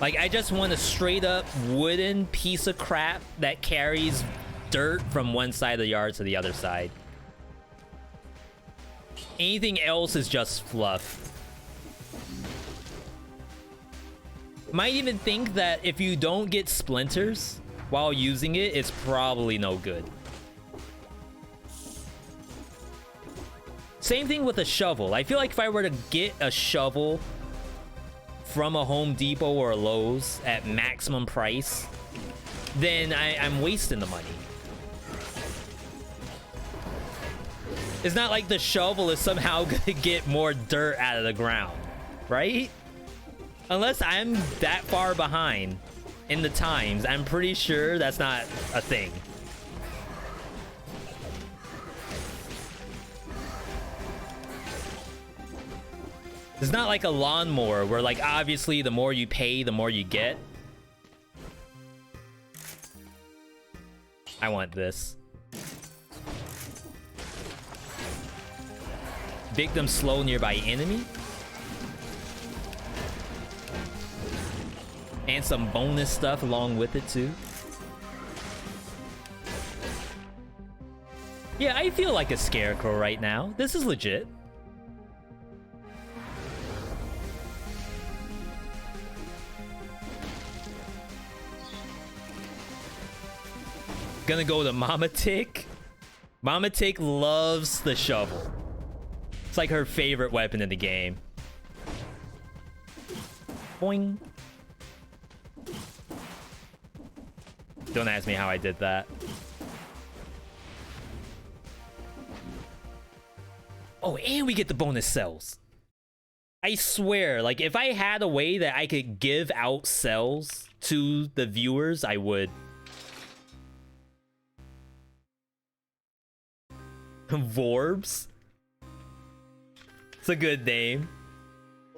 Like, I just want a straight up wooden piece of crap that carries dirt from one side of the yard to the other side. Anything else is just fluff. Might even think that if you don't get splinters while using it, it's probably no good. Same thing with a shovel. I feel like if I were to get a shovel from a Home Depot or a Lowe's at maximum price, then I'm wasting the money. It's not like the shovel is somehow gonna get more dirt out of the ground, right? Unless I'm that far behind in the times, I'm pretty sure that's not a thing. It's not like a lawnmower where, like, obviously the more you pay, the more you get. I want this. Victim slow nearby enemy. And some bonus stuff along with it too. Yeah, I feel like a scarecrow right now. This is legit. Gonna go to Mama Tick. Mama Tick loves the shovel. It's like her favorite weapon in the game. Boing. Don't ask me how I did that. Oh, and we get the bonus cells. I swear, like, if I had a way that I could give out cells to the viewers, I would. Vorbs? It's a good name.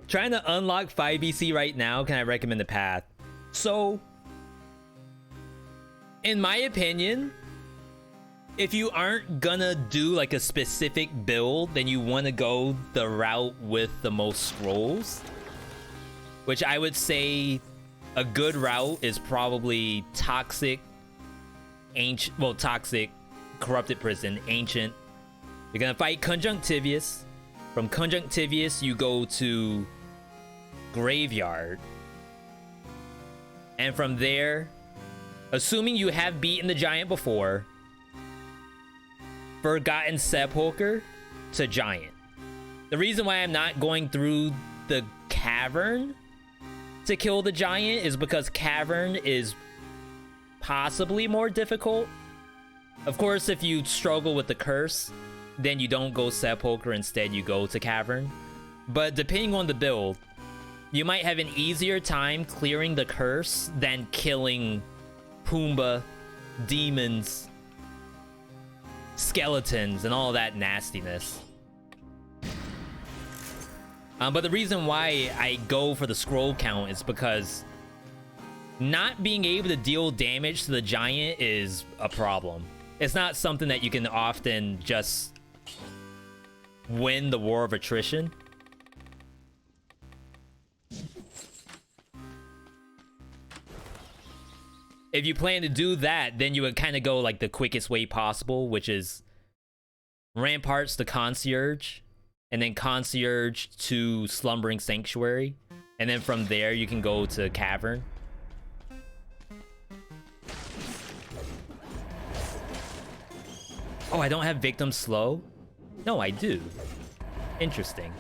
Trying to unlock 5BC right now, can I recommend the path? So, in my opinion, if you aren't gonna do like a specific build, then you want to go the route with the most scrolls. Which I would say a good route is probably Toxic, Ancient, well, Toxic, Corrupted Prison, Ancient. You're gonna fight Conjunctivius. From Conjunctivius, you go to Graveyard. And from there, assuming you have beaten the giant before, Forgotten Sepulcher to Giant. The reason why I'm not going through the Cavern to kill the giant is because Cavern is possibly more difficult. Of course, if you struggle with the curse, then you don't go Sepulcher, instead you go to Cavern. But depending on the build, you might have an easier time clearing the curse than killing Pumbaa, demons, skeletons, and all that nastiness. But the reason why I go for the scroll count is because not being able to deal damage to the giant is a problem. It's not something that you can often just win the war of attrition. If you plan to do that, then you would kind of go like the quickest way possible, which is Ramparts to Concierge, and then Concierge to Slumbering Sanctuary, and then from there you can go to Cavern. Oh, I don't have Victim Slow? No, I do. Interesting.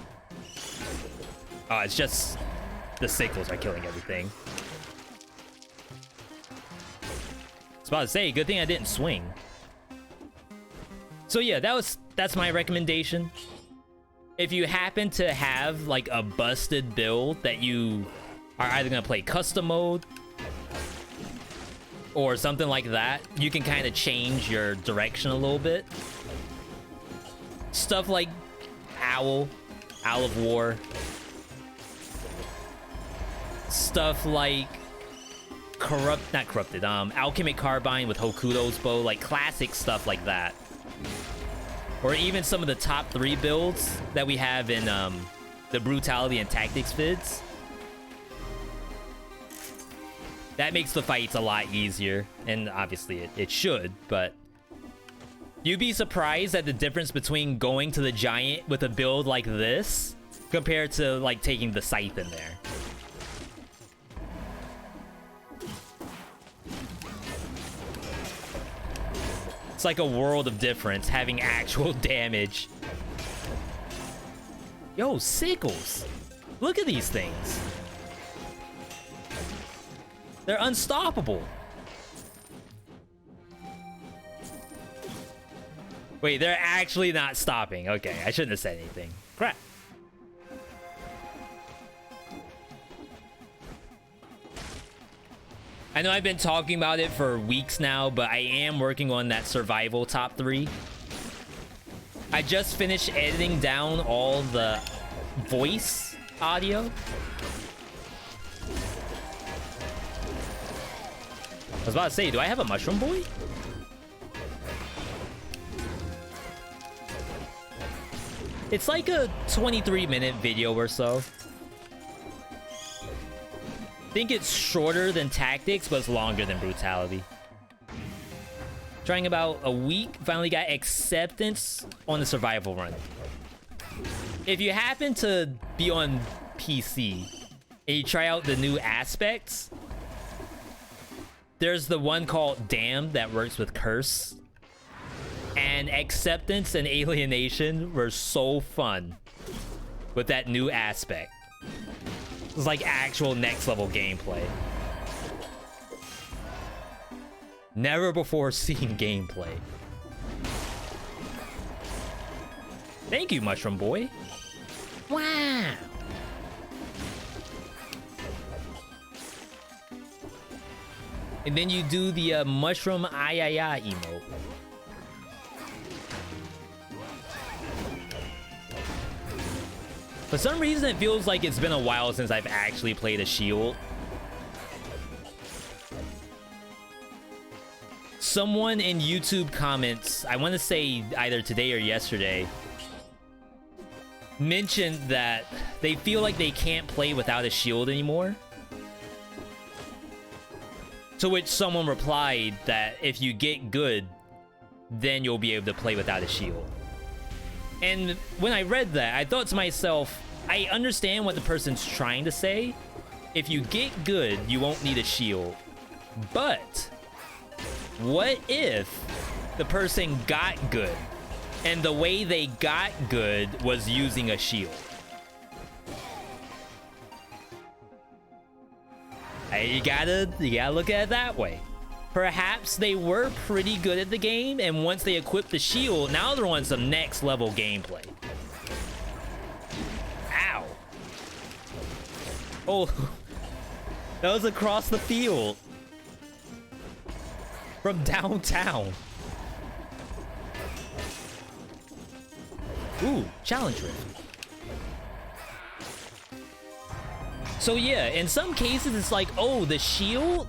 Oh, it's just the sickles are killing everything. I was about to say, good thing I didn't swing. So yeah, that's my recommendation. If you happen to have like a busted build that you are either gonna play custom mode or something like that, you can kind of change your direction a little bit. Stuff like Owl of War. Stuff like Alchemic Carbine with Hokuto's bow, like classic stuff like that. Or even some of the top 3 builds that we have in the Brutality and Tactics vids. That makes the fights a lot easier, and obviously it should, but you'd be surprised at the difference between going to the giant with a build like this compared to like taking the scythe in there. It's like a world of difference having actual damage. Yo, sickles. Look at these things. They're unstoppable. Wait, they're actually not stopping. Okay, I shouldn't have said anything. Crap. I know I've been talking about it for weeks now, but I am working on that survival top 3. I just finished editing down all the voice audio. I was about to say, do I have a mushroom boy? It's like a 23-minute video or so. I think it's shorter than Tactics, but it's longer than Brutality. Trying about a week, finally got acceptance on the survival run. If you happen to be on PC and you try out the new aspects, there's the one called Damn that works with Curse. And Acceptance and Alienation were so fun with that new aspect. It's like actual next level gameplay. Never before seen gameplay. Thank you, Mushroom Boy. Wow. And then you do the Mushroom Ayaya emote. For some reason, it feels like it's been a while since I've actually played a shield. Someone in YouTube comments, I want to say either today or yesterday, mentioned that they feel like they can't play without a shield anymore. To which someone replied that if you get good, then you'll be able to play without a shield. And when I read that, I thought to myself, I understand what the person's trying to say. If you get good, you won't need a shield. But what if the person got good and the way they got good was using a shield? You gotta look at it that way. Perhaps they were pretty good at the game, and once they equipped the shield, now they're on some next level gameplay. Ow. Oh, that was across the field. From downtown. Ooh, challenge rift. So yeah, in some cases it's like, oh, the shield,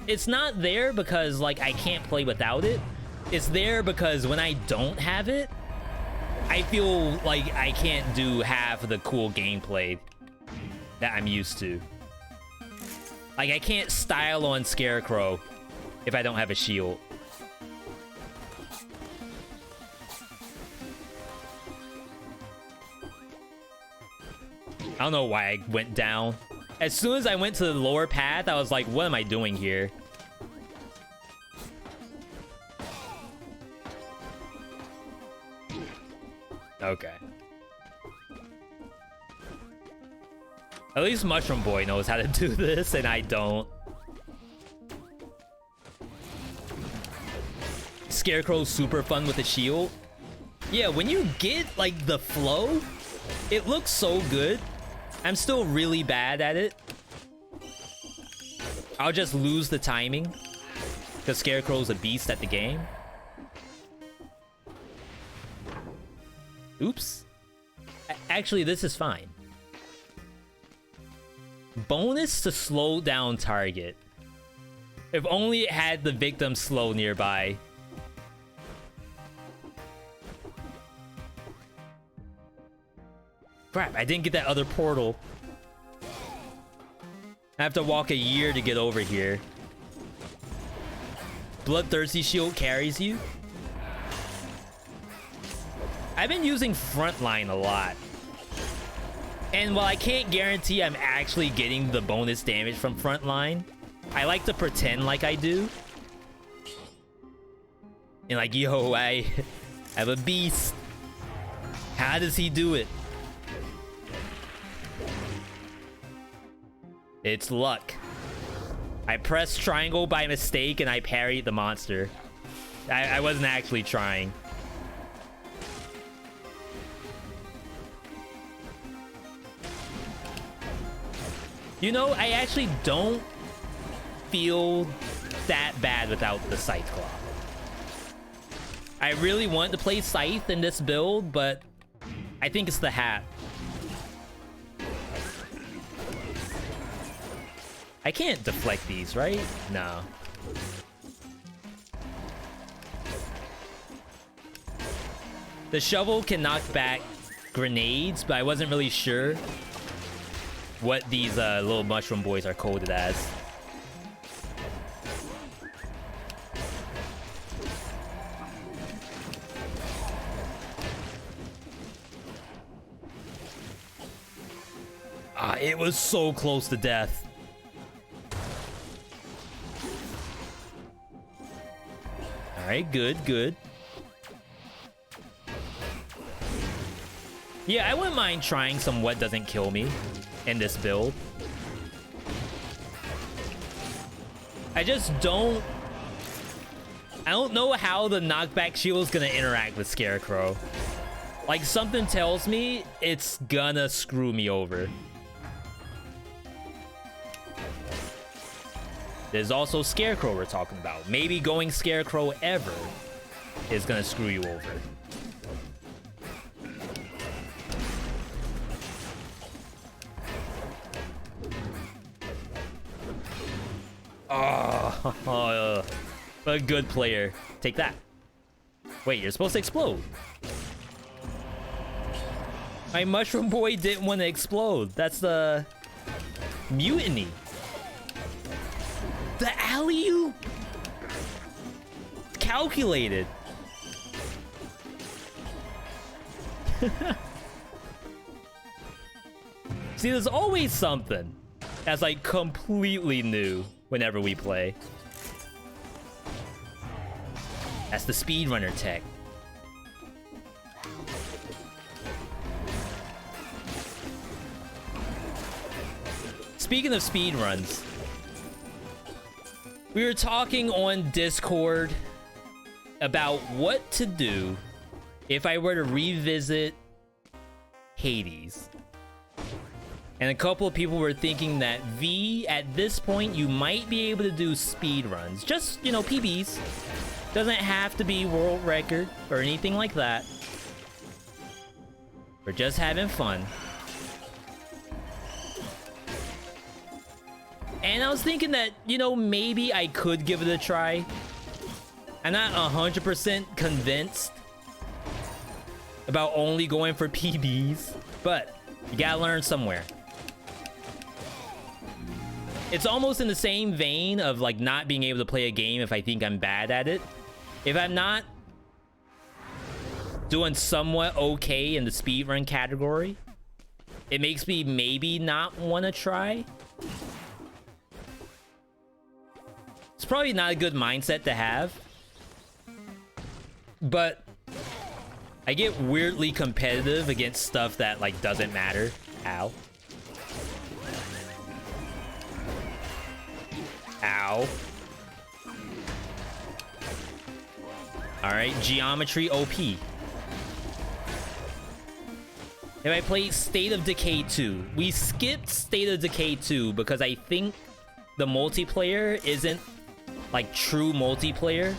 it's not there because like I can't play without it. It's there because when I don't have it, I feel like I can't do half of the cool gameplay that I'm used to. Like I can't style on Scarecrow if I don't have a shield. I don't know why I went down. As soon as I went to the lower path, I was like, what am I doing here? Okay. At least Mushroom Boy knows how to do this, and I don't. Scarecrow's super fun with a shield. Yeah, when you get, like, the flow, it looks so good. I'm still really bad at it. I'll just lose the timing because Scarecrow's a beast at the game. Oops. Actually, this is fine. Bonus to slow down target. If only it had the victim slow nearby. Crap, I didn't get that other portal. I have to walk a year to get over here. Bloodthirsty shield carries you. I've been using Frontline a lot. And while I can't guarantee I'm actually getting the bonus damage from Frontline, I like to pretend like I do. And like, yo, I have a beast. How does he do it? It's luck. I pressed triangle by mistake and I parried the monster. I wasn't actually trying. You know, I actually don't feel that bad without the Scythe Claw. I really want to play Scythe in this build, but I think it's the hat. I can't deflect these, right? No. The shovel can knock back grenades, but I wasn't really sure what these little mushroom boys are coded as. Ah, it was so close to death. Alright, good, good. Yeah, I wouldn't mind trying some what doesn't kill me in this build. I just don't... I don't know how the knockback shield is gonna interact with Scarecrow. Like, something tells me it's gonna screw me over. There's also Scarecrow we're talking about. Maybe going Scarecrow ever is gonna screw you over. Oh, a good player. Take that. Wait, you're supposed to explode. My mushroom boy didn't want to explode. That's the mutiny. The alley-oop. Calculated. See, there's always something that's like completely new whenever we play. That's the speedrunner tech. Speaking of speedruns, we were talking on Discord about what to do if I were to revisit Hades. And a couple of people were thinking that V, at this point, you might be able to do speedruns. Just, you know, PBs. Doesn't have to be world record or anything like that. We're just having fun. And I was thinking that, you know, maybe I could give it a try. I'm not 100% convinced about only going for PBs, but you gotta learn somewhere. It's almost in the same vein of like not being able to play a game if I think I'm bad at it. If I'm not doing somewhat okay in the speedrun category, it makes me maybe not want to try. It's probably not a good mindset to have, but I get weirdly competitive against stuff that like doesn't matter. Ow. Ow. Alright, geometry OP. If I played State of Decay 2, we skipped State of Decay 2 because I think the multiplayer isn't like true multiplayer,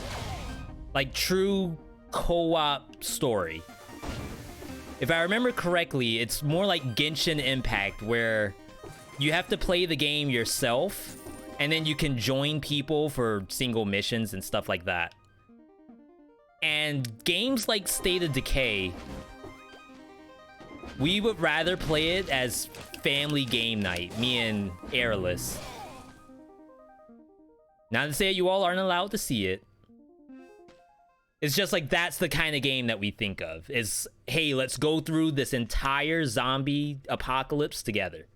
like true co-op story. If I remember correctly, it's more like Genshin Impact, where you have to play the game yourself and then you can join people for single missions and stuff like that. And games like State of Decay, we would rather play it as family game night, me and Airless. Not to say you all aren't allowed to see it. It's just like that's the kind of game that we think of. Is, hey, let's go through this entire zombie apocalypse together.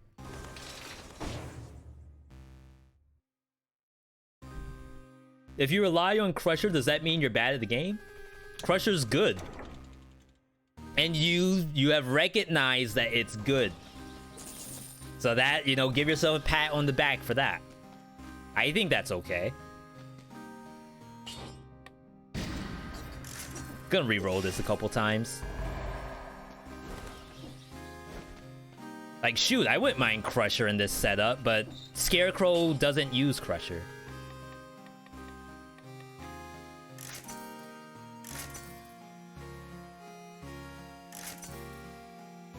If you rely on Crusher, does that mean you're bad at the game? Crusher's good. And you have recognized that it's good. So that, you know, give yourself a pat on the back for that. I think that's okay. Gonna re-roll this a couple times. Like, shoot, I wouldn't mind Crusher in this setup, but Scarecrow doesn't use Crusher.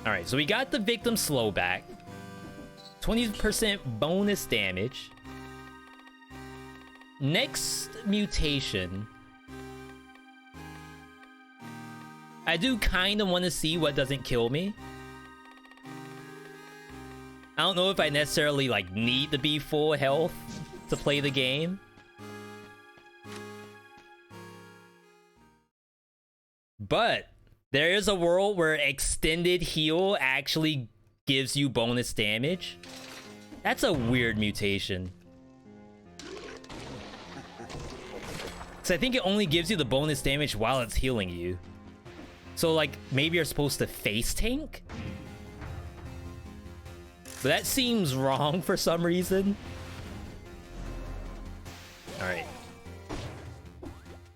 Alright, so we got the victim slow back. 20% bonus damage. next mutation. I do kind of want to see what doesn't kill me. I don't know if I necessarily like need to be full health to play the game. But there is a world where extended heal actually gives you bonus damage. That's a weird mutation. So I think it only gives you the bonus damage while it's healing you. So like maybe you're supposed to face tank? But that seems wrong for some reason. Alright.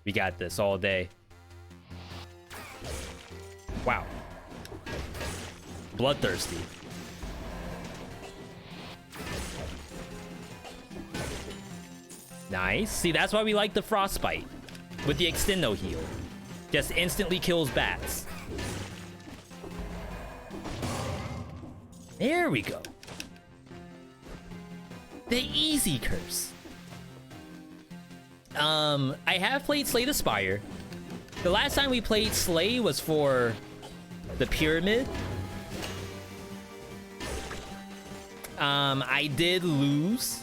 We got this all day. Wow. Bloodthirsty. Nice. See, that's why we like the Frostbite. With the Extendo heal. Just instantly kills bats. There we go. The easy curse. I have played Slay the Spire. The last time we played Slay was for the Pyramid. I did lose.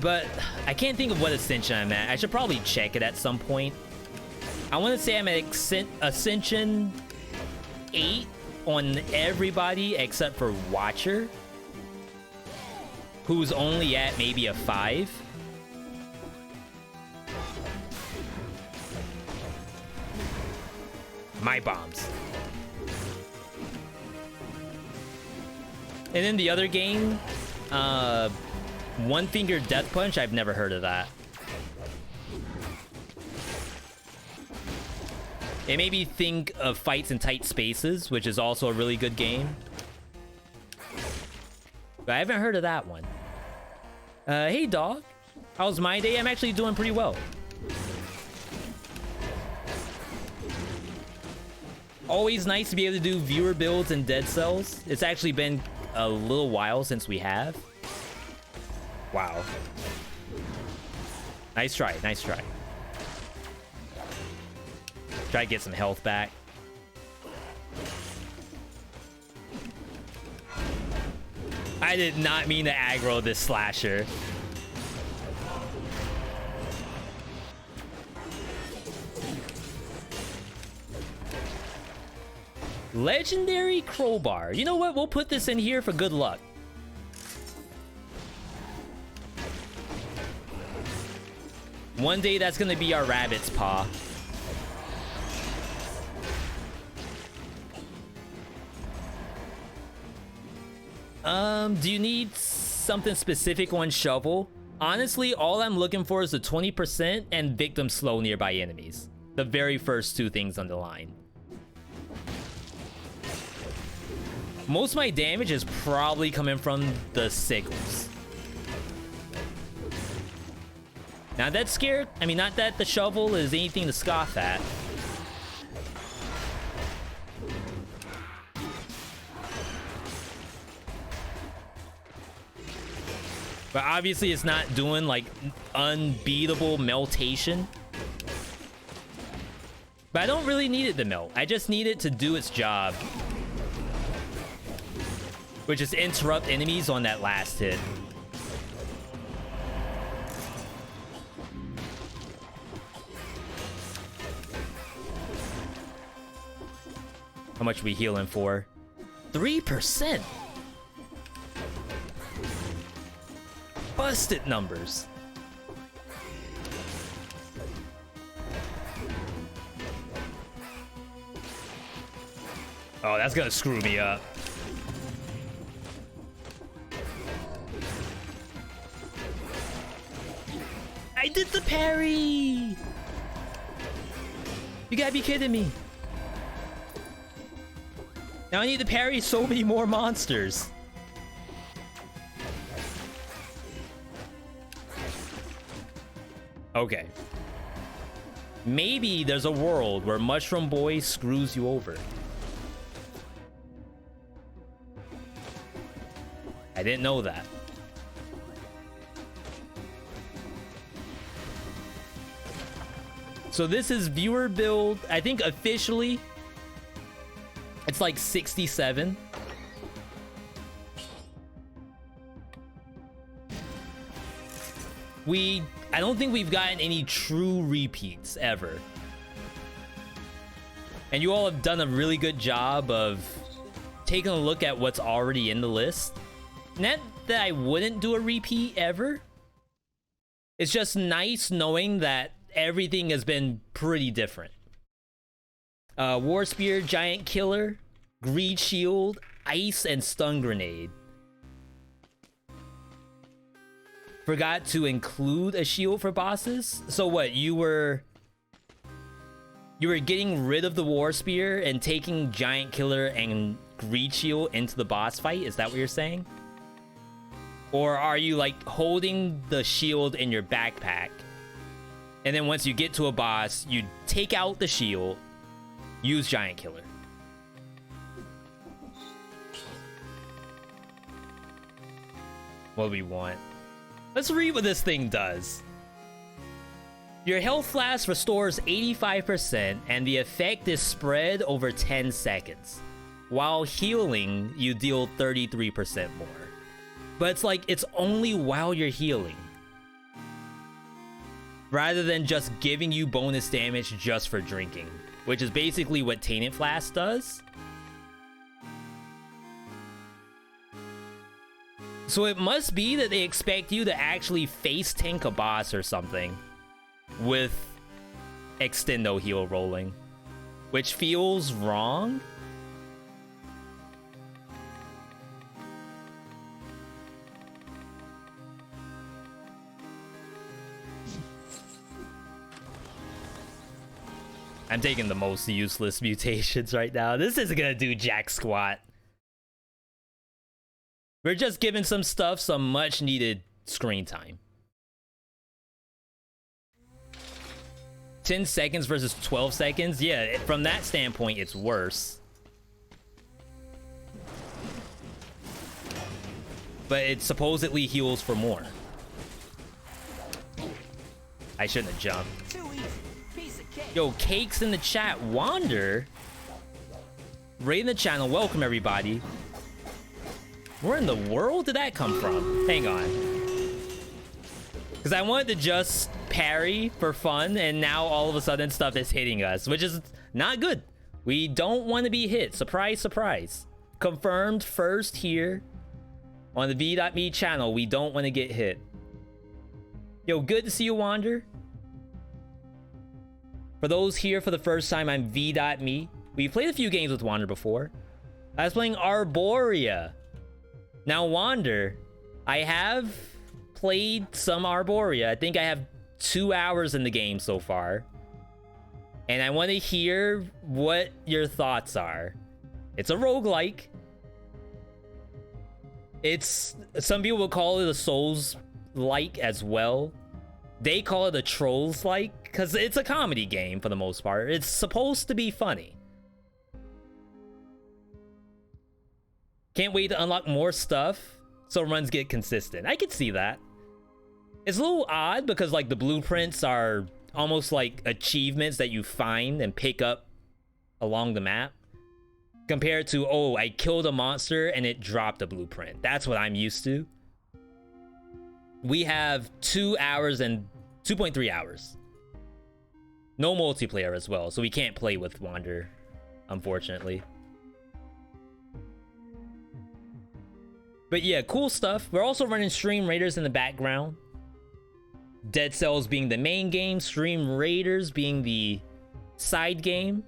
But I can't think of what Ascension I'm at. I should probably check it at some point. I want to say I'm at Ascension 8 on everybody except for Watcher, who's only at maybe a 5. My bombs. And then the other game, One Finger Death Punch, I've never heard of that. It made me think of Fights in Tight Spaces, which is also a really good game. But I haven't heard of that one. Hey dog, how's my day? I'm actually doing pretty well. Always nice to be able to do viewer builds in Dead Cells. It's actually been a little while since we have. Wow. Nice try, nice try. Try to get some health back. I did not mean to aggro this slasher. Legendary crowbar. You know what? We'll put this in here for good luck. One day that's gonna be our rabbit's paw. Do you need something specific on shovel? Honestly, all I'm looking for is the 20% and victim slow nearby enemies. The very first two things on the line. Most of my damage is probably coming from the sickles. Not that scared. I mean, not that the shovel is anything to scoff at. But obviously it's not doing like unbeatable meltation. But I don't really need it to melt. I just need it to do its job, which is interrupt enemies on that last hit. How much are we healing for? 3%. Busted numbers. Oh, that's gonna screw me up. I did the parry! You gotta be kidding me. Now I need to parry so many more monsters. Okay. Maybe there's a world where Mushroom Boy screws you over. I didn't know that. So this is viewer build. I think officially it's like 67. I don't think we've gotten any true repeats ever. And you all have done a really good job of taking a look at what's already in the list. Not that I wouldn't do a repeat ever. It's just nice knowing that everything has been pretty different. War Spear, Giant Killer, Greed Shield, Ice, and Stun Grenade. Forgot to include a shield for bosses. So what, you were getting rid of the War Spear and taking Giant Killer and Greed Shield into the boss fight? Is that what you're saying? Or are you like holding the shield in your backpack, and then once you get to a boss, you take out the shield, use Giant Killer? What do we want? Let's read what this thing does. Your health flask restores 85%, and the effect is spread over 10 seconds. While healing, you deal 33% more. But it's like, it's only while you're healing, rather than just giving you bonus damage just for drinking, which is basically what Tainted Flask does. So it must be that they expect you to actually face tank a boss or something with extendo heal rolling, which feels wrong. I'm taking the most useless mutations right now. This isn't gonna do jack squat. We're just giving some stuff some much needed screen time. 10 seconds versus 12 seconds? Yeah, from that standpoint, it's worse. But it supposedly heals for more. I shouldn't have jumped. Yo, Cakes in the chat. Wander? Raid in the channel. Welcome, everybody. Where in the world did that come from? Hang on. Because I wanted to just parry for fun, and now all of a sudden stuff is hitting us, which is not good. We don't want to be hit. Surprise, surprise. Confirmed first here on the V.me channel. We don't want to get hit. Yo, good to see you, Wander. For those here for the first time, I'm V.me. We've played a few games with Wander before. I was playing Arborea. Now, Wander, I have played some Arborea. I think I have 2 hours in the game so far. And I want to hear what your thoughts are. It's a roguelike. It's, some people would call it a Souls-like as well. They call it a Trolls-like, because it's a comedy game for the most part. It's supposed to be funny. Can't wait to unlock more stuff so runs get consistent. I could see that. It's a little odd because like the blueprints are almost like achievements that you find and pick up along the map, compared to, oh, I killed a monster and it dropped a blueprint. That's what I'm used to. We have 2 hours and 2.3 hours. No multiplayer as well, so we can't play with Wander, unfortunately. But yeah, cool stuff. We're also running Stream Raiders in the background. Dead Cells being the main game, Stream Raiders being the side game.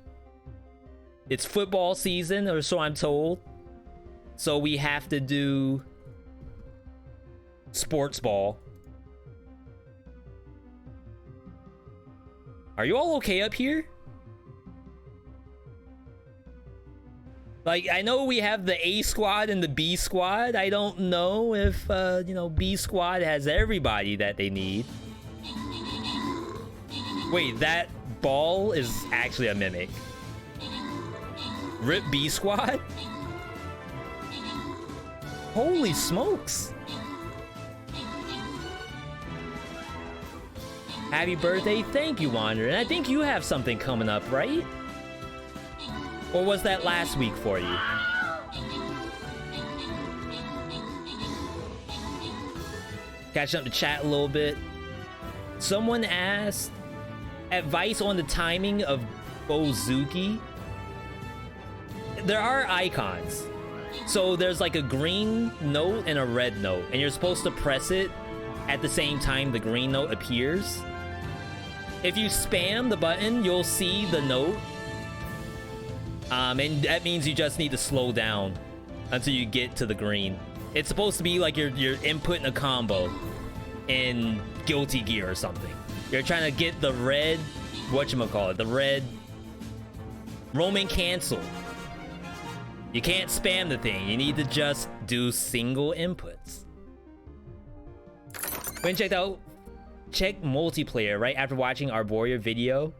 It's football season, or so I'm told. So we have to do sports ball. Are you all okay up here? Like, I know we have the A squad and the B squad. I don't know if, you know, B squad has everybody that they need. Wait, that ball is actually a mimic. Rip B squad? Holy smokes. Happy birthday. Thank you, Wander. And I think you have something coming up, right? Or was that last week for you? Catching up the chat a little bit. Someone asked advice on the timing of Bozuki. There are icons. So there's like a green note and a red note, and you're supposed to press it at the same time the green note appears. If you spam the button, you'll see the note. And that means you just need to slow down until you get to the green. It's supposed to be like you're inputting a combo in Guilty Gear or something. You're trying to get the red, whatchamacallit, the red Roman cancel. You can't spam the thing. You need to just do single inputs. When check multiplayer right after watching Arboria video.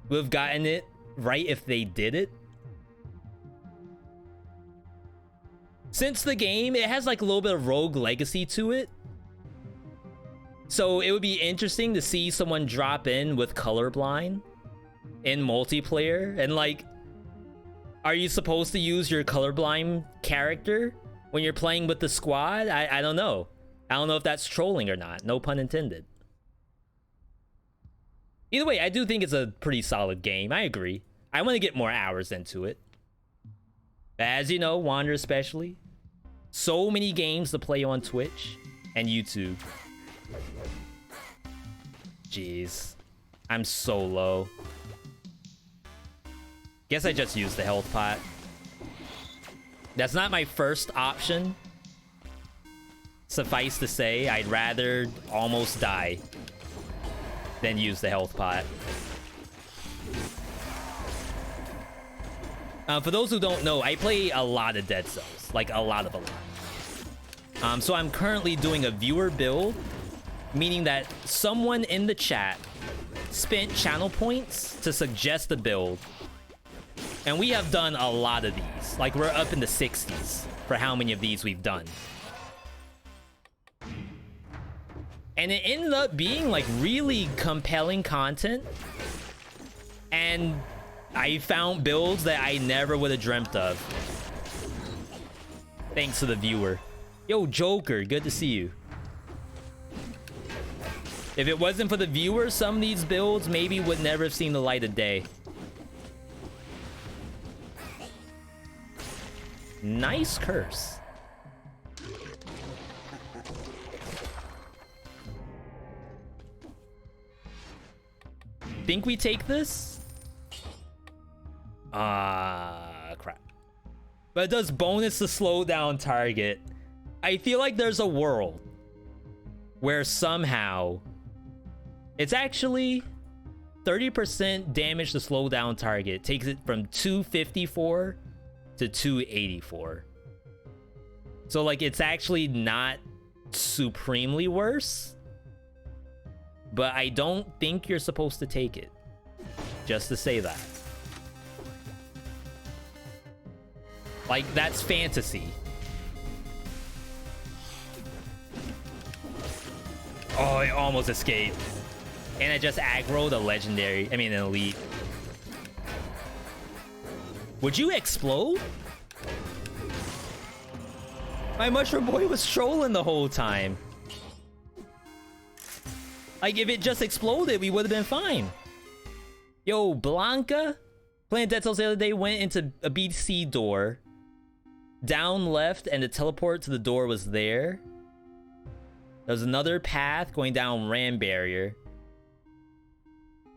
We've gotten it right if they did it. Since the game, it has like a little bit of rogue legacy to it. So it would be interesting to see someone drop in with colorblind in multiplayer. And like, are you supposed to use your colorblind character when you're playing with the squad? I don't know. I don't know if that's trolling or not. No pun intended. Either way, I do think it's a pretty solid game. I agree. I want to get more hours into it. As you know, Wander especially. So many games to play on Twitch and YouTube. Jeez. I'm so low. Guess I just used the health pot. That's not my first option. Suffice to say, I'd rather almost die than use the health pot. For those who don't know, I play a lot of Dead Cells. Like, a lot. So I'm currently doing a viewer build, meaning that someone in the chat spent channel points to suggest a build. And we have done a lot of these. Like, we're up in the 60s for how many of these we've done. And it ended up being, like, really compelling content. And I found builds that I never would have dreamt of. Thanks to the viewer. Yo, Joker, good to see you. If it wasn't for the viewer, some of these builds maybe would never have seen the light of day. Nice curse. Think we take this? Crap. But it does bonus to slow down target. I feel like there's a world where somehow it's actually 30% damage to slow down target. Takes it from 254 to 284. So like it's actually not supremely worse. But I don't think you're supposed to take it. Just to say that. Like, that's fantasy. Oh, I almost escaped. And I just aggroed a legendary. I mean, an elite. Would you explode? My mushroom boy was trolling the whole time. Like, if it just exploded, we would have been fine. Yo, Blanca, playing Dead Cells the other day, went into a BC door. Down left, and the teleport to the door was there. There's another path going down Ram Barrier.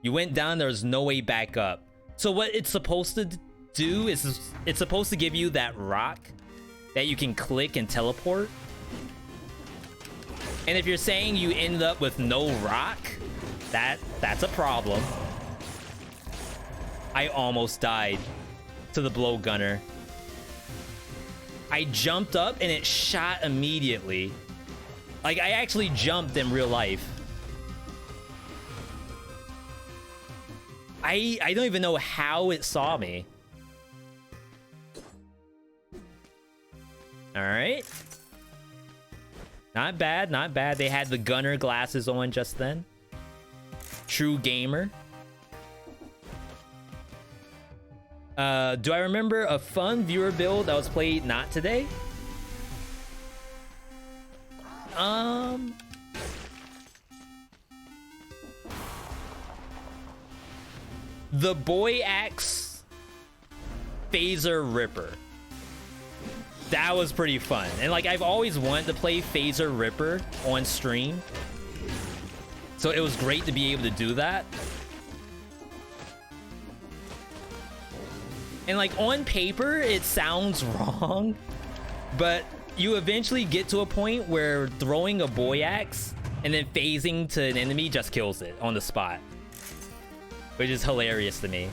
You went down, there's no way back up. So what it's supposed to do is it's supposed to give you that rock that you can click and teleport. And if you're saying you ended up with no rock, that's a problem. I almost died to the blow gunner. I jumped up and it shot immediately. Like, I actually jumped in real life. I don't even know how it saw me. All right. Not bad, not bad. They had the gunner glasses on just then. True gamer. Do I remember a fun viewer build that was played not today? The Boy Axe Phaser Ripper. That was pretty fun. And like, I've always wanted to play Phaser Ripper on stream. So it was great to be able to do that. And like, on paper, it sounds wrong, but you eventually get to a point where throwing a boy axe and then phasing to an enemy just kills it on the spot, which is hilarious to me.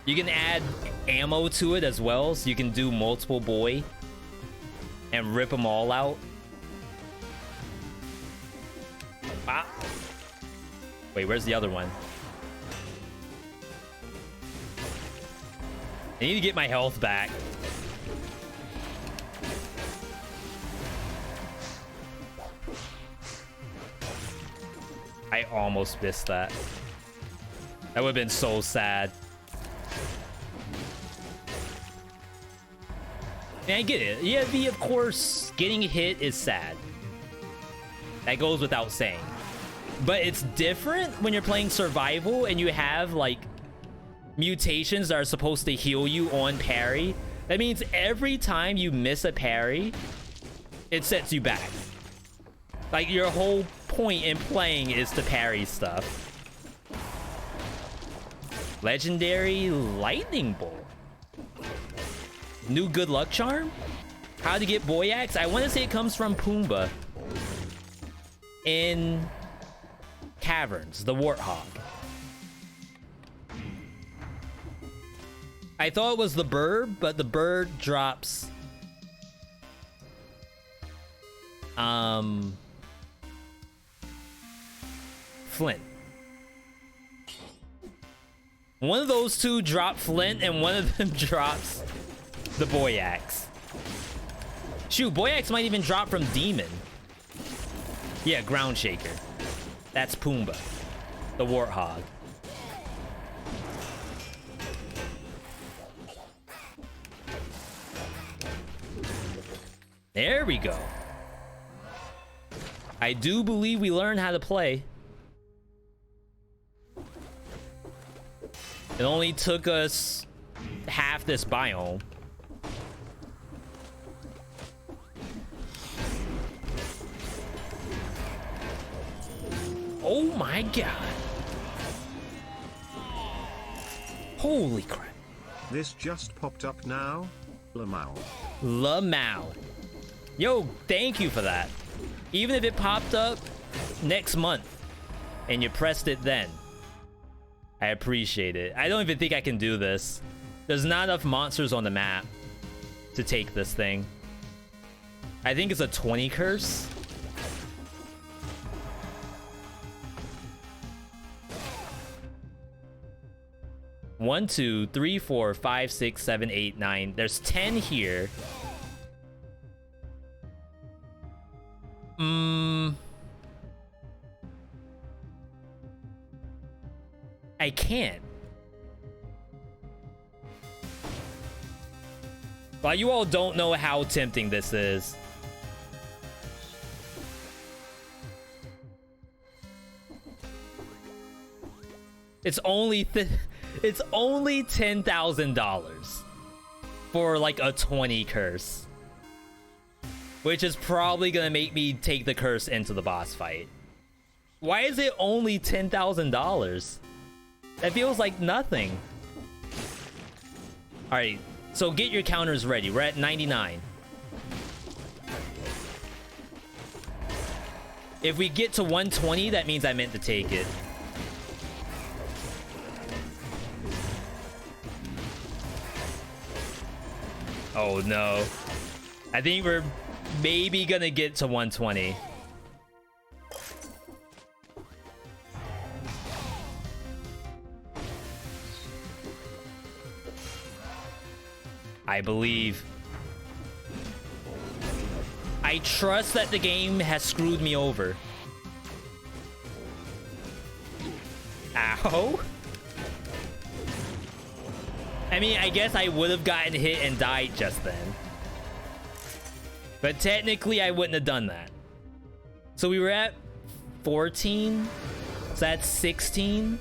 You can add ammo to it as well, so you can do multiple boy and rip them all out. Ah. Wait, where's the other one? I need to get my health back. I almost missed that. That would have been so sad. And I get it. Yeah, V, of course, getting hit is sad. That goes without saying. But it's different when you're playing survival and you have, like, mutations that are supposed to heal you on parry. That means every time you miss a parry, it sets you back. Like, your whole point in playing is to parry stuff. Legendary Lightning Bolt. New good luck charm? How to get Boy Axe? I want to say it comes from Pumbaa in Caverns, the Warthog. I thought it was the bird, but the bird drops flint. One of those two drop flint and one of them drops the boy axe. Shoot, boy axe might even drop from demon. Yeah, ground shaker. That's Pumbaa, the warthog. There we go. I do believe we learned how to play. It only took us half this biome. Oh my god. Holy crap. This just popped up now. Lamau. Lamau. Yo, thank you for that. Even if it popped up next month and you pressed it then, I appreciate it. I don't even think I can do this. There's not enough monsters on the map to take this thing. I think it's a 20 curse. One, two, three, four, five, six, seven, eight, nine. There's 10 here. I can't. Well, you all don't know how tempting this is. It's only $10,000 for like a 20 curse, which is probably gonna make me take the curse into the boss fight. Why is it only $10,000? That feels like nothing. All right, so get your counters ready. We're at 99. If we get to 120, that means I meant to take it. Oh no. I think we're maybe gonna get to 120. I I trust that the game has screwed me over. Ow. I mean, I guess I would have gotten hit and died just then. But technically, I wouldn't have done that. So we were at 14. So that's 16.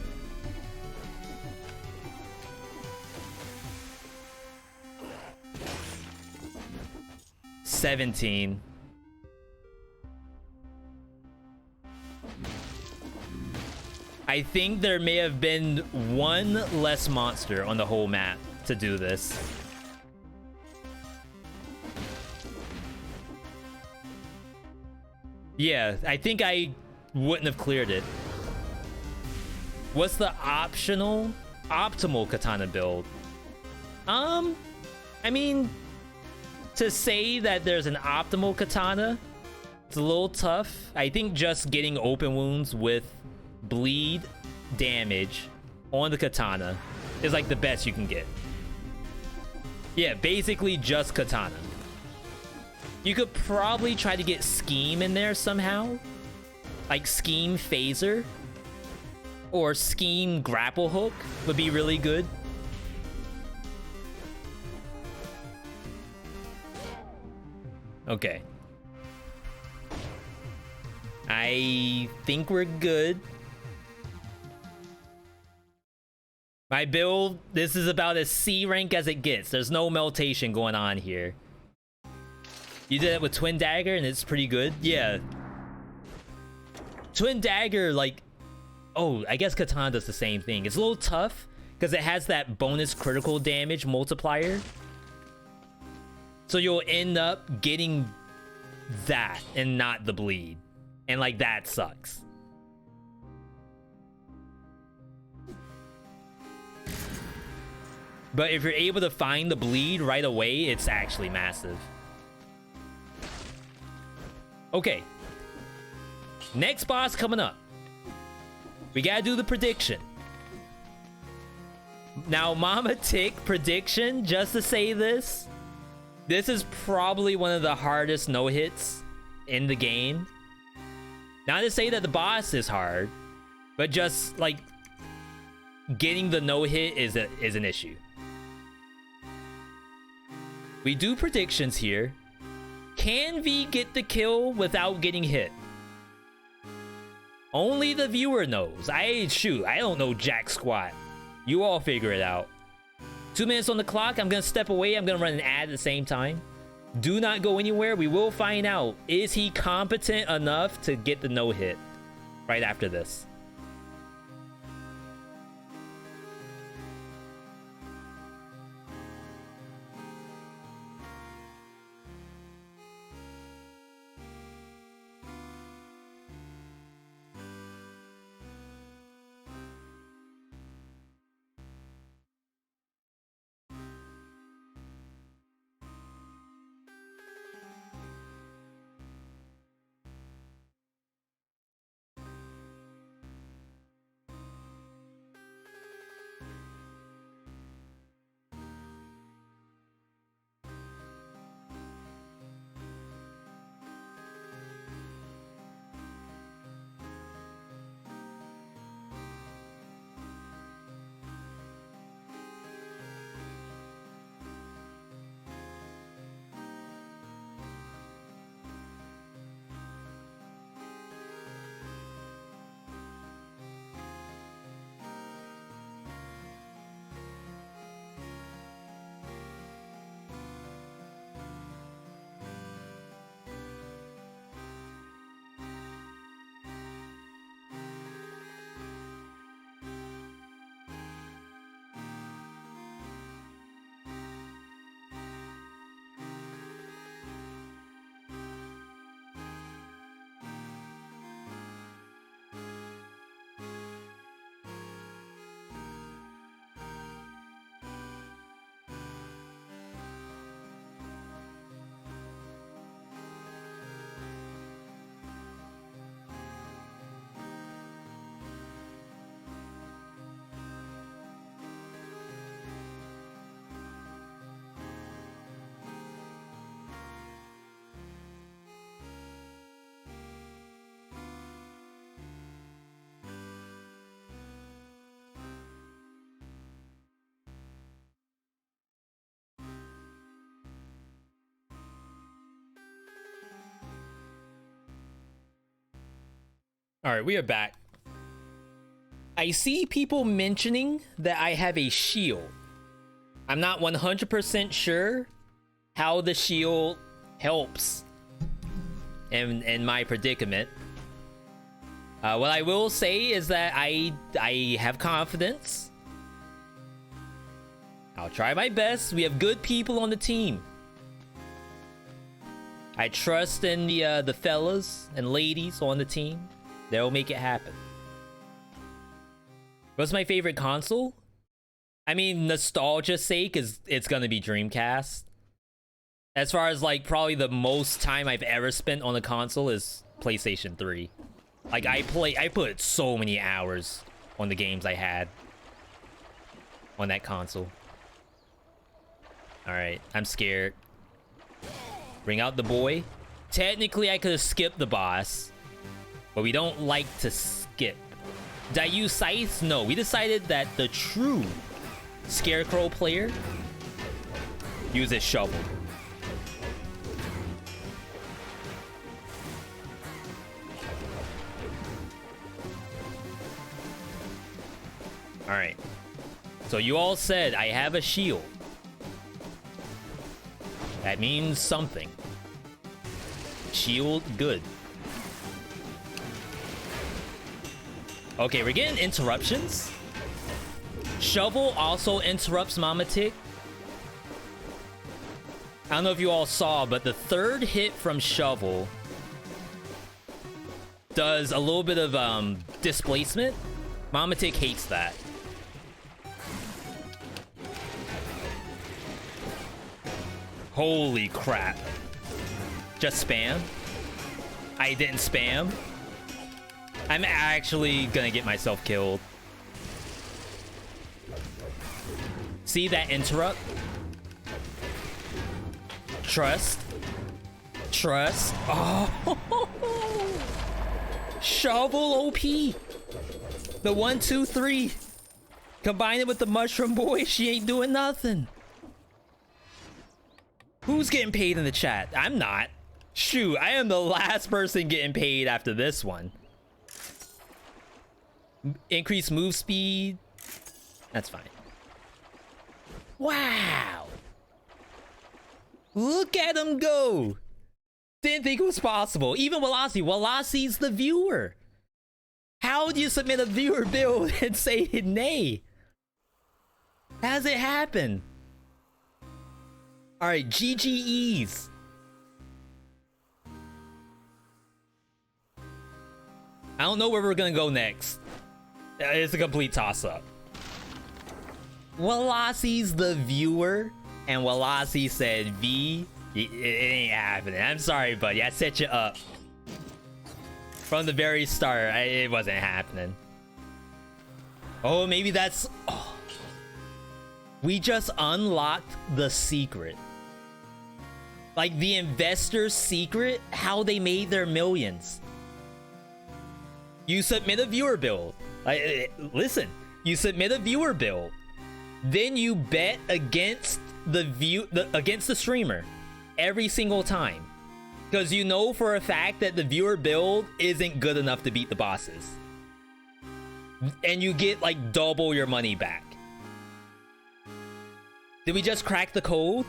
$17. I think there may have been one less monster on the whole map to do this. Yeah, I think I wouldn't have cleared it. What's the optional optimal katana build? I mean, to say that there's an optimal katana, it's a little tough. I think just getting open wounds with bleed damage on the katana is like the best you can get. Yeah, basically just katana. You could probably try to get scheme in there somehow, like scheme phaser or scheme grapple hook would be really good. Okay, I think we're good. My build, this is about as C rank as it gets. There's no meltation going on here. You did it with Twin Dagger and it's pretty good. Yeah. Twin Dagger, like... Oh, I guess Katana does the same thing. It's a little tough because it has that bonus critical damage multiplier. So you'll end up getting that and not the bleed. And like that sucks. But if you're able to find the bleed right away, it's actually massive. Okay. Next boss coming up. We gotta do the prediction. Now, Mama Tick prediction, just to say this. This is probably one of the hardest no-hits in the game. Not to say that the boss is hard, but just, like, getting the no-hit is an issue. We do predictions here. Can V get the kill without getting hit? Only the viewer knows. I don't know jack squat. You all figure it out. 2 minutes on the clock. I'm gonna step away. I'm gonna run an ad at the same time. Do not go anywhere. We will find out. Is he competent enough to get the no-hit right after this? All right, we are back. I see people mentioning that I have a shield. I'm not 100% sure how the shield helps in my predicament. What I will say is that I have confidence. I'll try my best. We have good people on the team. I trust in the fellas and ladies on the team. They'll make it happen. What's my favorite console? I mean, nostalgia's sake, it's gonna be Dreamcast. As far as like probably the most time I've ever spent on a console is PlayStation 3. Like I put so many hours on the games I had on that console. All right, I'm scared. Bring out the boy. Technically, I could have skipped the boss, but we don't like to skip. Did I use scythes? No, we decided that the true Scarecrow player uses shovel. All right. So you all said I have a shield. That means something. Shield, good. Okay, we're getting interruptions. Shovel also interrupts Mama Tick. I don't know if you all saw, but the third hit from Shovel does a little bit of displacement. Mama Tick hates that. Holy crap. Just spam? I didn't spam? I'm actually gonna get myself killed. See that interrupt? Trust. Trust. Oh! Shovel OP! The 1, 2, 3. Combine it with the mushroom boy, she ain't doing nothing. Who's getting paid in the chat? I'm not. Shoot, I am the last person getting paid after this one. Increase move speed. That's fine. Wow. Look at him go. Didn't think it was possible. Even Walasi. Walasi's the viewer. How do you submit a viewer build and say nay? How does it happen? Alright, GGEs. I don't know where we're gonna go next. It's a complete toss-up. Walasi's the viewer, and Walasi said, V, it ain't happening. I'm sorry, buddy. I set you up. From the very start, it wasn't happening. Oh, maybe that's... Oh. We just unlocked the secret. Like the investor's secret, how they made their millions. You submit a viewer build. Listen, you submit a viewer build. Then you bet against the streamer every single time. Because you know for a fact that the viewer build isn't good enough to beat the bosses. And you get like double your money back. Did we just crack the code?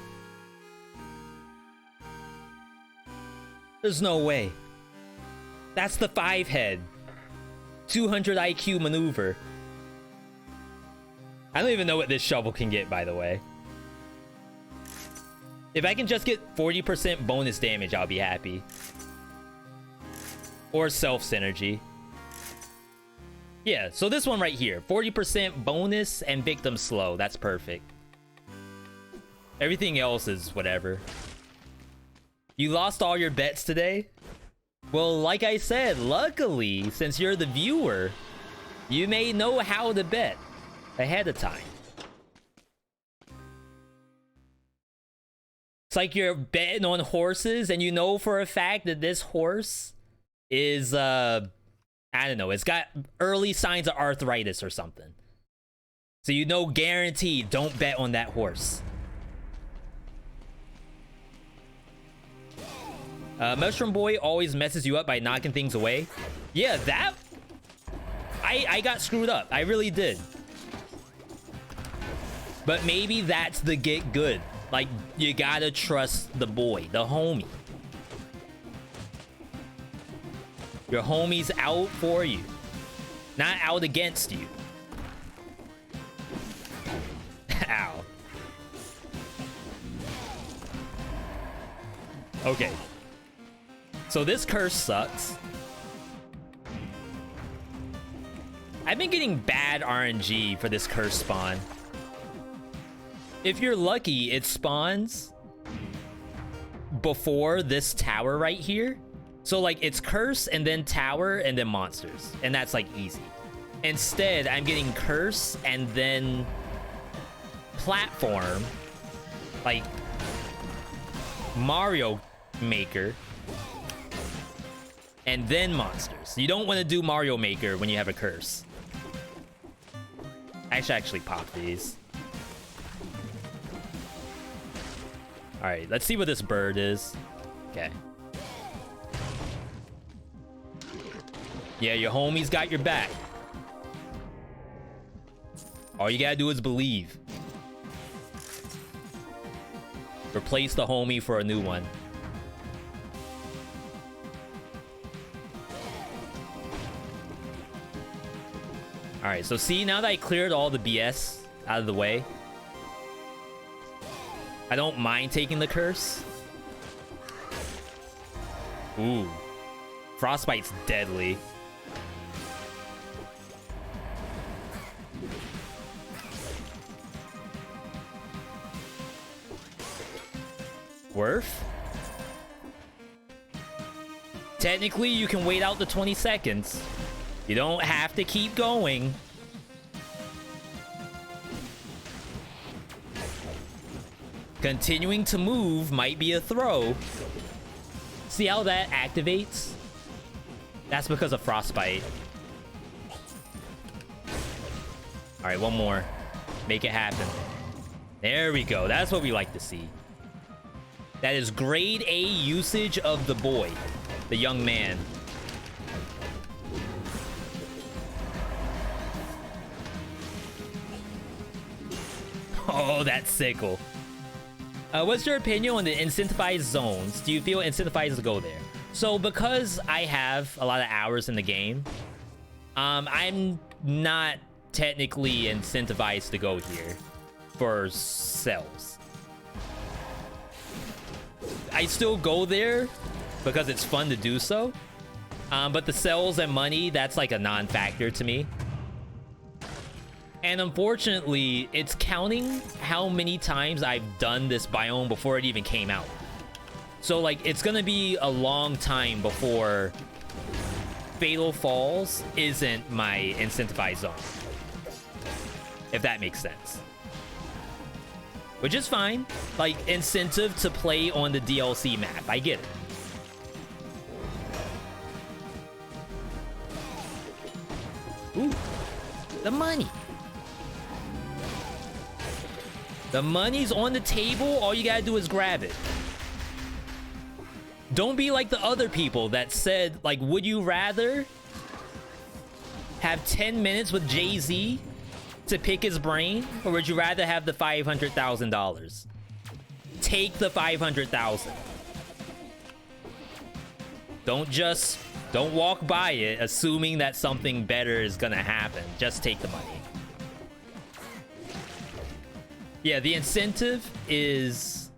There's no way. That's the 5-head. 200 IQ maneuver. I don't even know what this shovel can get, by the way. If I can just get 40% bonus damage, I'll be happy. Or self-synergy. Yeah, so this one right here. 40% bonus and victim slow. That's perfect. Everything else is whatever. You lost all your bets today? Well, like I said, luckily, since you're the viewer, you may know how to bet ahead of time. It's like you're betting on horses and you know for a fact that this horse is, I don't know, it's got early signs of arthritis or something. So you know guaranteed, don't bet on that horse. Mushroom Boy always messes you up by knocking things away. Yeah, that... I got screwed up. I really did. But maybe that's the get good. Like, you gotta trust the boy, the homie. Your homie's out for you, not out against you. Ow. Okay. So this curse sucks. I've been getting bad RNG for this curse spawn. If you're lucky, it spawns before this tower right here. So like it's curse and then tower and then monsters. And that's like easy. Instead, I'm getting curse and then platform. Like Mario Maker. And then monsters. You don't want to do Mario Maker when you have a curse. I should actually pop these. Alright, let's see what this bird is. Okay. Yeah, your homie's got your back. All you gotta do is believe. Replace the homie for a new one. Alright, so see, now that I cleared all the BS out of the way, I don't mind taking the curse. Ooh. Frostbite's deadly. Worth? Technically, you can wait out the 20 seconds. You don't have to keep going. Continuing to move might be a throw. See how that activates? That's because of Frostbite. Alright, one more. Make it happen. There we go. That's what we like to see. That is grade A usage of the boy. The young man. Oh, that sickle. What's your opinion on the incentivized zones? Do you feel incentivized to go there? So because I have a lot of hours in the game, I'm not technically incentivized to go here for cells. I still go there because it's fun to do so. But the cells and money, that's like a non-factor to me. And unfortunately, it's counting how many times I've done this biome before it even came out. So like, it's gonna be a long time before Fatal Falls isn't my incentivized zone. If that makes sense. Which is fine. Like, incentive to play on the DLC map. I get it. Ooh. The money. The money's on the table. All you gotta do is grab it. Don't be like the other people that said, like, would you rather have 10 minutes with Jay-Z to pick his brain, or would you rather have the $500,000? Take the $500,000. Don't walk by it assuming that something better is gonna happen. Just take the money. Yeah, the incentive is...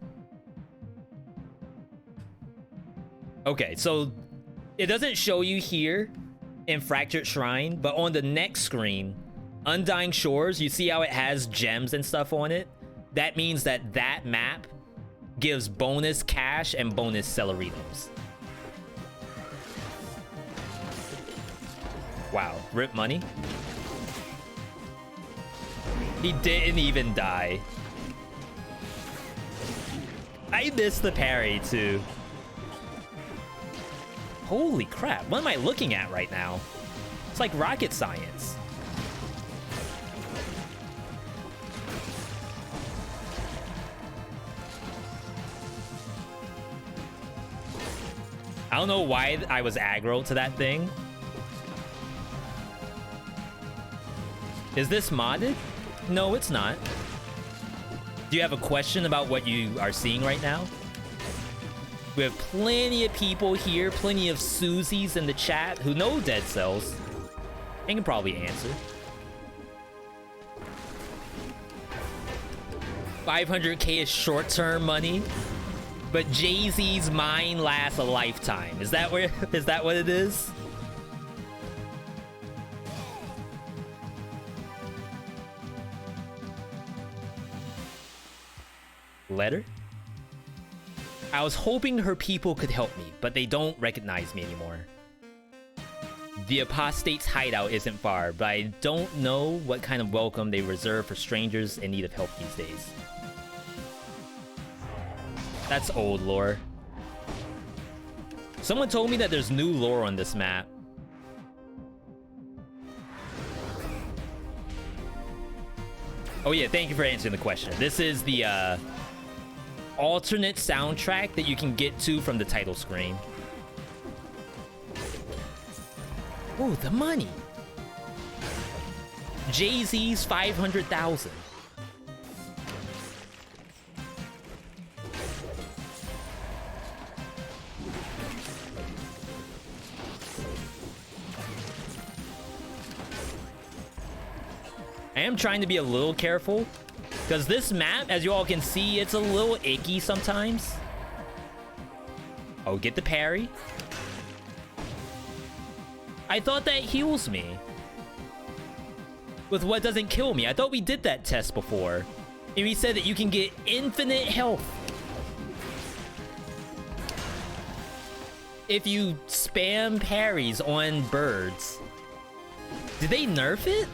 Okay, so it doesn't show you here in Fractured Shrine, but on the next screen, Undying Shores, you see how it has gems and stuff on it? That means that that map gives bonus cash and bonus Cellaritos. Wow, rip money. He didn't even die. I missed the parry too. Holy crap, what am I looking at right now? It's like rocket science. I don't know why I was aggro to that thing. Is this modded? No, it's not. Do you have a question about what you are seeing right now? We have plenty of people here, plenty of Susies in the chat who know Dead Cells and can probably answer. 500k is short-term money, but Jay-Z's mine lasts a lifetime. Is that where? Is that what it is? Letter? I was hoping her people could help me, but they don't recognize me anymore. The apostate's hideout isn't far, but I don't know what kind of welcome they reserve for strangers in need of help these days. That's old lore. Someone told me that there's new lore on this map. Oh yeah, thank you for answering the question. This is the alternate soundtrack that you can get to from the title screen. Ooh, the money. Jay-Z's 500,000. I am trying to be a little careful, because this map, as you all can see, it's a little icky sometimes. Oh, get the parry. I thought that heals me with what doesn't kill me. I thought we did that test before, and we said that you can get infinite health if you spam parries on birds. Did they nerf it?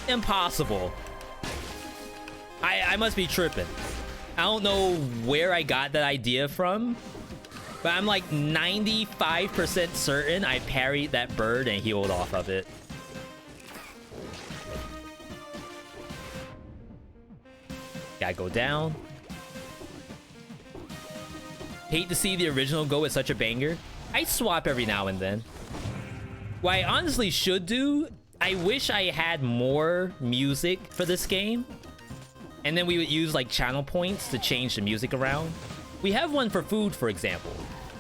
Impossible. I must be tripping. I don't know where I got that idea from, but I'm like 95% certain I parried that bird and healed off of it. Gotta go down. Hate to see the original go with such a banger. I swap every now and then. What I honestly should do, I wish I had more music for this game, and then we would use like channel points to change the music around. We have one for food, for example.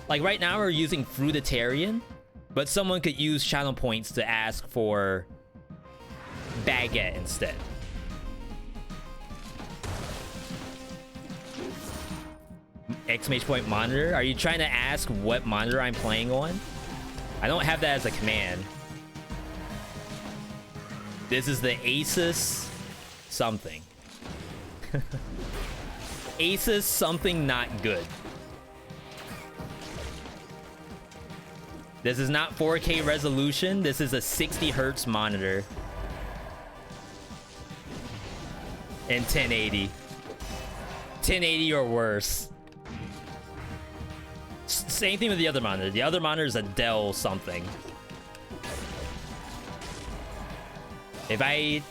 Like right now we're using Fruitarian, but someone could use channel points to ask for baguette instead. Exclamation point monitor? Are you trying to ask what monitor I'm playing on? I don't have that as a command. This is the Asus something. Asus something not good. This is not 4K resolution. This is a 60 hertz monitor. And 1080. 1080 or worse. Same thing with the other monitor. The other monitor is a Dell something. If I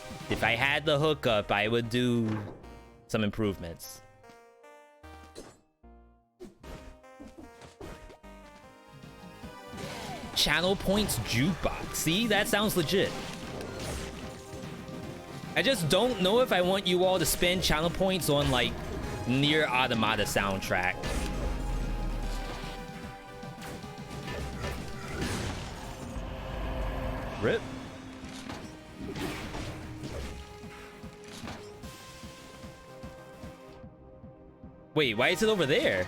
had the hookup, I would do some improvements. Channel points jukebox. See, that sounds legit. I just don't know if I want you all to spend channel points on like Nier Automata soundtrack. Rip. Wait, why is it over there?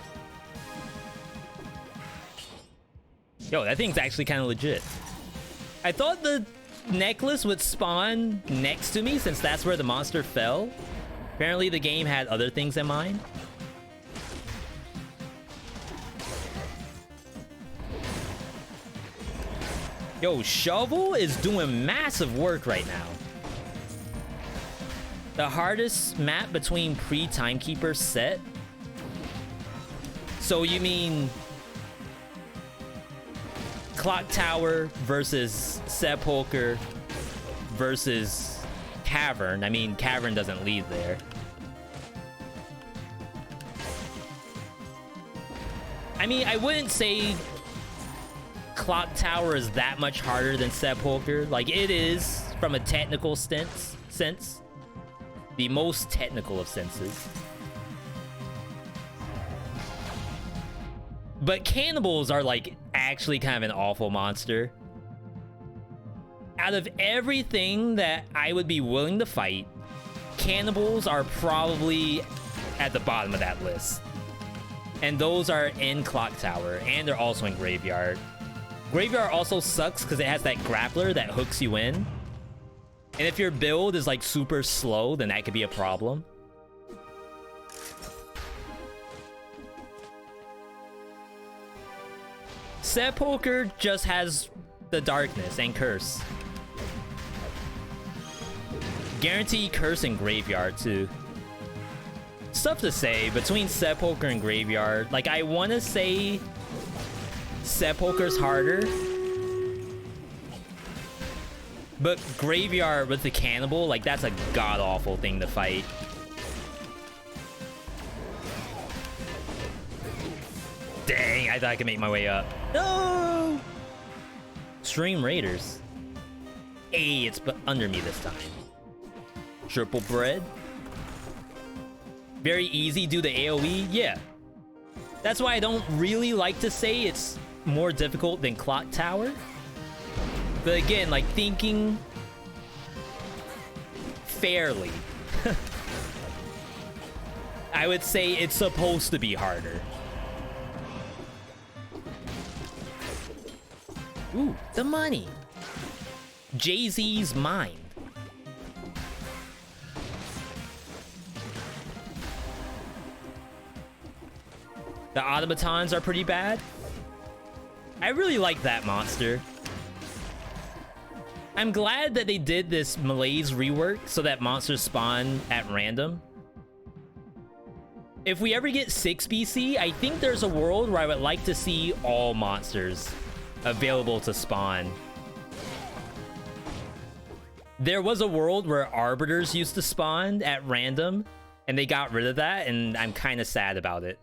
Yo, that thing's actually kind of legit. I thought the necklace would spawn next to me since that's where the monster fell. Apparently the game had other things in mind. Yo, Shovel is doing massive work right now. The hardest map between pre-Timekeeper Sept. So you mean Clock Tower versus Sepulcher versus Cavern? I mean, Cavern doesn't lead there. I mean, I wouldn't say Clock Tower is that much harder than Sepulcher. Like, it is, from a technical sense. The most technical of senses. But cannibals are, like, actually kind of an awful monster. Out of everything that I would be willing to fight, cannibals are probably at the bottom of that list. And those are in Clock Tower, and they're also in Graveyard. Graveyard also sucks because it has that grappler that hooks you in. And if your build is, like, super slow, then that could be a problem. Sepulcher just has the darkness and curse. Guarantee curse and Graveyard, too. Stuff to say between Sepulcher and Graveyard. Like, I want to say Sepulcher's harder, but Graveyard with the cannibal, like, that's a god-awful thing to fight. Dang, I thought I could make my way up. No! Stream Raiders. Hey, it's under me this time. Triple bread. Very easy, do the AoE? Yeah. That's why I don't really like to say it's more difficult than Clock Tower. But again, like, thinking fairly, I would say it's supposed to be harder. Ooh, the money. Jay-Z's mind. The automatons are pretty bad. I really like that monster. I'm glad that they did this Malaise rework so that monsters spawn at random. If we ever get 6 BC, I think there's a world where I would like to see all monsters available to spawn. There was a world where Arbiters used to spawn at random, and they got rid of that, and I'm kind of sad about it.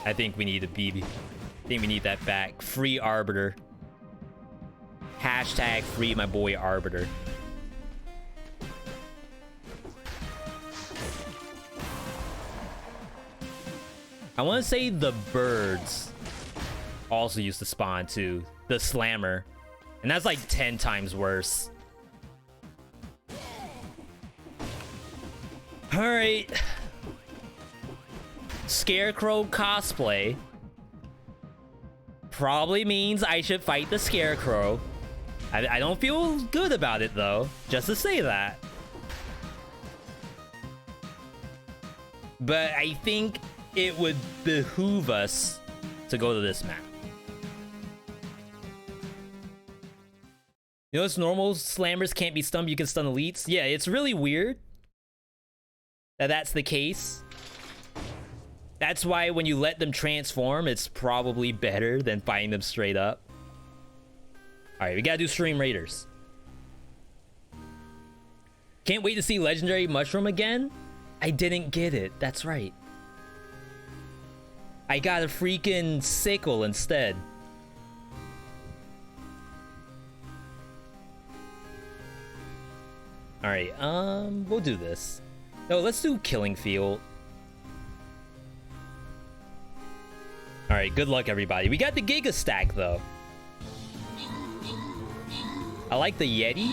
I think we need a BB. I think we need that back. Free Arbiter. Hashtag free my boy Arbiter. I want to say the birds also used to spawn too. The Slammer. And that's like 10 times worse. Alright. Scarecrow cosplay probably means I should fight the Scarecrow. I don't feel good about it though, just to say that. But I think it would behoove us to go to this map. You know, it's normal slammers can't be stunned, you can stun elites. Yeah, it's really weird that that's the case. That's why when you let them transform, it's probably better than fighting them straight up. Alright, we gotta do Stream Raiders. Can't wait to see Legendary Mushroom again. I didn't get it, that's right. I got a freaking sickle instead. Alright, we'll do this. No, let's do Killing Field. Alright, good luck everybody. We got the Giga Stack though. I like the Yeti.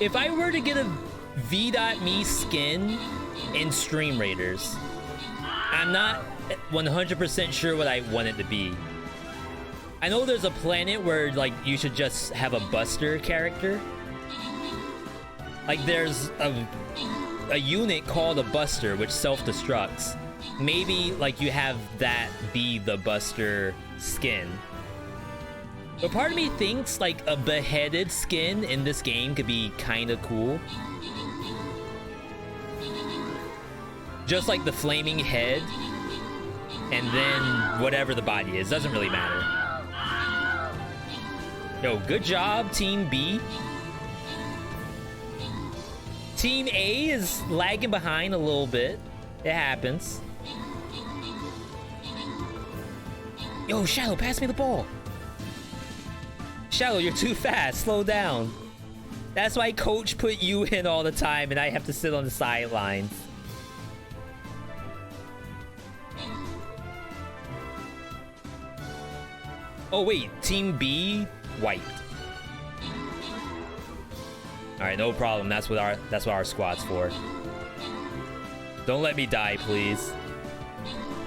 If I were to get a VeeDotMe skin in Stream Raiders, I'm not 100% sure what I want it to be. I know there's a planet where, like, you should just have a Buster character. Like, there's a unit called a Buster, which self-destructs. Maybe, like, you have that be the Buster skin. But part of me thinks, like, a beheaded skin in this game could be kind of cool. Just like the flaming head, and then whatever the body is. Doesn't really matter. Yo, good job, Team B. Team A is lagging behind a little bit. It happens. Yo, Shadow, pass me the ball. Shadow, you're too fast. Slow down. That's why coach put you in all the time and I have to sit on the sidelines. Oh wait, Team B wiped. All right, no problem. That's what our squad's for. Don't let me die, please.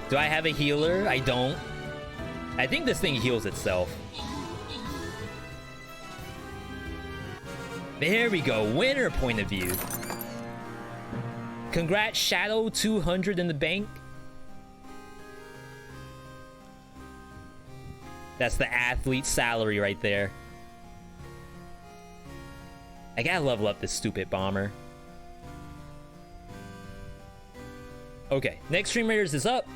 Do I have a healer? I don't. I think this thing heals itself. There we go. Winner point of view. Congrats, Shadow. 200 in the bank. That's the athlete salary right there. I gotta level up this stupid bomber. Okay, next Stream Raiders is up.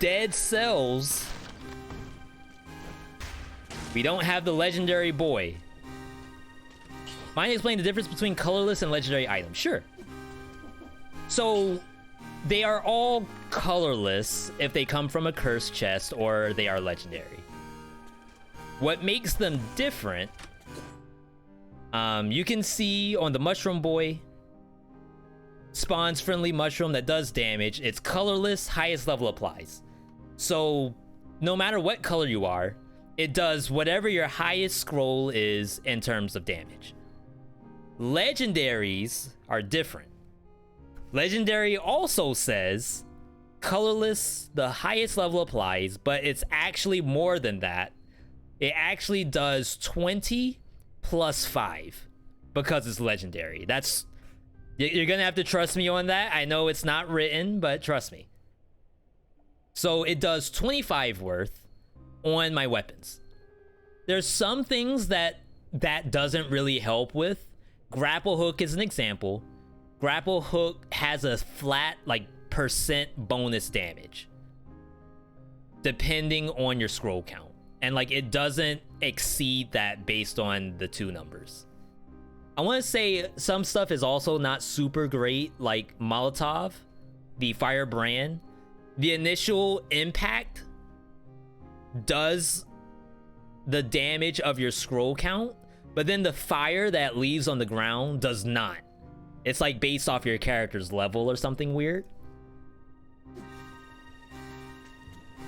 Dead Cells. We don't have the legendary boy. Mind explain the difference between colorless and legendary items? Sure. So, they are all colorless if they come from a cursed chest or they are legendary. What makes them different, you can see on the Mushroom Boy, spawns friendly mushroom that does damage. It's colorless, highest level applies. So, no matter what color you are, it does whatever your highest scroll is in terms of damage. Legendaries are different. Legendary also says colorless, the highest level applies, but it's actually more than that. It actually does 20 plus 5 because it's legendary. That's, you're gonna have to trust me on that. I know it's not written, but trust me. So it does 25 worth on my weapons. There's some things that doesn't really help with. Grapple hook is an example. Grapple hook has a flat like percent bonus damage depending on your scroll count, and like it doesn't exceed that based on the two numbers. I want to say some stuff is also not super great, like Molotov, the firebrand. The initial impact does the damage of your scroll count, but then the fire that leaves on the ground does not. It's like based off your character's level or something weird.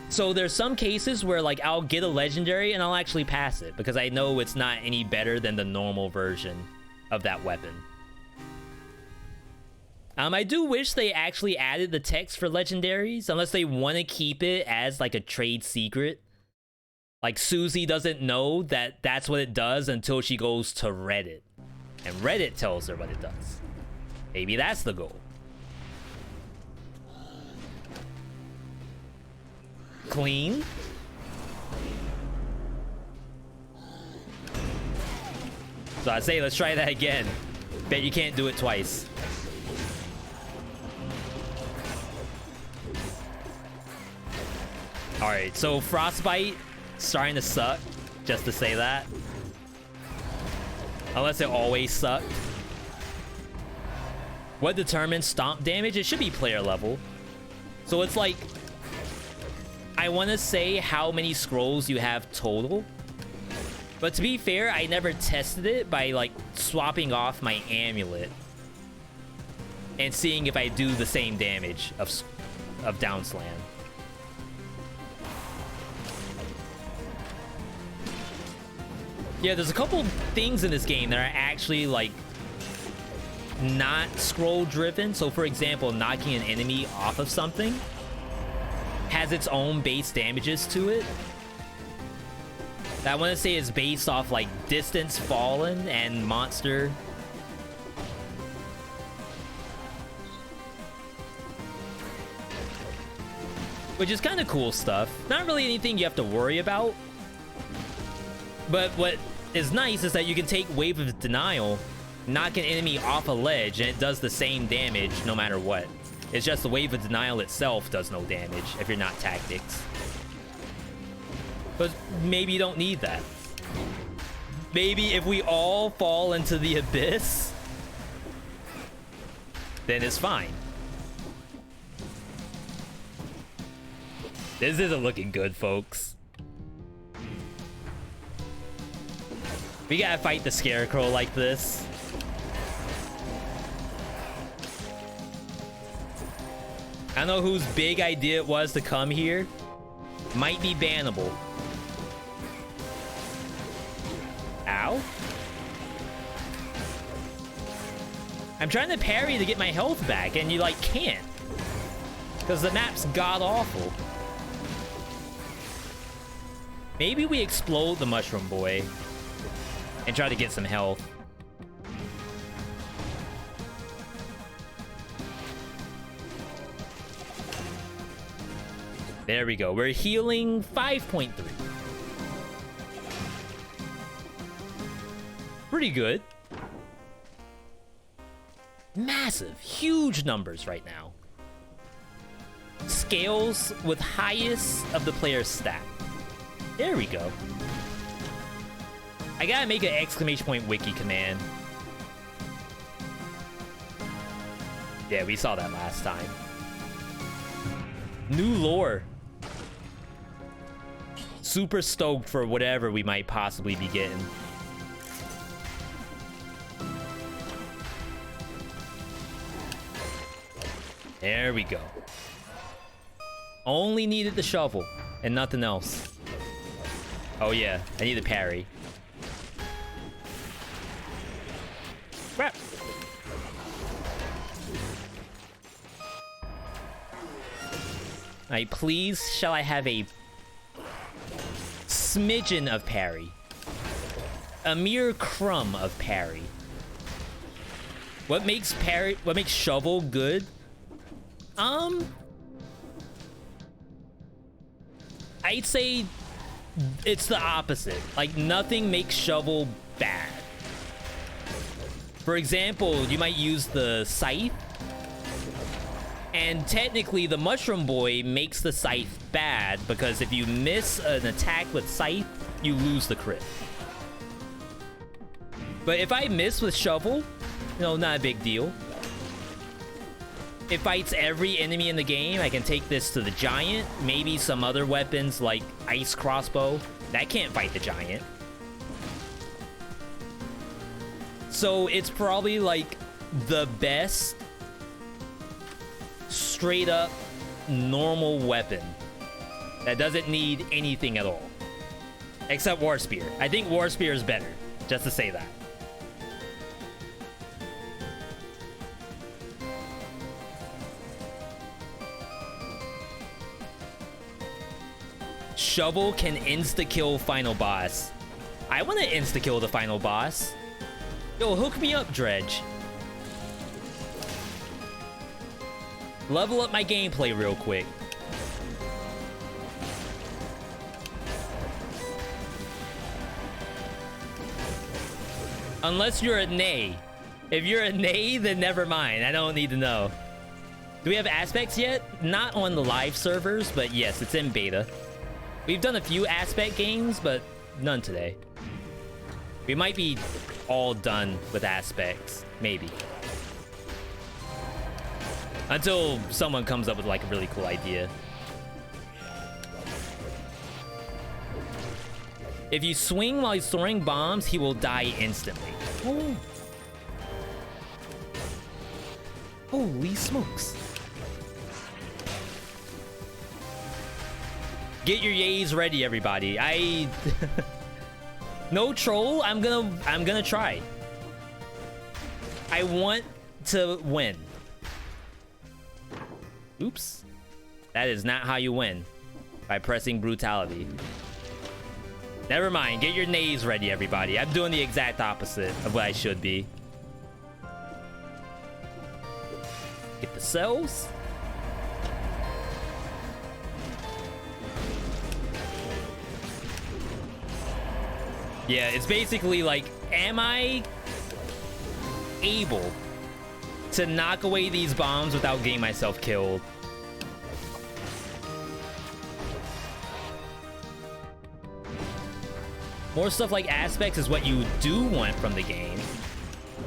So there's some cases where like I'll get a legendary and I'll actually pass it because I know it's not any better than the normal version of that weapon. I do wish they actually added the text for legendaries, unless they want to keep it as like a trade secret. Like Susie doesn't know that that's what it does until she goes to Reddit, and Reddit tells her what it does. Maybe that's the goal. Clean. So I say let's try that again. Bet you can't do it twice. Alright, so Frostbite starting to suck, just to say that. Unless it always sucked. What determines stomp damage? It should be player level. So it's like, I want to say how many scrolls you have total. But to be fair, I never tested it by like swapping off my amulet and seeing if I do the same damage of down slam. Yeah, there's a couple things in this game that are actually like not scroll driven. So for example, knocking an enemy off of something has its own base damages to it. That I want to say is based off like distance fallen and monster. Which is kind of cool stuff. Not really anything you have to worry about. But what is nice is that you can take Wave of Denial, knock an enemy off a ledge, and it does the same damage no matter what. It's just the Wave of Denial itself does no damage if you're not tactics. But maybe you don't need that. Maybe if we all fall into the abyss, then it's fine. This isn't looking good, folks. We gotta fight the scarecrow like this. I don't know whose big idea it was to come here. Might be bannable. Ow. I'm trying to parry to get my health back, and you, like, can't. Because the map's god-awful. Maybe we explode the Mushroom Boy and try to get some health. There we go. We're healing 5.3. Pretty good. Massive, huge numbers right now. Scales with highest of the player's stat. There we go. I gotta make an exclamation point wiki command. Yeah, we saw that last time. New lore. Super stoked for whatever we might possibly be getting. There we go. Only needed the shovel and nothing else. Oh yeah, I need a parry. Crap. Alright, please, shall I have a smidgen of parry? A mere crumb of parry. What makes shovel good? I'd say it's the opposite. Like, nothing makes shovel bad. For example, you might use the scythe, and technically the Mushroom Boy makes the scythe bad because if you miss an attack with scythe, you lose the crit. But if I miss with shovel, not a big deal. It fights every enemy in the game. I can take this to the giant, maybe some other weapons like ice crossbow. That can't fight the giant. So it's probably like the best straight up normal weapon that doesn't need anything at all. Except War Spear. I think War Spear is better, just to say that. Shovel can insta-kill final boss. I want to insta-kill the final boss. Yo, hook me up, Dredge. Level up my gameplay real quick. Unless you're a nay. If you're a nay, then never mind. I don't need to know. Do we have aspects yet? Not on the live servers, but yes, it's in beta. We've done a few aspect games, but none today. We might be all done with aspects. Maybe. Until someone comes up with like a really cool idea. If you swing while he's throwing bombs, he will die instantly. Oh. Holy smokes. Get your yays ready, everybody. No troll. I'm gonna try. I want to win. Oops. That is not how you win. By pressing brutality. Never mind. Get your nays ready, everybody. I'm doing the exact opposite of what I should be. Get the cells. Yeah, it's basically like, am I able to knock away these bombs without getting myself killed? More stuff like aspects is what you do want from the game.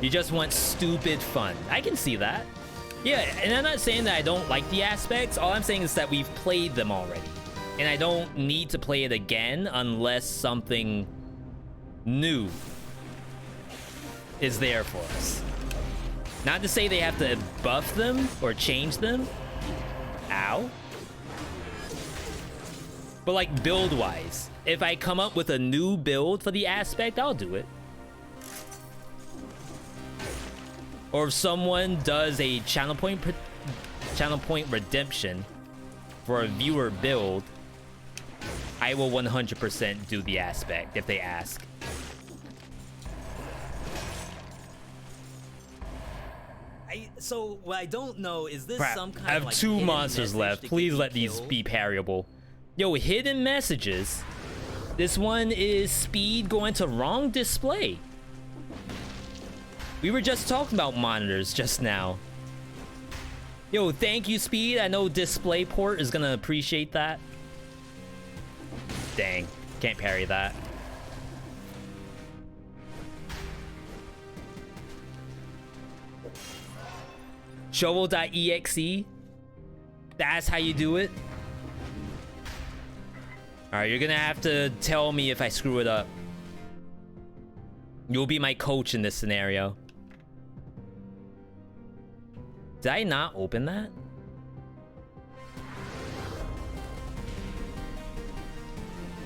You just want stupid fun. I can see that. Yeah, and I'm not saying that I don't like the aspects. All I'm saying is that we've played them already. And I don't need to play it again unless something new is there for us. Not to say they have to buff them or change them. Ow. But like build-wise, if I come up with a new build for the aspect, I'll do it. Or if someone does a channel point redemption for a viewer build, I will 100% do the aspect if they ask. So what I don't know is this Crap, some kind I of have like two hidden monsters message left. to get Please me let these killed? be parryable. Yo, hidden messages. This one is speed going to wrong display. We were just talking about monitors just now. Yo, thank you, Speed. I know DisplayPort is gonna appreciate that. Dang, can't parry that. Shovel.exe. That's how you do it. Alright, you're gonna have to tell me if I screw it up. You'll be my coach in this scenario. Did I not open that?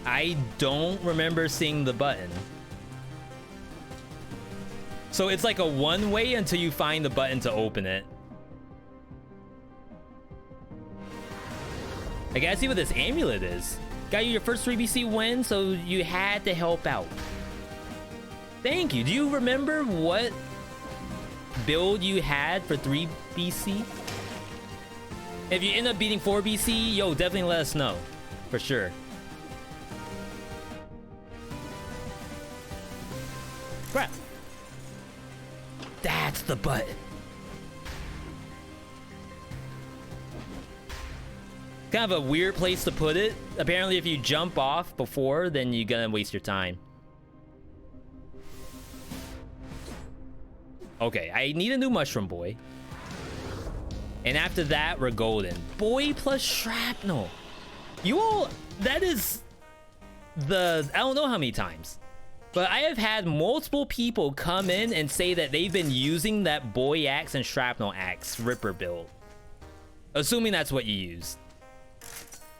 I don't remember seeing the button. So it's like a one-way until you find the button to open it. I gotta see what this amulet is. Got you your first 3BC win, so you had to help out. Thank you. Do you remember what build you had for 3BC? If you end up beating 4BC, yo, definitely let us know. For sure. Crap. That's the button. Kind of a weird place to put it. Apparently, if you jump off before, then you're gonna waste your time. Okay, I need a new mushroom boy. And after that, we're golden. Boy plus shrapnel. You all, that is the, I don't know how many times. But I have had multiple people come in and say that they've been using that boy axe and shrapnel axe ripper build. Assuming that's what you used.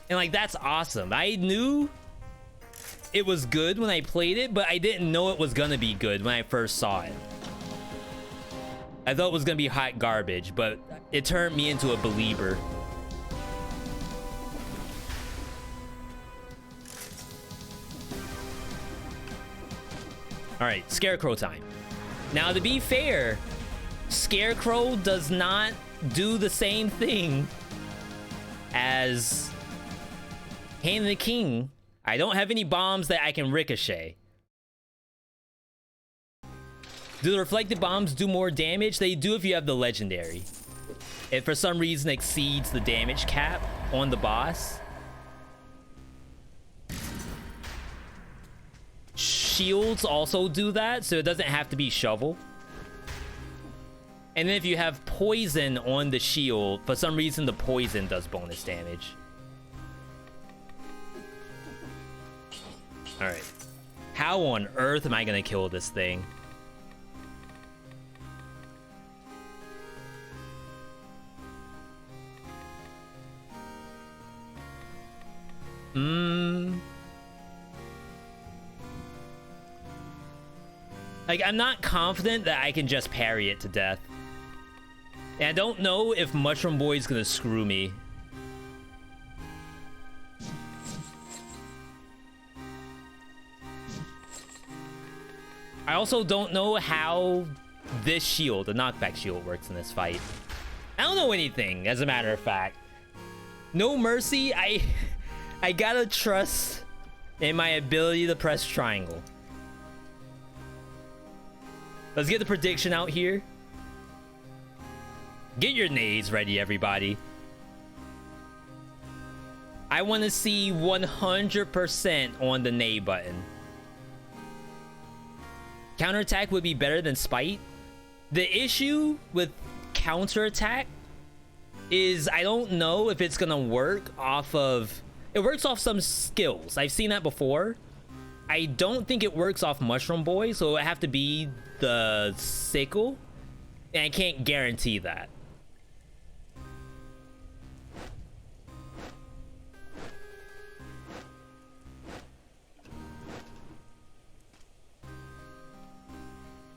And like, that's awesome. I knew it was good when I played it, but I didn't know it was gonna be good when I first saw it. I thought it was gonna be hot garbage, but it turned me into a believer. All right, Scarecrow time. Now, to be fair, Scarecrow does not do the same thing as Hand of the King. I don't have any bombs that I can ricochet. Do the reflected bombs do more damage? They do if you have the legendary. If for some reason exceeds the damage cap on the boss. Shields also do that, so it doesn't have to be shovel. And then if you have poison on the shield, for some reason the poison does bonus damage. Alright. How on earth am I gonna kill this thing? Like, I'm not confident that I can just parry it to death. And I don't know if Mushroom Boy's gonna screw me. I also don't know how this shield, the knockback shield, works in this fight. I don't know anything, as a matter of fact. No mercy, I gotta trust in my ability to press triangle. Let's get the prediction out here. Get your nades ready, everybody. I want to see 100% on the nade button. Counterattack would be better than Spite. The issue with counterattack is I don't know if it's gonna work off of... It works off some skills. I've seen that before. I don't think it works off Mushroom Boy, so it would have to be the sickle. And I can't guarantee that.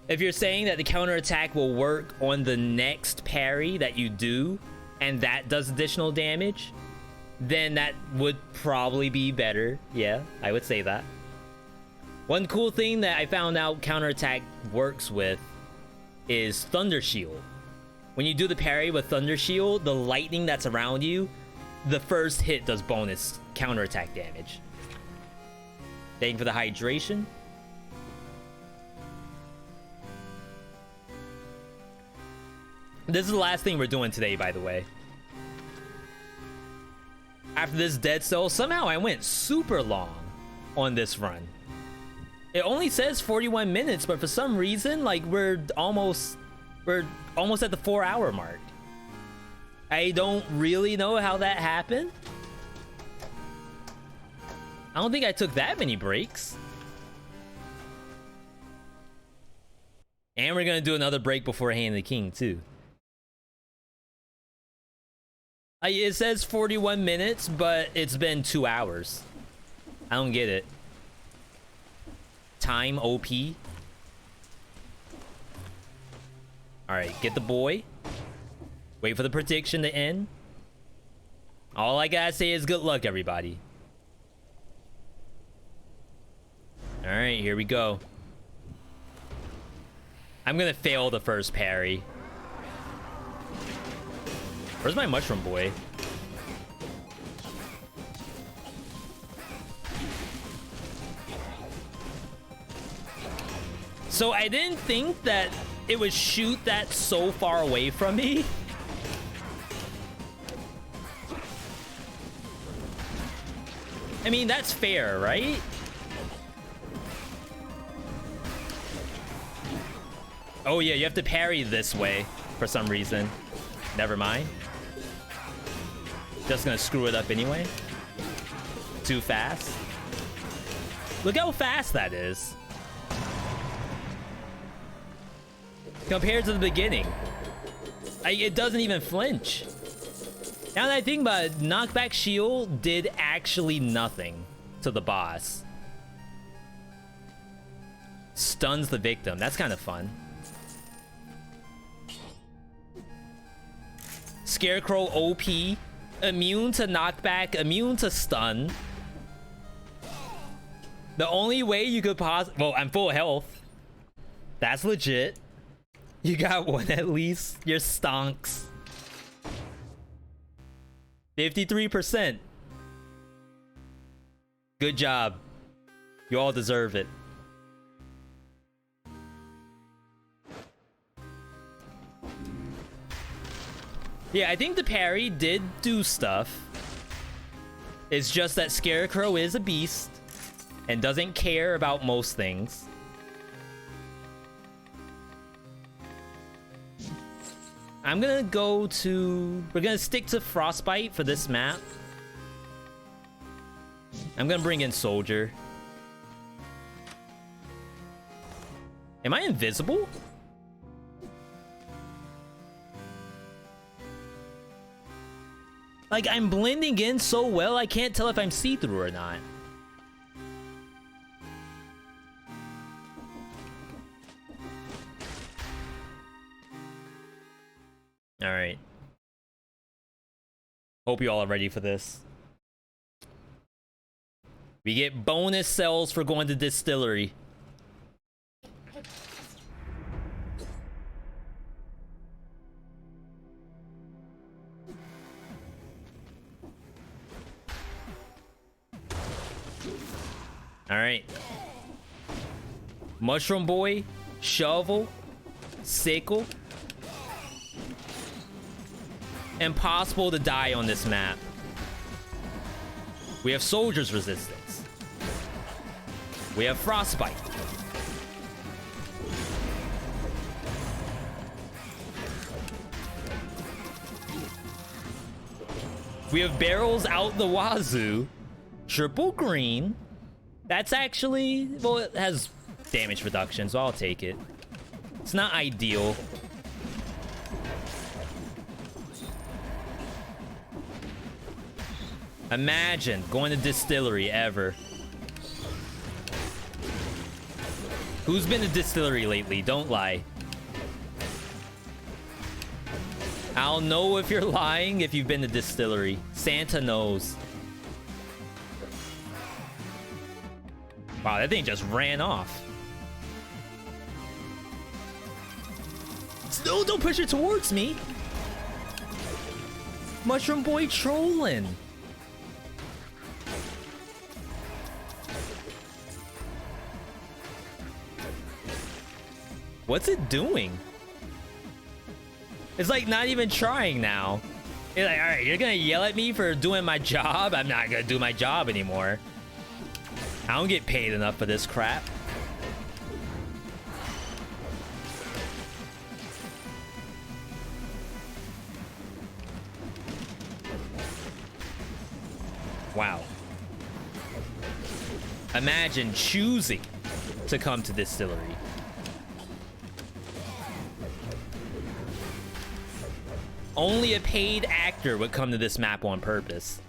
If you're saying that the counterattack will work on the next parry that you do, and that does additional damage, then that would probably be better. Yeah, I would say that. One cool thing that I found out counterattack works with is Thunder Shield. When you do the parry with Thunder Shield, the lightning that's around you, the first hit does bonus counterattack damage. Thank you for the hydration. This is the last thing we're doing today, by the way. After this dead cell, somehow I went super long on this run. It only says 41 minutes, but for some reason, like, we're almost at the 4-hour mark. I don't really know how that happened. I don't think I took that many breaks. And we're gonna do another break before Hand of the King, too. It says 41 minutes, but it's been 2 hours. I don't get it. Time OP. Alright, get the boy. Wait for the prediction to end. All I gotta say is good luck, everybody. Alright, here we go. I'm gonna fail the first parry. Where's my mushroom boy? So I didn't think that it would shoot that so far away from me. I mean, that's fair, right? Oh yeah, you have to parry this way for some reason. Never mind. Just gonna screw it up anyway. Too fast. Look how fast that is. Compared to the beginning. It doesn't even flinch. Now that I think about it, knockback shield did actually nothing to the boss. Stuns the victim. That's kind of fun. Scarecrow OP. Immune to knockback, immune to stun. The only way you could well, I'm full health. That's legit. You got one at least. You're stonks. 53%. Good job. You all deserve it. Yeah, I think the parry did do stuff. It's just that Scarecrow is a beast and doesn't care about most things. I'm gonna go to... We're gonna stick to Frostbite for this map. I'm gonna bring in Soldier. Am I invisible? Like, I'm blending in so well, I can't tell if I'm see-through or not. Alright. Hope you all are ready for this. We get bonus cells for going to Distillery. Alright. Mushroom Boy, Shovel, Sickle. Impossible to die on this map. We have Soldier's Resistance. We have Frostbite. We have barrels out the wazoo. Triple green. That's actually... Well, it has damage reduction, so I'll take it. It's not ideal. Imagine going to distillery ever. Who's been to distillery lately? Don't lie. I'll know if you're lying if you've been to distillery. Santa knows. Wow, that thing just ran off. No, don't push it towards me. Mushroom boy trolling. What's it doing? It's like not even trying now. It's like, all right, you're gonna yell at me for doing my job? I'm not gonna do my job anymore. I don't get paid enough for this crap. Wow. Imagine choosing to come to distillery. Only a paid actor would come to this map on purpose.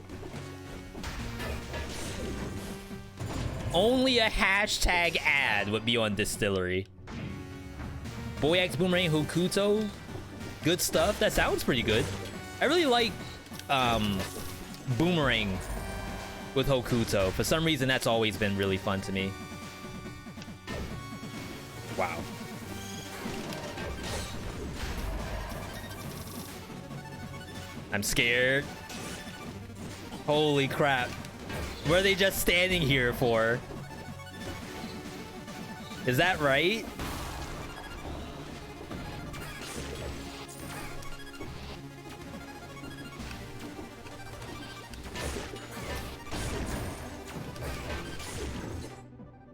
Only a hashtag ad would be on distillery. Boy X Boomerang Hokuto. Good stuff. That sounds pretty good. I really like Boomerang with Hokuto. For some reason, that's always been really fun to me. Wow. I'm scared. Holy crap. What are they just standing here for? Is that right?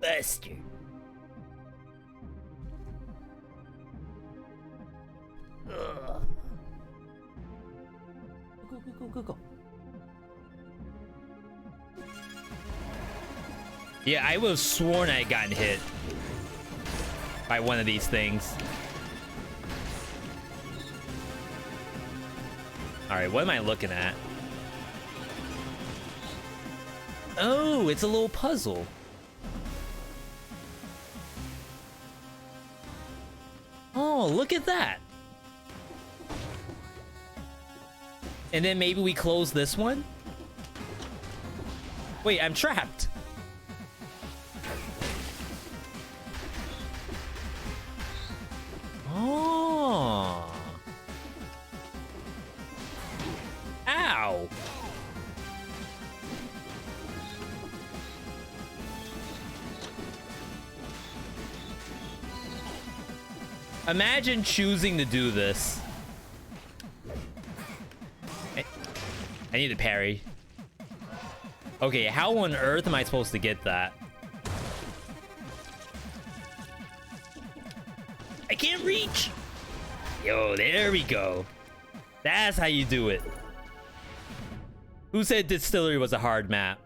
Buster. Ugh. Go. Yeah, I would have sworn I had gotten hit by one of these things. Alright, what am I looking at? Oh, it's a little puzzle. Oh, look at that. And then maybe we close this one? Wait, I'm trapped. Oh. Ow. Imagine choosing to do this. I need to parry. Okay, how on earth am I supposed to get that? I can't reach! Yo, there we go. That's how you do it. Who said Distillery was a hard map?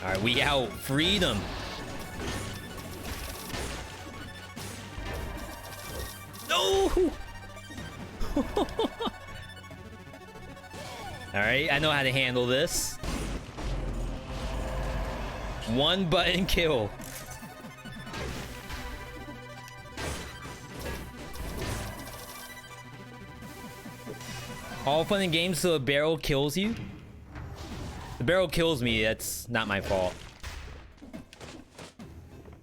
Alright, we out. Freedom. No! Alright, I know how to handle this. One button kill. All fun and games till a barrel kills you? The barrel kills me, that's not my fault.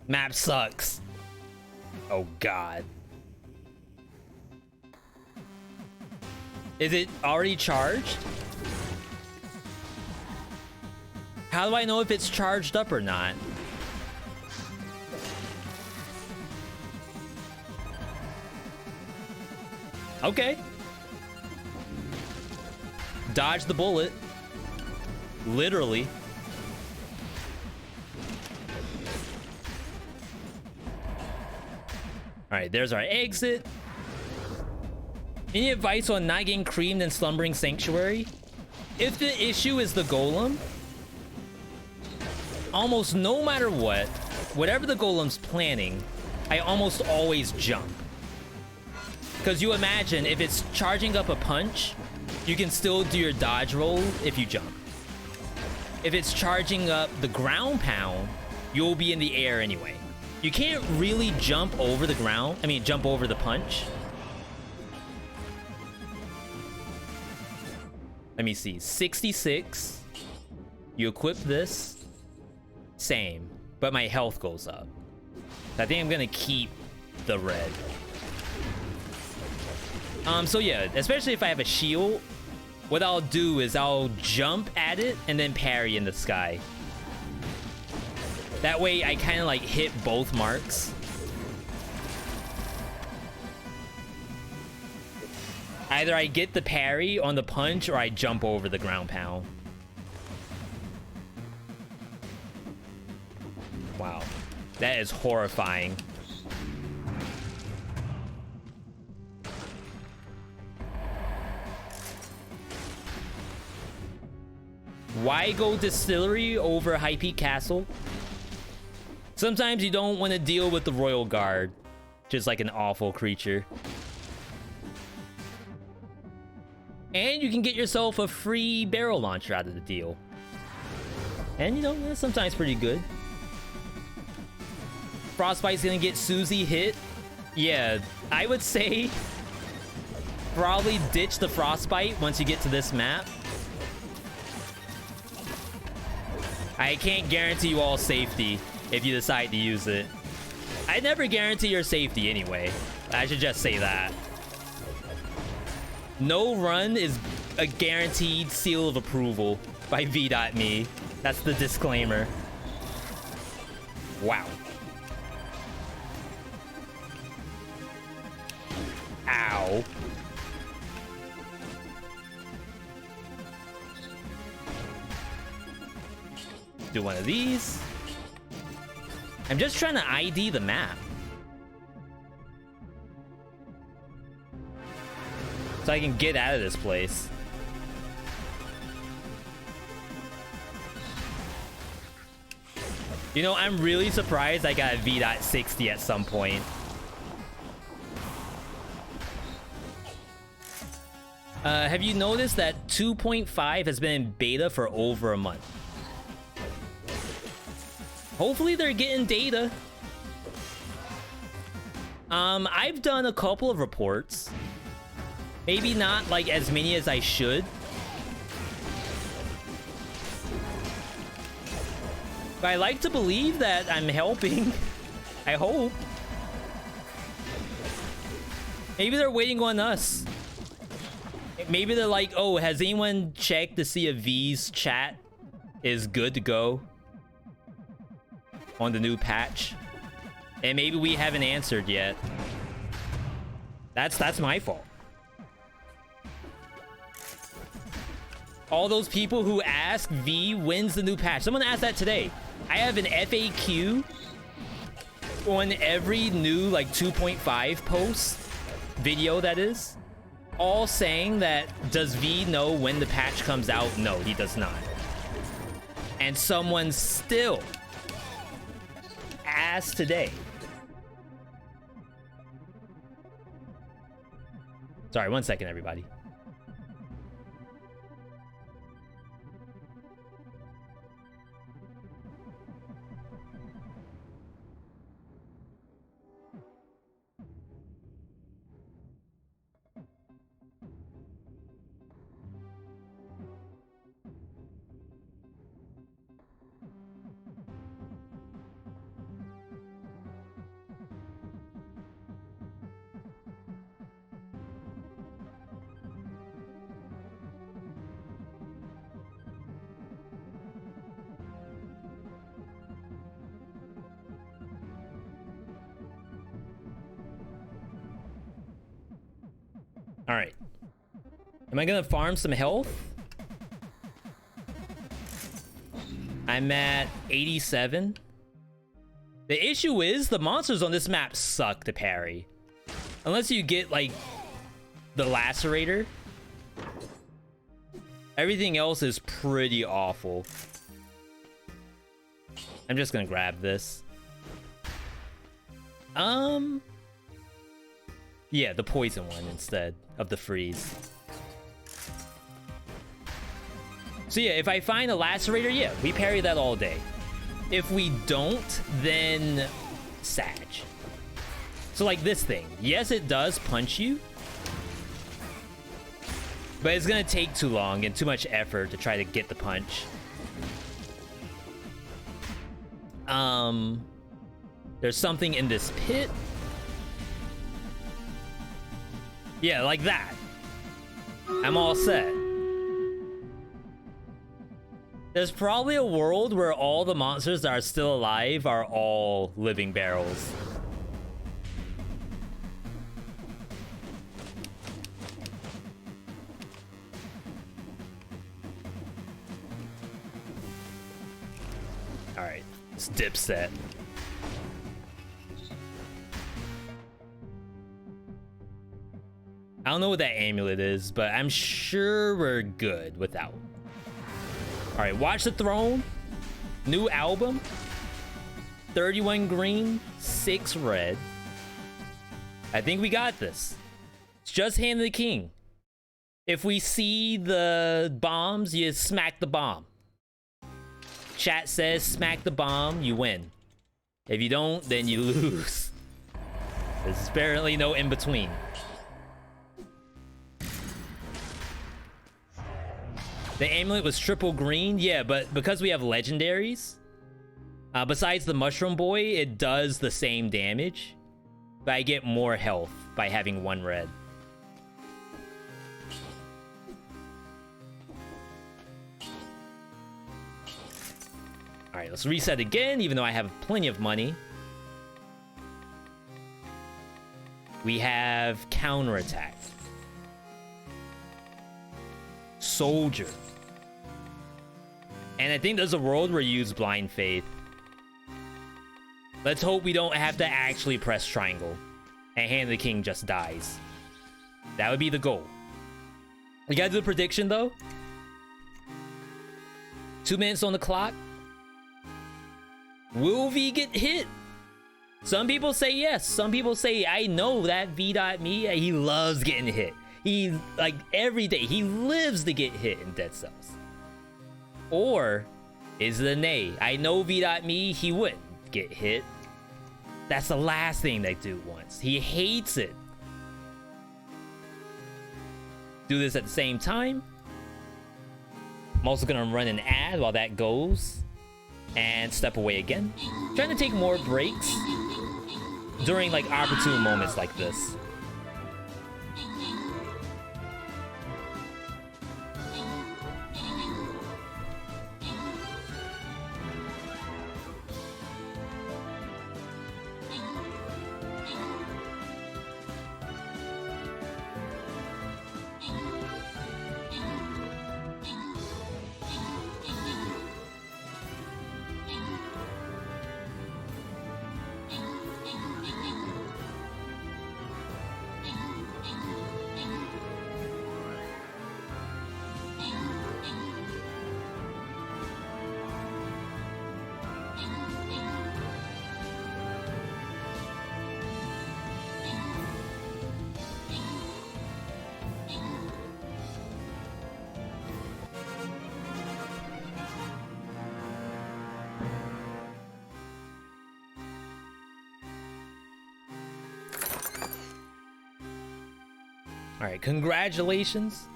Map sucks. Oh god. Is it already charged? How do I know if it's charged up or not? Okay. Dodge the bullet. Literally. Alright, there's our exit. Any advice on not getting creamed in Slumbering Sanctuary? If the issue is the golem, almost no matter what, whatever the golem's planning, I almost always jump. Because you imagine, if it's charging up a punch, you can still do your dodge roll if you jump. If it's charging up the ground pound, you'll be in the air anyway. You can't really jump over the ground. I mean, jump over the punch. Let me see. 66. You equip this. Same. But my health goes up. I think I'm going to keep the red. So yeah, especially if I have a shield, what I'll do is I'll jump at it and then parry in the sky. That way I kind of like hit both marks. Either I get the parry on the punch or I jump over the ground pound. Wow. That is horrifying. Why go Distillery over High Peak Castle? Sometimes you don't want to deal with the Royal Guard. Just like an awful creature. And you can get yourself a free barrel launcher out of the deal. And you know, that's sometimes pretty good. Frostbite's gonna get Susie hit. Yeah, I would say probably ditch the Frostbite once you get to this map. I can't guarantee you all safety if you decide to use it. I never guarantee your safety anyway. I should just say that. No run is a guaranteed seal of approval by VeeDotMe. That's the disclaimer. Wow. Ow. Do one of these. I'm just trying to ID the map. So I can get out of this place. You know, I'm really surprised I got a V.60 at some point. Have you noticed that 2.5 has been in beta for over a month? Hopefully they're getting data. I've done a couple of reports. Maybe not like as many as I should. But I like to believe that I'm helping. I hope. Maybe they're waiting on us. Maybe they're like, oh, has anyone checked to see if V's chat is good to go on the new patch? And maybe we haven't answered yet. That's my fault. All those people who ask V when's the new patch. Someone asked that today. I have an FAQ on every new like 2.5 post video, that is, all saying that, does V know when the patch comes out? No, he does not. And someone still asked today. Sorry, 1 second, everybody. All right. Am I gonna farm some health? I'm at 87. The issue is the monsters on this map suck to parry. Unless you get, like, the Lacerator. Everything else is pretty awful. I'm just gonna grab this. Yeah, the poison one instead of the freeze. So yeah, if I find a Lacerator, yeah, we parry that all day. If we don't, then Sag. So like this thing, yes, it does punch you, but it's gonna take too long and too much effort to try to get the punch. There's something in this pit. Yeah, like that. I'm all set. There's probably a world where all the monsters that are still alive are all living barrels. Alright, it's Dipset. I don't know what that amulet is, but I'm sure we're good without. Alright, Watch the Throne. New album. 31 green, 6 red. I think we got this. It's just Hand of the King. If we see the bombs, you smack the bomb. Chat says smack the bomb, you win. If you don't, then you lose. There's apparently no in between. The amulet was triple green, yeah, but because we have legendaries, besides the mushroom boy, it does the same damage, but I get more health by having 1 red. All right, let's reset again, even though I have plenty of money. We have counterattack. Soldier. And I think there's a world where you use Blind Faith. Let's hope we don't have to actually press triangle and Hand of the King just dies. That would be the goal. You gotta do the prediction though. 2 minutes on the clock. Will V get hit? Some people say yes. Some people say, I know that VeeDotMe, he loves getting hit. He, like, every day, he lives to get hit in Dead Cells. Or is it a nay? I know VeeDotMe, he wouldn't get hit. That's the last thing that dude wants. He hates it. Do this at the same time. I'm also gonna run an ad while that goes. And step away again. Trying to take more breaks during, like, opportune moments like this. All right, congratulations.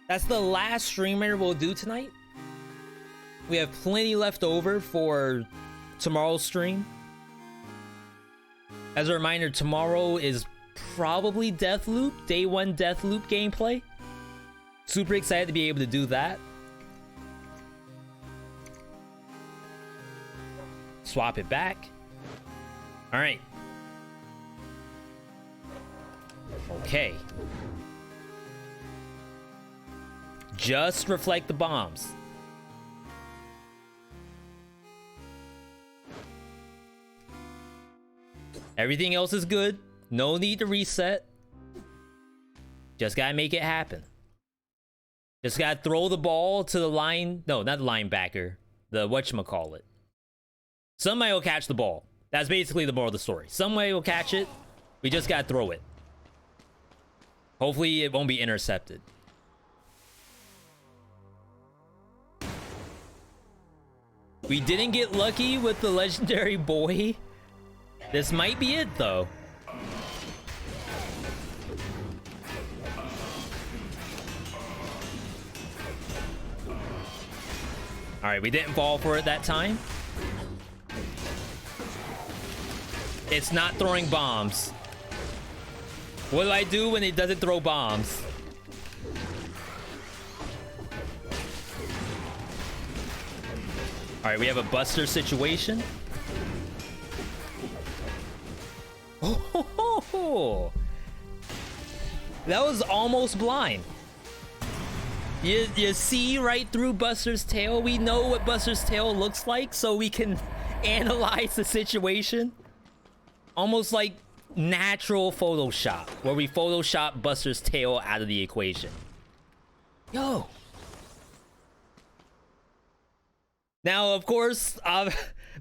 That's the last streamer we'll do tonight. We have plenty left over for tomorrow's stream. As a reminder, tomorrow is probably Deathloop, day 1 Deathloop gameplay. Super excited to be able to do that. Swap it back. All right. Okay. Just reflect the bombs. Everything else is good. No need to reset. Just gotta make it happen. Just gotta throw the ball to the line. No, not the linebacker. The whatchamacallit. Somebody will catch the ball. That's basically the moral of the story. Somebody will catch it. We just gotta throw it. Hopefully it won't be intercepted. We didn't get lucky with the legendary boy. This might be it though. Alright, we didn't fall for it that time. It's not throwing bombs. What do I do when it doesn't throw bombs? Alright, we have a buster situation. Oh, that was almost blind. You see right through Buster's tail. We know what Buster's tail looks like, so we can analyze the situation. Almost like natural Photoshop, where we Photoshop Buster's tail out of the equation. Yo. Now, of course,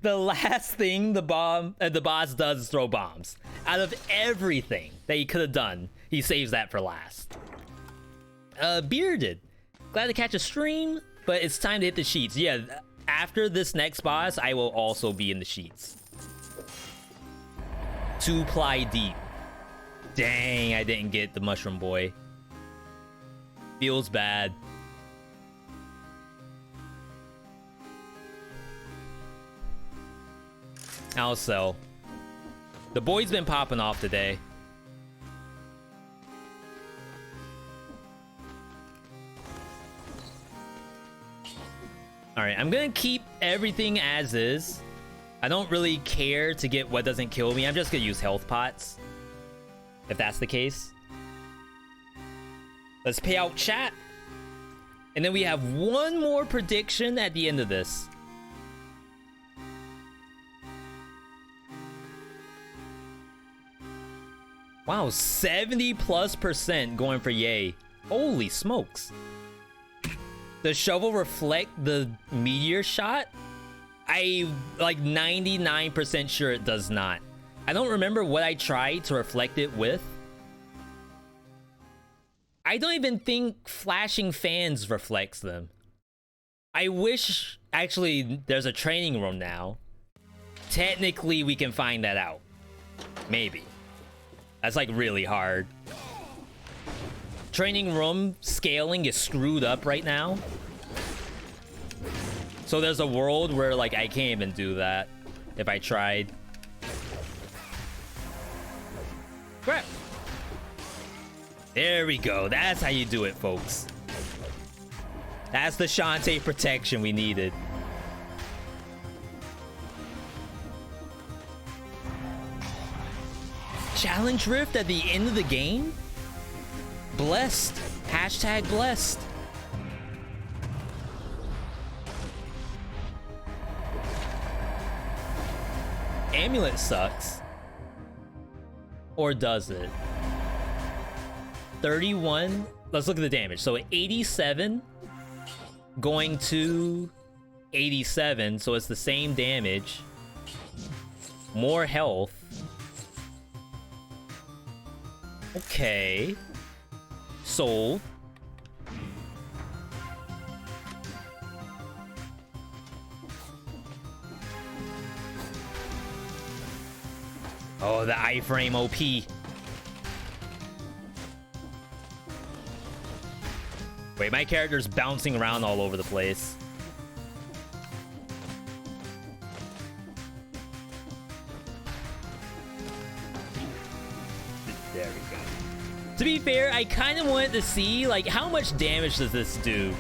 the last thing the boss does is throw bombs. Out of everything that he could have done, he saves that for last. Bearded. Glad to catch a stream, but it's time to hit the sheets. Yeah, after this next boss, I will also be in the sheets. 2-ply deep. Dang, I didn't get the mushroom boy. Feels bad. I'll sell. The boy's been popping off today. Alright, I'm gonna keep everything as is. I don't really care to get what doesn't kill me. I'm just gonna use health pots, if that's the case. Let's pay out chat. And then we have one more prediction at the end of this. Wow, 70+% going for yay. Holy smokes. Does shovel reflect the meteor shot? I like 99% sure it does not. I don't remember what I tried to reflect it with. I don't even think flashing fans reflects them. I wish, actually, there's a training room now. Technically, we can find that out. Maybe. That's like really hard. Training room scaling is screwed up right now. So there's a world where like I can't even do that if I tried. Crap. There we go. That's how you do it, folks. That's the Shantae protection we needed. Challenge Rift at the end of the game? Blessed. Hashtag blessed. Amulet sucks. Or does it? 31. Let's look at the damage. So 87 going to 87. So it's the same damage. More health. Okay. Sold. Oh, the iframe OP. Wait, my character's bouncing around all over the place. There we go. To be fair, I kind of wanted to see, like, how much damage does this do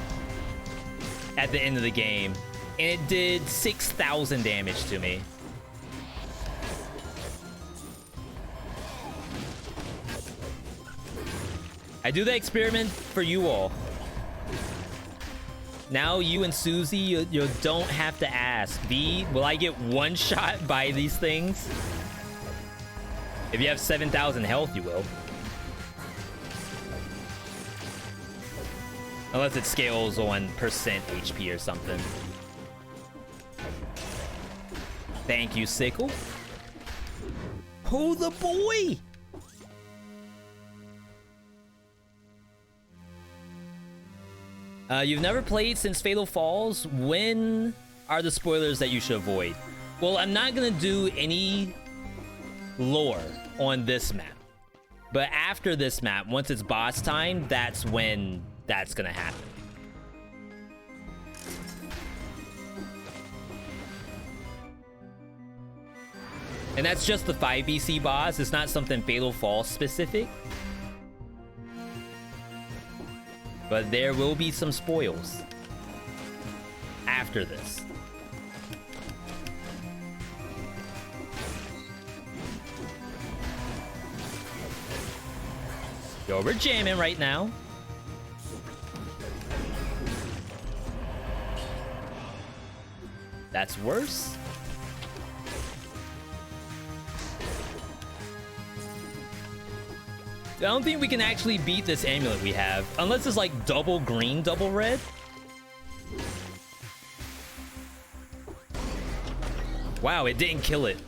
at the end of the game? And it did 6,000 damage to me. I do the experiment for you all. Now you and Susie, you don't have to ask. V, will I get one shot by these things? If you have 7,000 health, you will. Unless it scales on percent HP or something. Thank you, Sickle. Oh, the boy! You've never played since Fatal Falls? When are the spoilers that you should avoid? Well, I'm not gonna do any lore on this map. But after this map, once it's boss time, that's when that's gonna happen. And that's just the 5 BC boss. It's not something Fatal Falls specific. But there will be some spoils after this. Yo, we're jamming right now. That's worse. I don't think we can actually beat this amulet we have. Unless it's like double green, double red. Wow, it didn't kill it.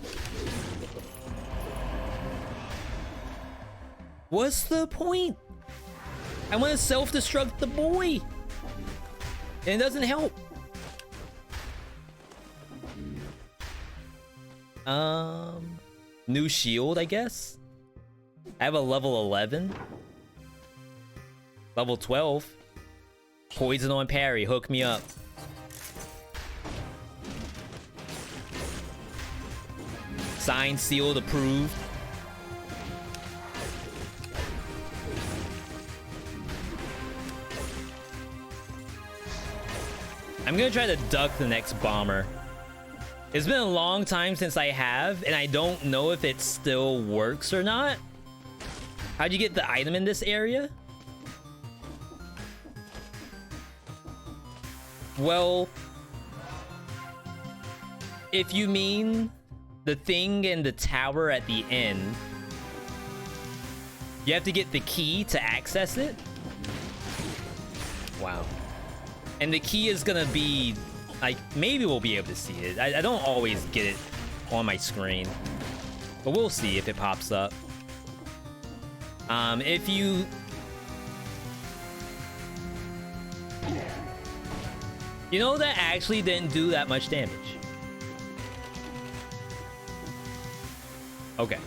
What's the point? I want to self-destruct the boy. And it doesn't help. New shield, I guess. I have a level 11. Level 12. Poison on parry. Hook me up. Signed, sealed, approved. I'm gonna try to duck the next bomber. It's been a long time since I have, and I don't know if it still works or not. How'd you get the item in this area? Well, if you mean the thing in the tower at the end, you have to get the key to access it. Wow. And the key is gonna be, like, maybe we'll be able to see it. I don't always get it on my screen, but we'll see if it pops up. If you... You know, that actually didn't do that much damage. Okay.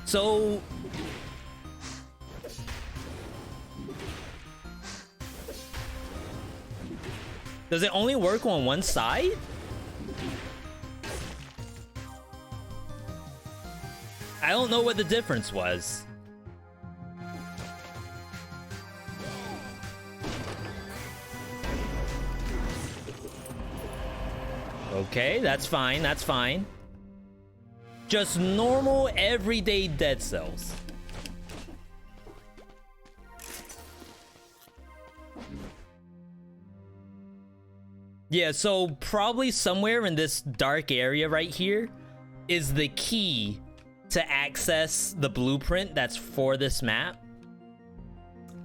So... Does it only work on one side? I don't know what the difference was. Okay, that's fine, that's fine. Just normal, everyday dead cells. Yeah, so probably somewhere in this dark area right here is the key to access the blueprint that's for this map.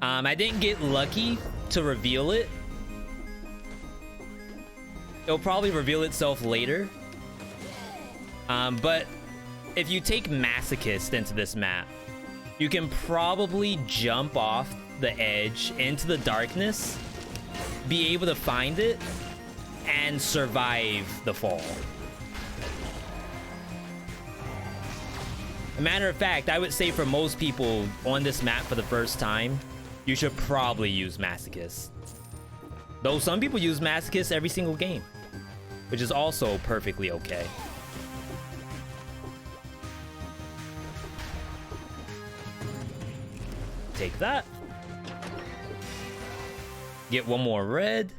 I didn't get lucky to reveal it. It'll probably reveal itself later. But if you take Masochist into this map, you can probably jump off the edge into the darkness, be able to find it, and survive the fall. A matter of fact, I would say for most people on this map for the first time, you should probably use Masochist. Though some people use Masochist every single game, which is also perfectly okay. Take that. Get one more red.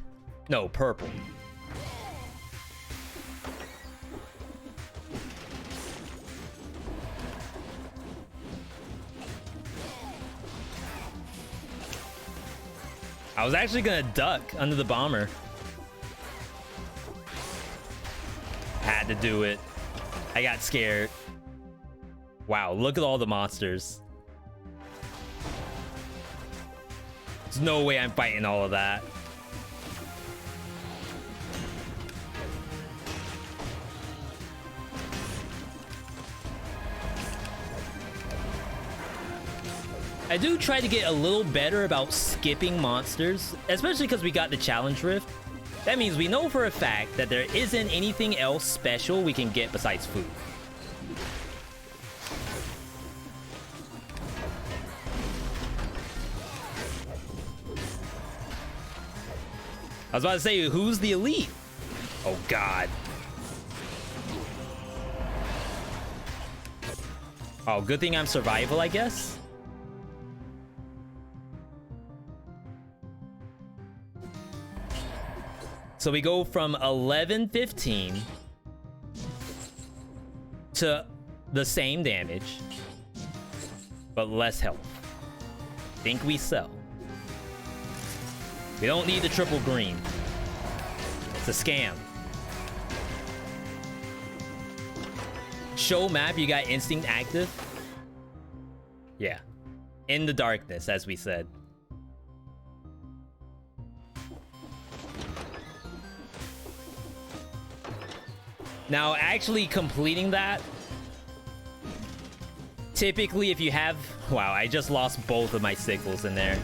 No, purple. I was actually gonna duck under the bomber. Had to do it. I got scared. Wow, look at all the monsters. There's no way I'm fighting all of that. I do try to get a little better about skipping monsters, especially because we got the challenge rift. That means we know for a fact that there isn't anything else special we can get besides food. I was about to say, who's the elite? Oh, God. Oh, good thing I'm survival, I guess. So we go from 11-15 to the same damage, but less health. Think we sell. We don't need the triple green. It's a scam. Show map, you got instinct active? Yeah. In the darkness, as we said. Now, actually completing that, typically if you have... Wow, I just lost both of my sickles in there.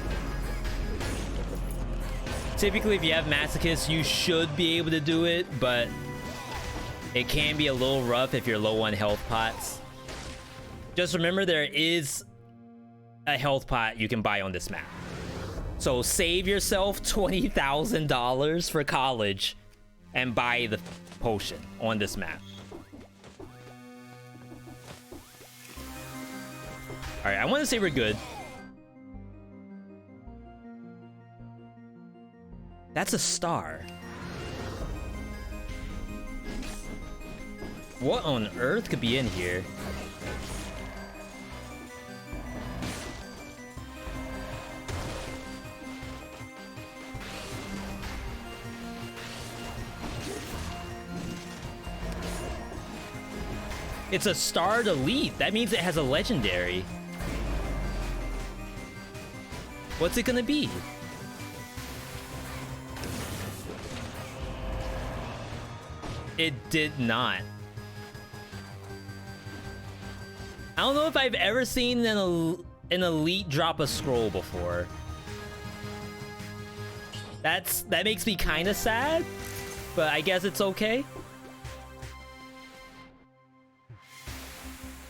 Typically, if you have Masochist, you should be able to do it, but it can be a little rough if you're low on health pots. Just remember, there is a health pot you can buy on this map. So save yourself $20,000 for college and buy the potion on this map. All right, I want to say we're good. That's a star. What on earth could be in here? It's a starred elite. That means it has a legendary. What's it gonna be? It did not. I don't know if I've ever seen an elite drop a scroll before. That makes me kind of sad, but I guess it's okay.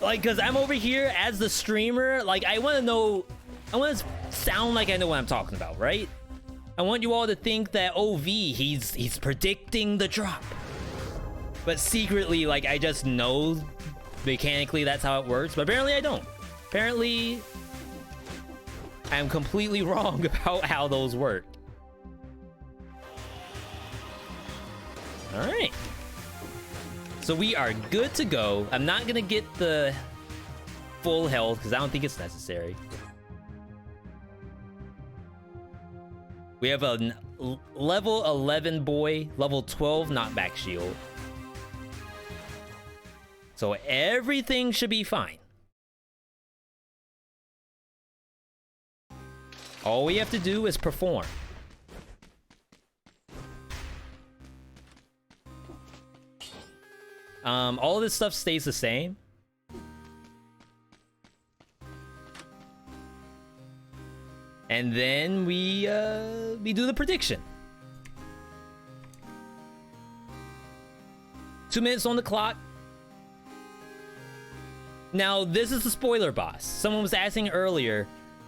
Like, cause I'm over here as the streamer, like I want to know, I want to sound like I know what I'm talking about, right? I want you all to think that OV, he's predicting the drop. But secretly, like, I just know mechanically that's how it works, but apparently I don't. Apparently, I'm completely wrong about how those work. All right. So we are good to go. I'm not gonna get the full health because I don't think it's necessary. We have a level 11 boy, level 12 knockback shield. So everything should be fine. All we have to do is perform. All this stuff stays the same. And then we do the prediction. 2 minutes on the clock. Now, this is the spoiler boss. Someone was asking earlier,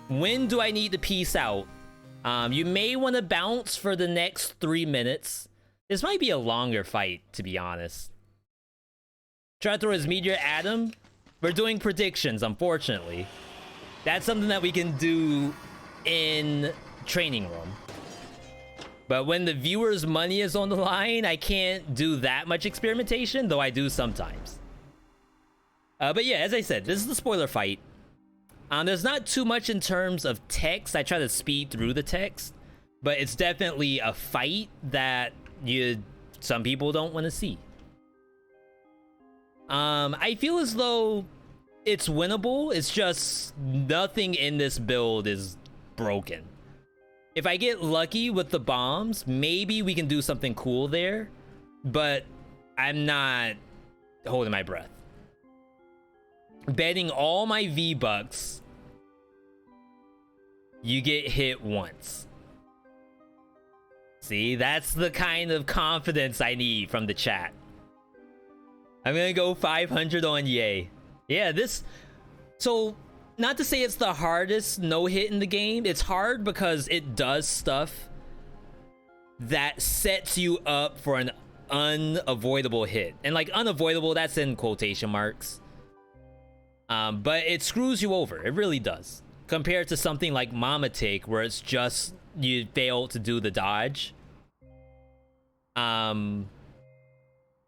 when do I need to peace out? You may want to bounce for the next 3 minutes. This might be a longer fight, to be honest. Try to throw his meteor at him. We're doing predictions, unfortunately. That's something that we can do in training room. But when the viewer's money is on the line, I can't do that much experimentation, though I do sometimes. But yeah, as I said, this is the spoiler fight. There's not too much in terms of text. I try to speed through the text, but it's definitely a fight that some people don't want to see. I feel as though it's winnable. It's just nothing in this build is broken. If I get lucky with the bombs, maybe we can do something cool there, but I'm not holding my breath. Betting all my V-Bucks, you get hit once. See, that's the kind of confidence I need from the chat. I'm gonna go 500 on Yay. Yeah, this... So, not to say it's the hardest no-hit in the game. It's hard because it does stuff that sets you up for an unavoidable hit. And like, unavoidable, that's in quotation marks. But it screws you over. It really does. Compared to something like Mama Take, where it's just you fail to do the dodge.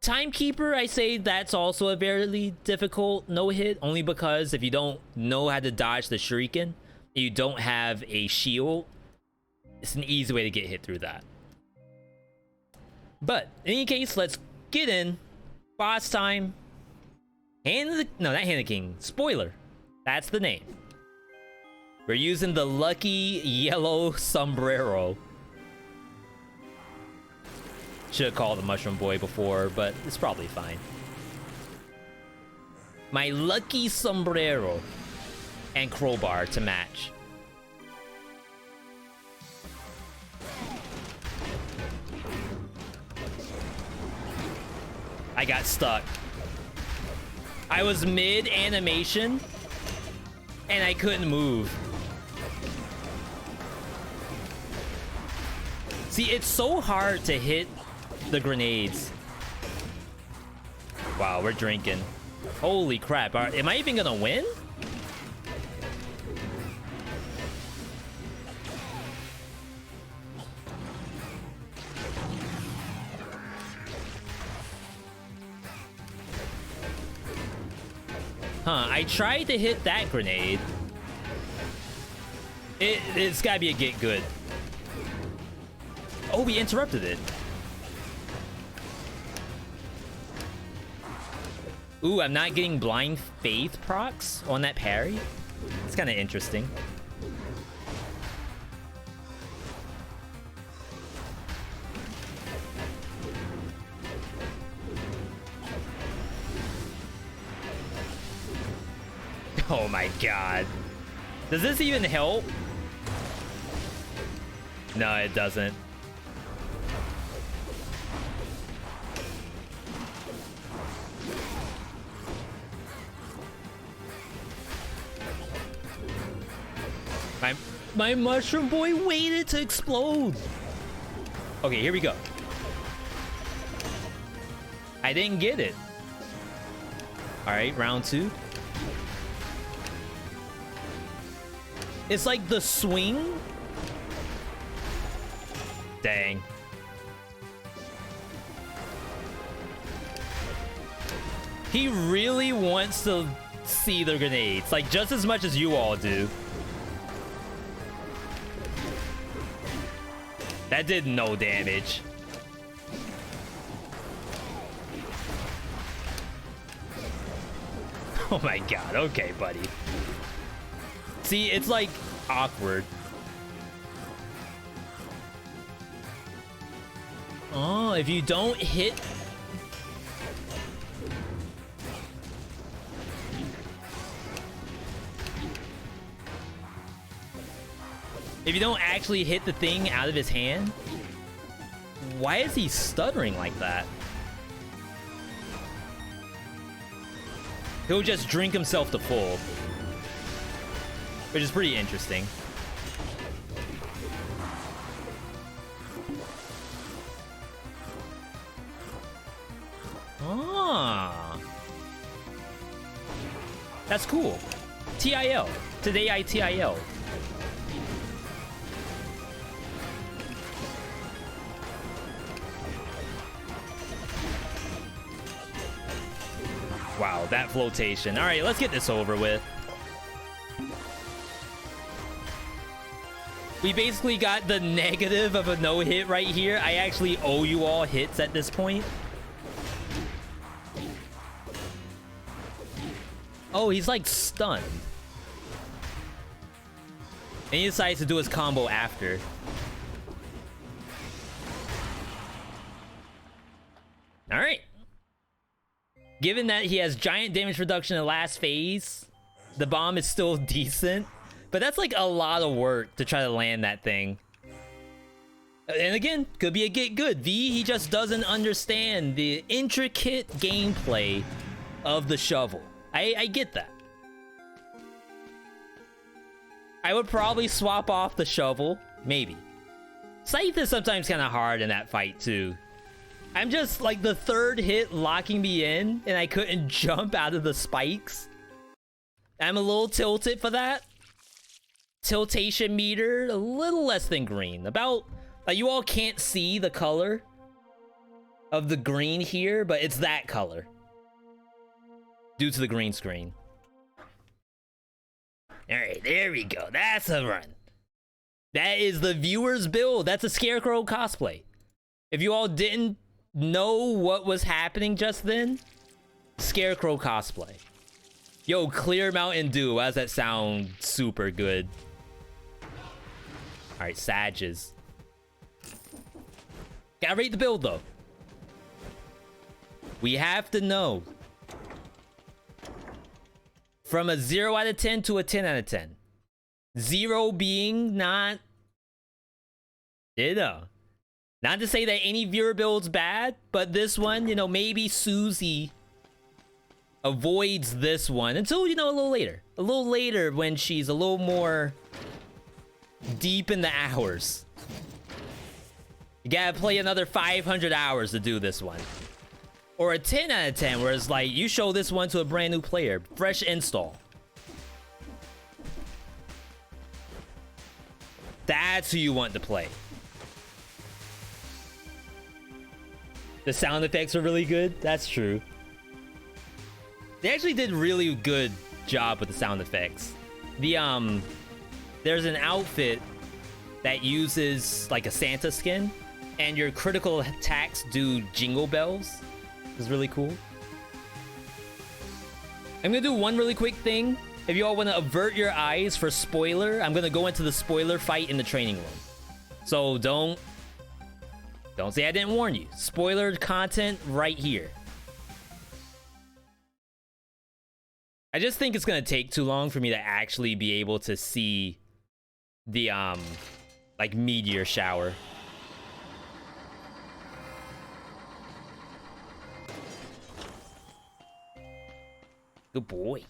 Timekeeper, I say that's also a very difficult no-hit, only because if you don't know how to dodge the shuriken, you don't have a shield, it's an easy way to get hit through that. But in any case, let's get in. Boss time. Hand of the... No, not Hand of the King. Spoiler. That's the name. We're using the lucky yellow sombrero. Should have called the Mushroom Boy before, but it's probably fine. My lucky sombrero. And crowbar to match. I got stuck. I was mid-animation, and I couldn't move. See, it's so hard to hit the grenades. Wow, we're drinking. Holy crap. Am I even gonna win? Huh, I tried to hit that grenade. It's gotta be a get good. Oh, we interrupted it. Ooh, I'm not getting blind faith procs on that parry. It's kind of interesting. Oh my god. Does this even help? No, it doesn't. My Mushroom Boy waited to explode. Okay, here we go. I didn't get it. All right, round 2. It's like the swing. Dang. He really wants to see the grenades, like just as much as you all do. That did no damage. Oh my god, okay, buddy. See, it's like awkward. Oh, if you don't hit... If you don't actually hit the thing out of his hand, why is he stuttering like that? He'll just drink himself to full, which is pretty interesting. Ah, that's cool. TIL. Today I TIL. Wow, that flotation. All right, let's get this over with. We basically got the negative of a no-hit right here. I actually owe you all hits at this point. Oh, he's like stunned. And he decides to do his combo after. Alright. Given that he has giant damage reduction in the last phase, the bomb is still decent. But that's like a lot of work to try to land that thing. And again, could be a get good. V, he just doesn't understand the intricate gameplay of the shovel. I get that. I would probably swap off the shovel. Maybe. Scythe is sometimes kind of hard in that fight too. I'm just like the third hit locking me in and I couldn't jump out of the spikes. I'm a little tilted for that. Tiltation meter, a little less than green. About, you all can't see the color of the green here, but it's that color. Due to the green screen. Alright, there we go. That's a run. That is the viewer's build. That's a Scarecrow cosplay. If you all didn't know what was happening just then, Scarecrow cosplay. Yo, clear Mountain Dew. Why does that sound super good? Alright, Sages. Gotta rate the build though. We have to know. From a 0 out of 10 to a 10 out of 10. 0 being not... You know. Not to say that any viewer build's bad, but this one, you know, maybe Susie avoids this one until, you know, a little later. A little later when she's a little more deep in the hours. You gotta play another 500 hours to do this one. Or a 10 out of 10, where it's like, you show this one to a brand new player. Fresh install. That's who you want to play. The sound effects are really good. That's true. They actually did really good job with the sound effects. The, there's an outfit that uses, like, a Santa skin. And your critical attacks do jingle bells. It's really cool. I'm gonna do one really quick thing. If you all want to avert your eyes for spoiler, I'm gonna go into the spoiler fight in the training room. So don't say I didn't warn you. Spoiler content right here. I just think it's gonna take too long for me to actually be able to see the like meteor shower. Good boy.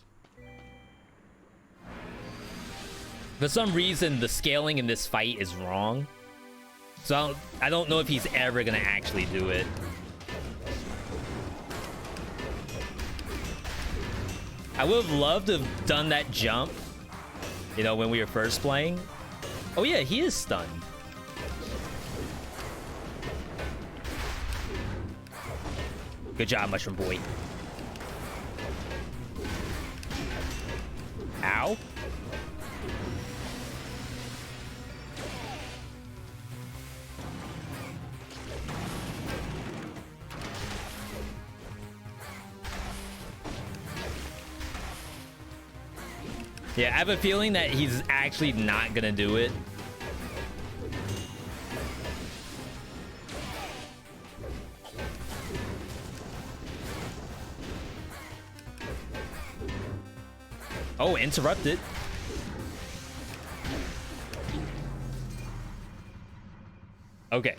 For some reason, the scaling in this fight is wrong. So I don't know if he's ever gonna actually do it. I would have loved to have done that jump, you know, when we were first playing. Oh yeah, he is stunned. Good job, Mushroom Boy. Ow. Yeah, I have a feeling that he's actually not gonna do it. Oh, interrupted. Okay.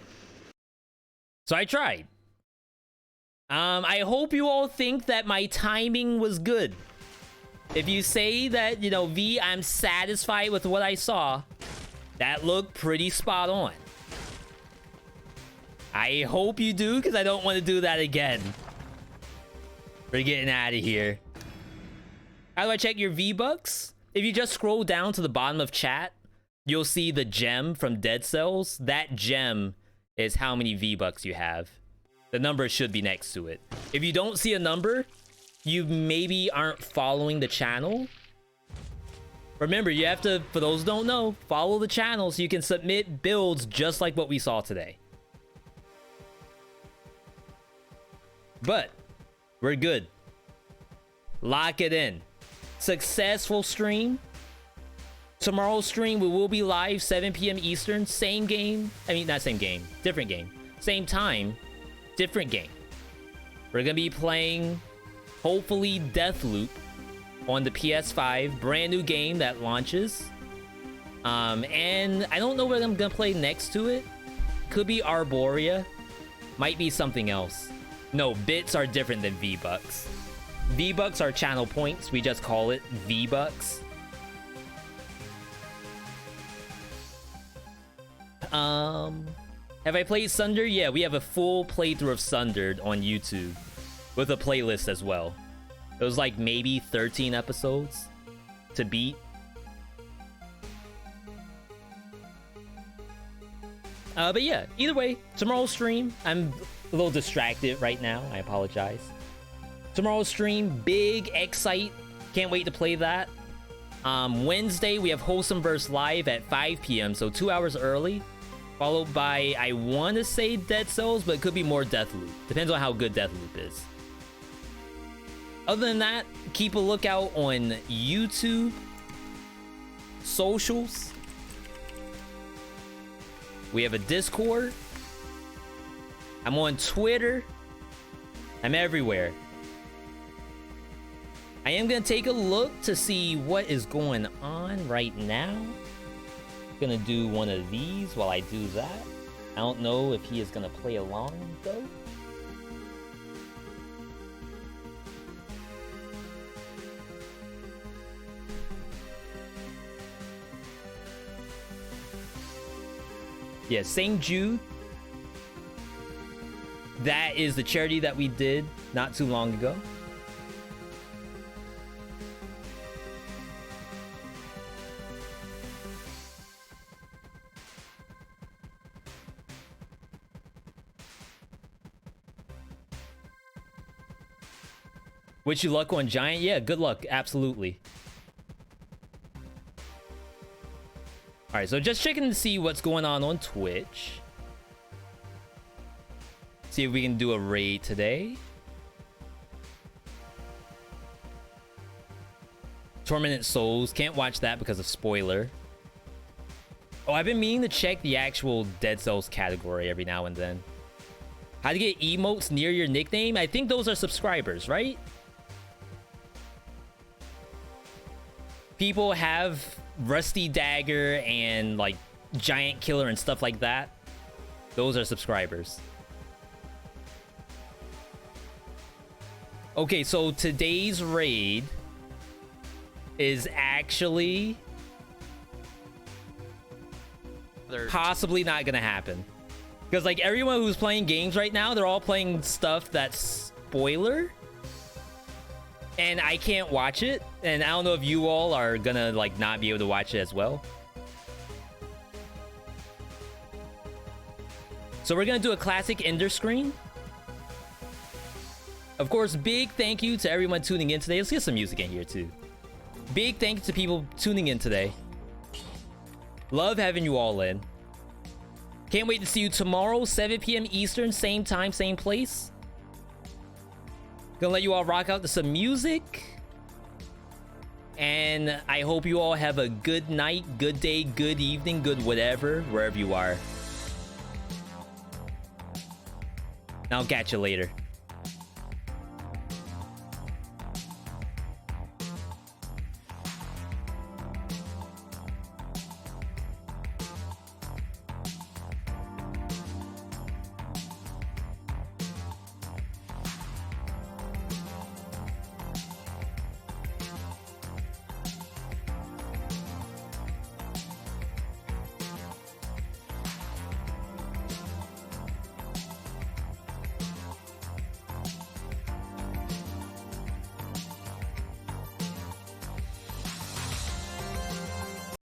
So I tried. I hope you all think that my timing was good. If you say that, you know, V, I'm satisfied with what I saw, that looked pretty spot on. I hope you do, because I don't want to do that again. We're getting out of here. How do I check your V-Bucks? If you just scroll down to the bottom of chat, you'll see the gem from Dead Cells. That gem is how many V-Bucks you have. The number should be next to it. If you don't see a number, you maybe aren't following the channel. Remember, you have to, for those who don't know, follow the channel so you can submit builds just like what we saw today. But we're good. Lock it in. successful stream. Tomorrow's stream, we will be live 7 p.m. Eastern. Same game. I mean, not same game. Different game. Same time. Different game. We're going to be playing, hopefully, Deathloop on the PS5. Brand new game that launches. And I don't know what I'm going to play next to it. Could be Arborea. Might be something else. No, bits are different than V-Bucks. V-Bucks are channel points. We just call it V-Bucks. Have I played Sundered? Yeah, we have a full playthrough of Sundered on YouTube with a playlist as well. It was like maybe 13 episodes to beat. But yeah, either way, tomorrow's stream, I'm a little distracted right now. I apologize. Tomorrow's stream, big excite. Can't wait to play that. Wednesday, we have Wholesome Verse live at 5 p.m., so 2 hours early. Followed by, I want to say Dead Cells, but it could be more Deathloop. Depends on how good Deathloop is. Other than that, keep a lookout on YouTube, socials. We have a Discord. I'm on Twitter. I'm everywhere. I am going to take a look to see what is going on right now. Gonna do one of these while I do that. I don't know if he is gonna play along though. Yeah, St. Jude. That is the charity that we did not too long ago. Wish you luck on Giant? Yeah, good luck. Absolutely. Alright, so just checking to see what's going on Twitch. See if we can do a raid today. Tormented Souls. Can't watch that because of spoiler. Oh, I've been meaning to check the actual Dead Cells category every now and then. How to get emotes near your nickname? I think those are subscribers, right? People have Rusty Dagger and like Giant Killer and stuff like that. Those are subscribers. Okay, so today's raid is actually possibly not gonna happen. Because like everyone who's playing games right now, they're all playing stuff that's spoiler. And I can't watch it, and I don't know if you all are gonna like not be able to watch it as well. So we're gonna do a classic ender screen. Of course, big thank you to everyone tuning in today. Let's get some music in here too. Big thank you to people tuning in today. Love having you all in. Can't wait to see you tomorrow, 7 p.m. Eastern, same time, same place. Gonna let you all rock out to some music. And I hope you all have a good night, good day, good evening, good whatever, wherever you are. I'll catch you later.